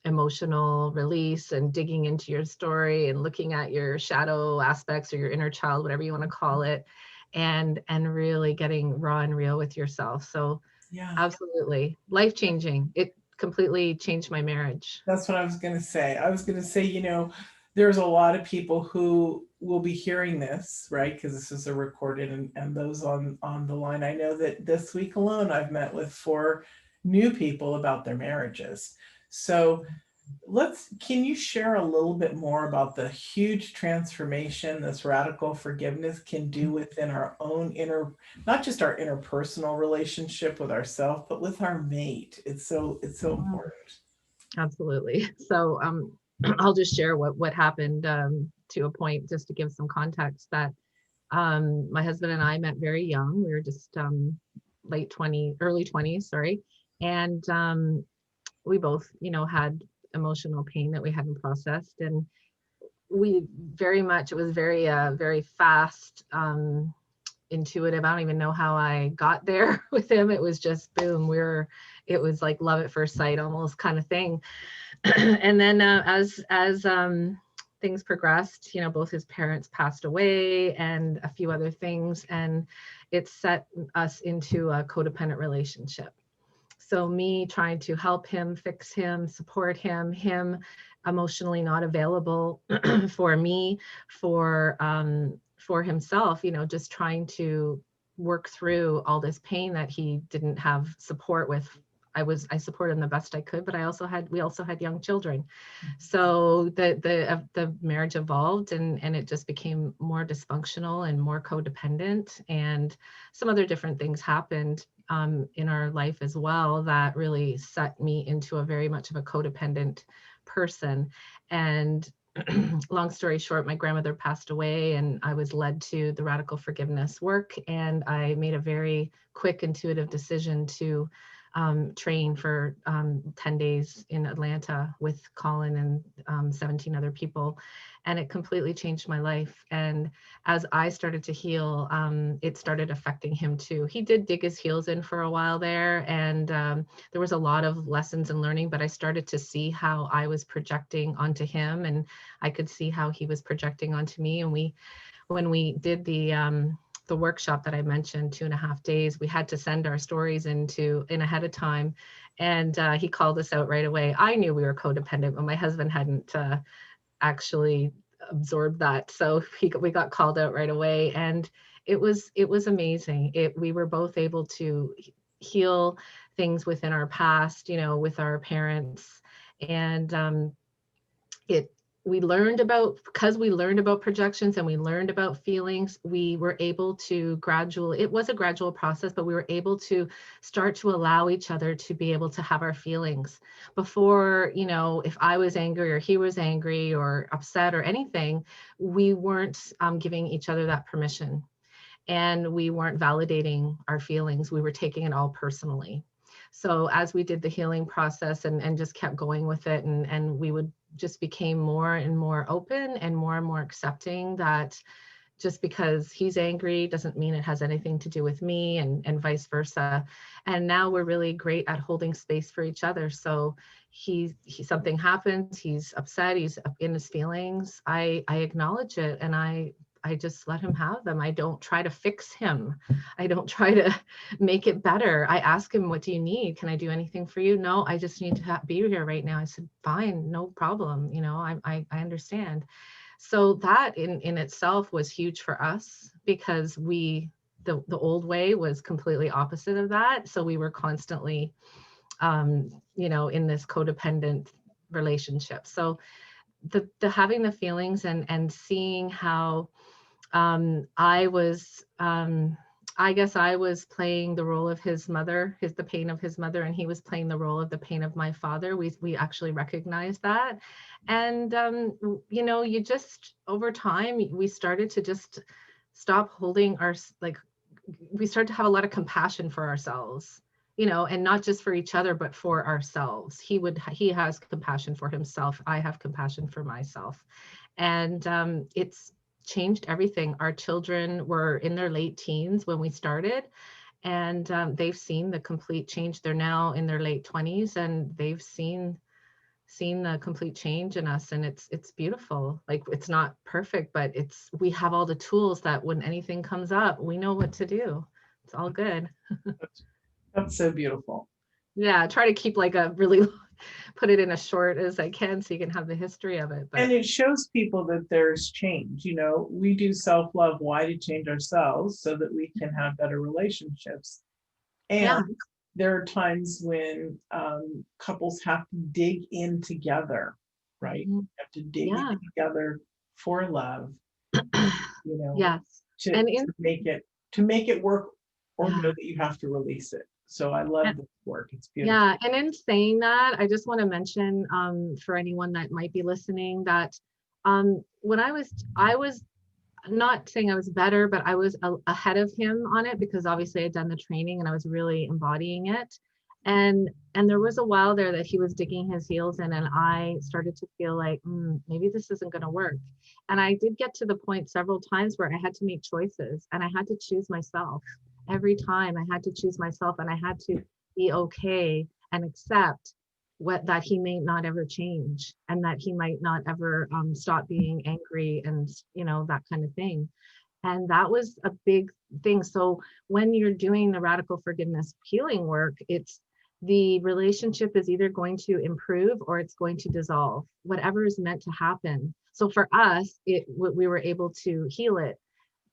emotional release and digging into your story and looking at your shadow aspects or your inner child, whatever you want to call it, and really getting raw and real with yourself. So yeah, absolutely life-changing. It completely changed my marriage. That's what I was going to say. I was going to say, there's a lot of people who will be hearing this, right? Because this is a recorded, and those on the line. I know that this week alone, I've met with 4 new people about their marriages. So can you share a little bit more about the huge transformation this radical forgiveness can do within our own not just our interpersonal relationship with ourselves, but with our mate? It's so important. Absolutely. So I'll just share what happened to a point, just to give some context, that my husband and I met very young. We were just early 20s, sorry. And we both, had emotional pain that we hadn't processed. And it was very fast, intuitive. I don't even know how I got there with him. It was just boom. It was like love at first sight almost kind of thing. And then as things progressed, both his parents passed away and a few other things, and it set us into a codependent relationship. So me trying to help him, fix him, support him emotionally not available for me, for himself, just trying to work through all this pain that he didn't have support with I supported him the best I could, but we also had young children. So the marriage evolved, and it just became more dysfunctional and more codependent, and some other different things happened in our life as well that really set me into a very much of a codependent person. And long story short, my grandmother passed away, and I was led to the radical forgiveness work, and I made a very quick, intuitive decision to train for 10 days in Atlanta with Colin and 17 other people. And it completely changed my life. And as I started to heal, it started affecting him too. He did dig his heels in for a while there, and there was a lot of lessons and learning, but I started to see how I was projecting onto him, and I could see how he was projecting onto me. And when we did the workshop that I mentioned, 2.5 days, we had to send our stories in ahead of time. And he called us out right away. I knew we were codependent, but my husband hadn't actually absorbed that. So we got called out right away, and it was amazing. We were both able to heal things within our past, with our parents. And because we learned about projections and we learned about feelings, we were able to it was a gradual process, but we were able to start to allow each other to be able to have our feelings. Before, if I was angry or he was angry or upset or anything, we weren't giving each other that permission, and we weren't validating our feelings. We were taking it all personally. So as we did the healing process and just kept going with it, and we would just became more and more open and more accepting that just because he's angry doesn't mean it has anything to do with me, and vice versa. And now we're really great at holding space for each other. So something happens, he's upset, he's in his feelings. I acknowledge it, and I just let him have them. I don't try to fix him. I don't try to make it better. I ask him, what do you need? Can I do anything for you? No, I just need to be here right now. I said, fine, no problem. I understand. So that in itself was huge for us, because the old way was completely opposite of that. So we were constantly, in this codependent relationship. So the having the feelings and seeing how I guess I was playing the role of his mother, the pain of his mother, and he was playing the role of the pain of my father. We actually recognized that. And, you just, over time, we started to just stop holding we started to have a lot of compassion for ourselves, and not just for each other, but for ourselves. He has compassion for himself. I have compassion for myself. And it's changed everything. Our children were in their late teens when we started, and they've seen the complete change. They're now in their late 20s, and they've seen the complete change in us, and it's beautiful. Like, it's not perfect, but we have all the tools that when anything comes up, we know what to do. It's all good. That's so beautiful. Yeah, try to keep put it in as short as I can so you can have the history of it. But. And it shows people that there's change. We do self-love. Why to change ourselves so that we can have better relationships. And there are times when couples have to dig in together, right? Mm-hmm. Have to dig in together for love. Yes. To make it work, or know that you have to release it. So I love this work. It's beautiful. Yeah, and in saying that, I just want to mention for anyone that might be listening that when I was not saying I was better, but I was ahead of him on it, because obviously I'd done the training and I was really embodying it. And there was a while there that he was digging his heels in, and I started to feel like maybe this isn't going to work. And I did get to the point several times where I had to make choices, and I had to choose myself. Every time I had to choose myself, and I had to be okay and accept that he may not ever change, and that he might not ever stop being angry, and that kind of thing. And that was a big thing. So when you're doing the radical forgiveness healing work, the relationship is either going to improve or it's going to dissolve, whatever is meant to happen. So for us, we were able to heal it,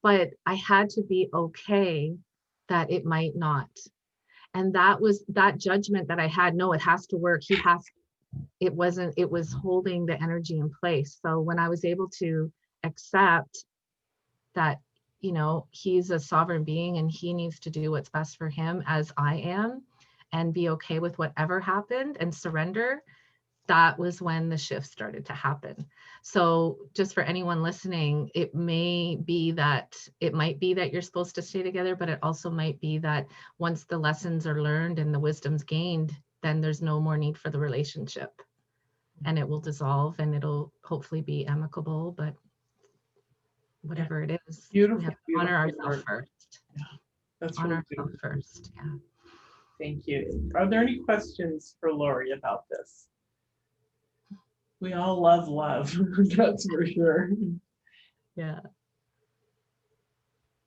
but I had to be okay that it might not. And that was that judgment that I had, no, it has to work. It wasn't, it was holding the energy in place. So when I was able to accept that, you know, he's a sovereign being and he needs to do what's best for him as I am, and be okay with whatever happened and surrender, that was when the shift started to happen. So just for anyone listening, it might be that you're supposed to stay together, but it also might be that once the lessons are learned and the wisdom's gained, then there's no more need for the relationship and it will dissolve and it'll hopefully be amicable, but whatever it is, Beautiful, we have to beautiful honor ourselves word. first. Yeah, that's Honor really ourselves first. Yeah. Thank you. Are there any questions for Lori about this? We all love love, that's for sure. Yeah.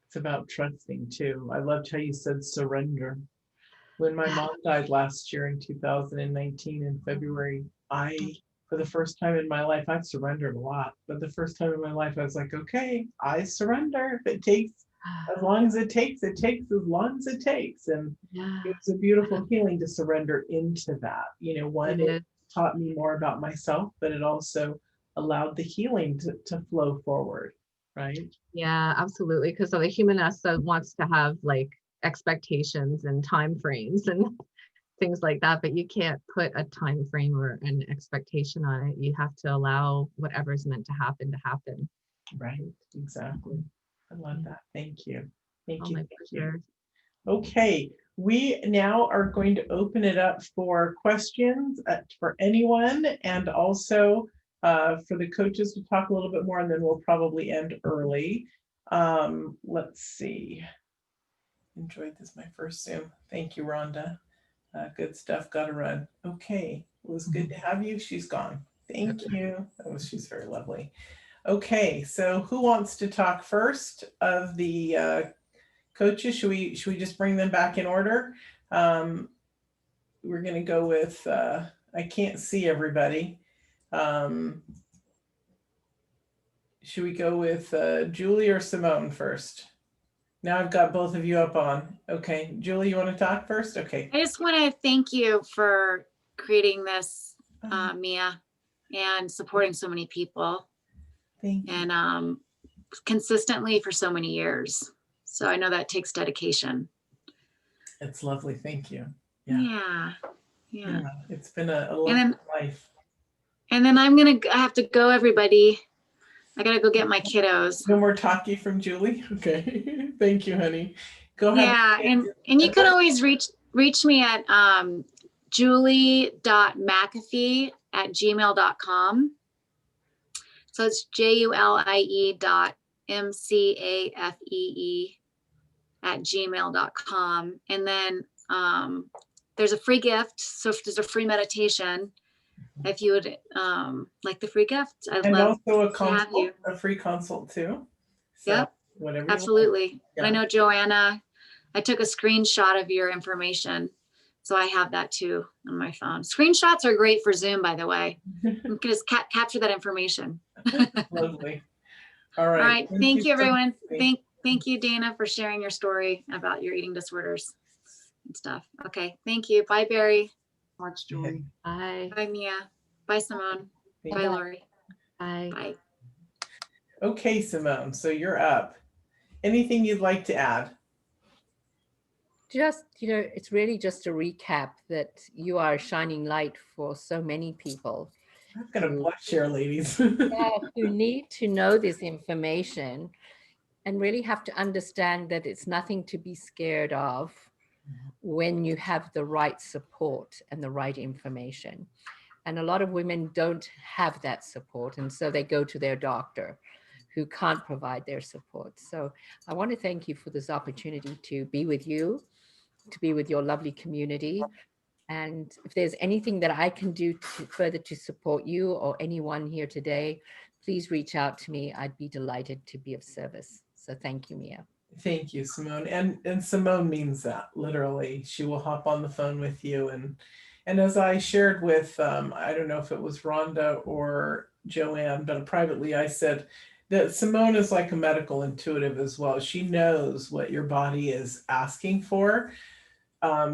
It's about trusting too. I loved how you said surrender. When my mom died last year in 2019 in February, for the first time in my life, I've surrendered a lot, but the first time in my life, I was like, okay, I surrender. If it takes as long as it takes as long as it takes. And Yeah. it was a beautiful healing to surrender into that. You know, one, it taught me more about myself, but it also allowed the healing to flow forward, right? Yeah, absolutely. Because the human us wants to have like expectations and time frames and things like that, but you can't put a time frame or an expectation on it. You have to allow whatever's meant to happen. Right, exactly. I love that. Thank you. Thank you. My pleasure. Okay, we now are going to open it up for questions for anyone, and also for the coaches to talk a little bit more, and then we'll probably end early. Let's see. Enjoyed this, my first Zoom. Thank you, Rhonda. Good stuff, gotta run. Okay, it was good to have you. She's gone. Thank you. She's very lovely. Okay, so who wants to talk first of the coaches? Should we just bring them back in order? We're gonna go with, I can't see everybody. Should we go with Julie or Simone first? Now I've got both of you up on. Okay, Julie, you want to talk first? Okay. I just want to thank you for creating this, Mia, and supporting so many people. Thank you. And consistently for so many years. So I know that takes dedication. It's lovely. Thank you. Yeah. It's been a long life. And then I have to go, everybody. I gotta go get my kiddos. No more talkie from Julie. Okay. Thank you, honey. Go ahead. Yeah, and you can always reach me at julie.mcafee@gmail.com. So it's julie.mcafee@gmail.com. And then there's a free gift. So if there's a free meditation, if you would like the free gift, I'd love also to have you. A free consult too. So yep, whatever. Absolutely. Yeah. I know, Joanna, I took a screenshot of your information. So I have that too on my phone. Screenshots are great for Zoom, by the way. You can just capture that information. Lovely. All right. All right. Thank you, everyone. Thank you, Dana, for sharing your story about your eating disorders and stuff. Okay. Thank you. Bye, Barry. Watch, Julie. Bye. Bye, Mia. Bye, Simone. Bye, Lori. Bye. Bye. Okay, Simone. So you're up. Anything you'd like to add? Just, it's really just a recap that you are a shining light for so many people. I'm going to blush here, ladies. Who need to know this information and really have to understand that it's nothing to be scared of when you have the right support and the right information. And a lot of women don't have that support. And so they go to their doctor who can't provide their support. So I want to thank you for this opportunity to be with you, to be with your lovely community. And if there's anything that I can do further to support you or anyone here today, please reach out to me. I'd be delighted to be of service. So thank you, Mia. Thank you, Simone. And Simone means that, literally. She will hop on the phone with you. And as I shared with, I don't know if it was Rhonda or Joanne, but privately I said that Simone is like a medical intuitive as well. She knows what your body is asking for.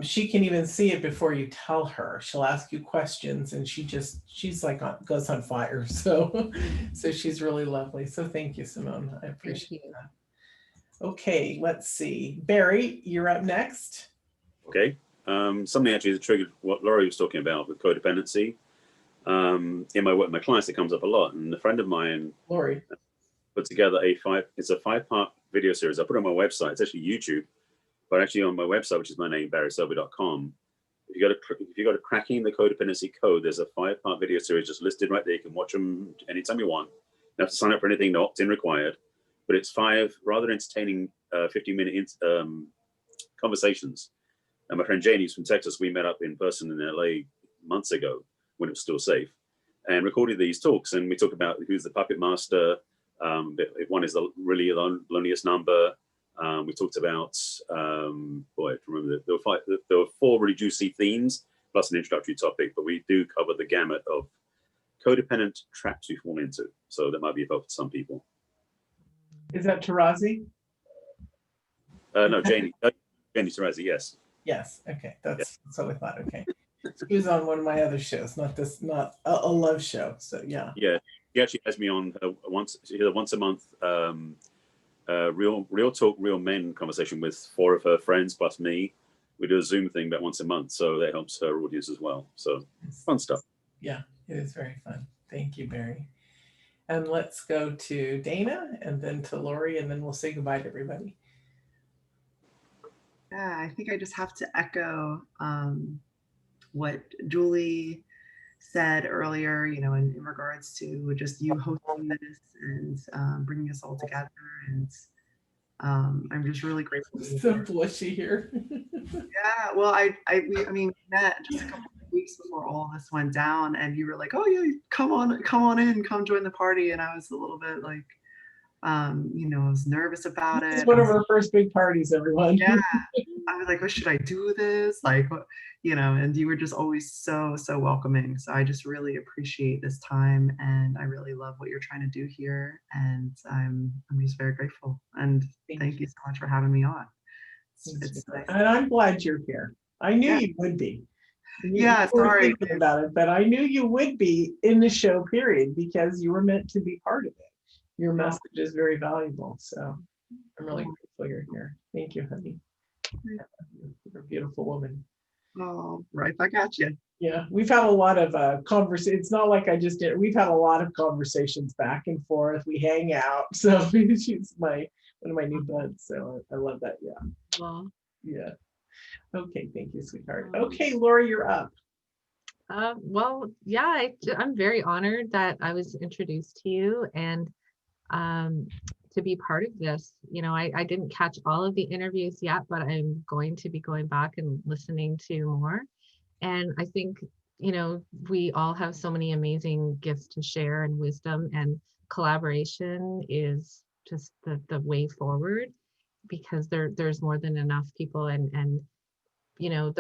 she can even see it before you tell her. She'll ask you questions, and she's like goes on fire. So she's really lovely. So thank you, Simone. I appreciate that. Okay, let's see. Barry, you're up next. Okay. Something actually that triggered what Laurie was talking about with codependency. In my work with my clients, it comes up a lot. And a friend of mine, Laurie, put together a 5-part video series. I put it on my website. It's actually YouTube, but actually on my website, which is my name, barryselby.com. If you go to Cracking the Codependency Code, there's a 5-part video series just listed right there. You can watch them anytime you want. You don't have to sign up for anything, no opt-in required. But it's 5 rather entertaining 15-minute conversations. And my friend Janie's from Texas. We met up in person in LA months ago when it was still safe, and recorded these talks. And we talk about who's the puppet master. If one is the really loneliest number. We talked about, I remember there were 4 really juicy themes plus an introductory topic, but we do cover the gamut of codependent traps we fall into. So that might be helpful to some people. is that Tarazi? No, Janie Tarazi, yes. Yes. Okay, that's what I thought. Okay, she was on one of my other shows, not a love show. So yeah. Yeah, she actually has me on once a month. Real talk, real men conversation with 4 of her friends plus me. We do a Zoom thing about once a month, so that helps her audience as well. So fun stuff. Yeah, it is very fun. Thank you, Barry. And let's go to Dana, and then to Lori, and then we'll say goodbye to everybody. Yeah, I think I just have to echo what Julie said earlier, in regards to just you hosting this and bringing us all together. And I'm just really grateful. So blushy here. Yeah, well, we met just a couple of weeks before all this went down, and you were like, "Oh yeah, come on in, come join the party." And I was a little bit like, I was nervous about it. It's one of our first big parties, everyone. Yeah, I was like, "What should I do this?" Like, what, and you were just always so welcoming. So I just really appreciate this time, and I really love what you're trying to do here, and I'm just very grateful. And thank you so much for having me on. It's nice. And I'm glad you're here. I knew you would be. Yeah, you were sorry thinking about it, but I knew you would be in the show, period, because you were meant to be part of it. Your message is very valuable. So I'm really grateful you're here. Thank you, honey. You're a beautiful woman. Oh, right back at you. Yeah, we've had a lot of conversations. It's not like I just did. We've had a lot of conversations back and forth. We hang out. So she's one of my new buds. So I love that. Yeah. Well, yeah. Okay. Thank you, sweetheart. Okay, Laura, you're up. Well, yeah, I'm very honored that I was introduced to you and to be part of this. I didn't catch all of the interviews yet, but I'm going to be going back and listening to more. And I think, we all have so many amazing gifts to share, and wisdom, and collaboration is just the way forward, because there's more than enough people, and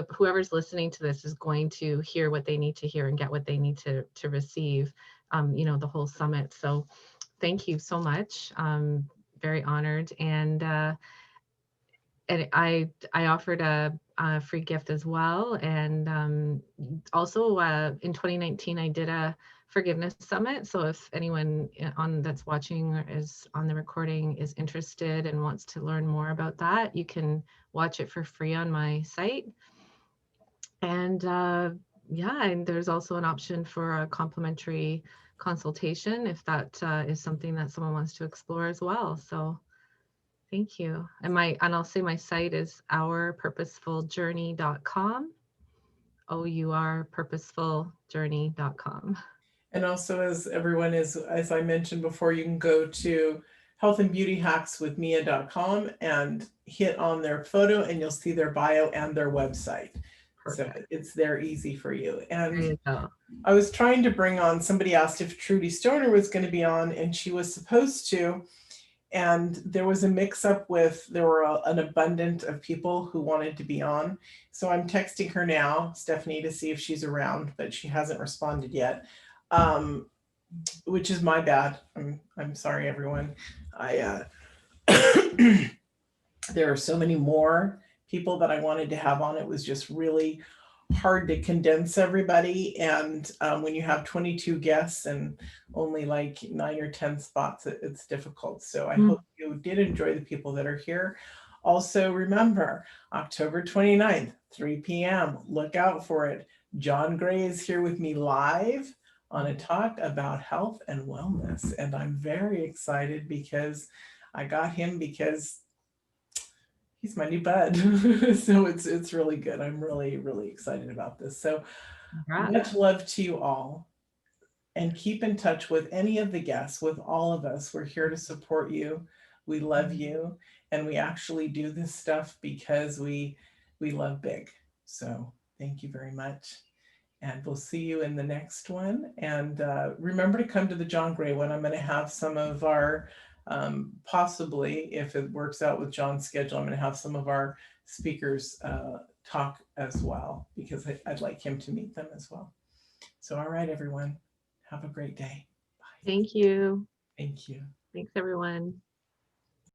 whoever's listening to this is going to hear what they need to hear and get what they need to receive, the whole summit. So thank you so much. Very honored. And I offered a free gift as well. And also in 2019, I did a forgiveness summit. So if anyone that's watching or is on the recording is interested and wants to learn more about that, you can watch it for free on my site. And and there's also an option for a complimentary consultation if that is something that someone wants to explore as well. So thank you. And I'll say my site is ourpurposefuljourney.com, ourpurposefuljourney.com. And also, as I mentioned before, you can go to healthandbeautyhackswithmia.com and hit on their photo, and you'll see their bio and their website. Perfect. So it's there easy for you. And I was trying to bring on, somebody asked if Trudy Stoner was going to be on, and she was supposed to. And there was a mix-up there were an abundance of people who wanted to be on. So I'm texting her now, Stephanie, to see if she's around, but she hasn't responded yet, which is my bad. I'm sorry, everyone. There are so many more people that I wanted to have on. It was just really hard to condense everybody. And when you have 22 guests and only like 9 or 10 spots, it's difficult. So I hope you did enjoy the people that are here. Also remember, October 29th, 3 p.m., look out for it. John Gray is here with me live on a talk about health and wellness. And I'm very excited because I got him because he's my new bud. So it's really good. I'm really, really excited about this. So much love to you all. And keep in touch with any of the guests, with all of us. We're here to support you. We love you. And we actually do this stuff because we love big. So thank you very much. And we'll see you in the next one. And remember to come to the John Gray one. I'm going to have some of our, possibly, if it works out with John's schedule, I'm going to have some of our speakers talk as well, because I'd like him to meet them as well. So, all right, everyone, have a great day. Bye. Thank you. Thank you. Thanks, everyone.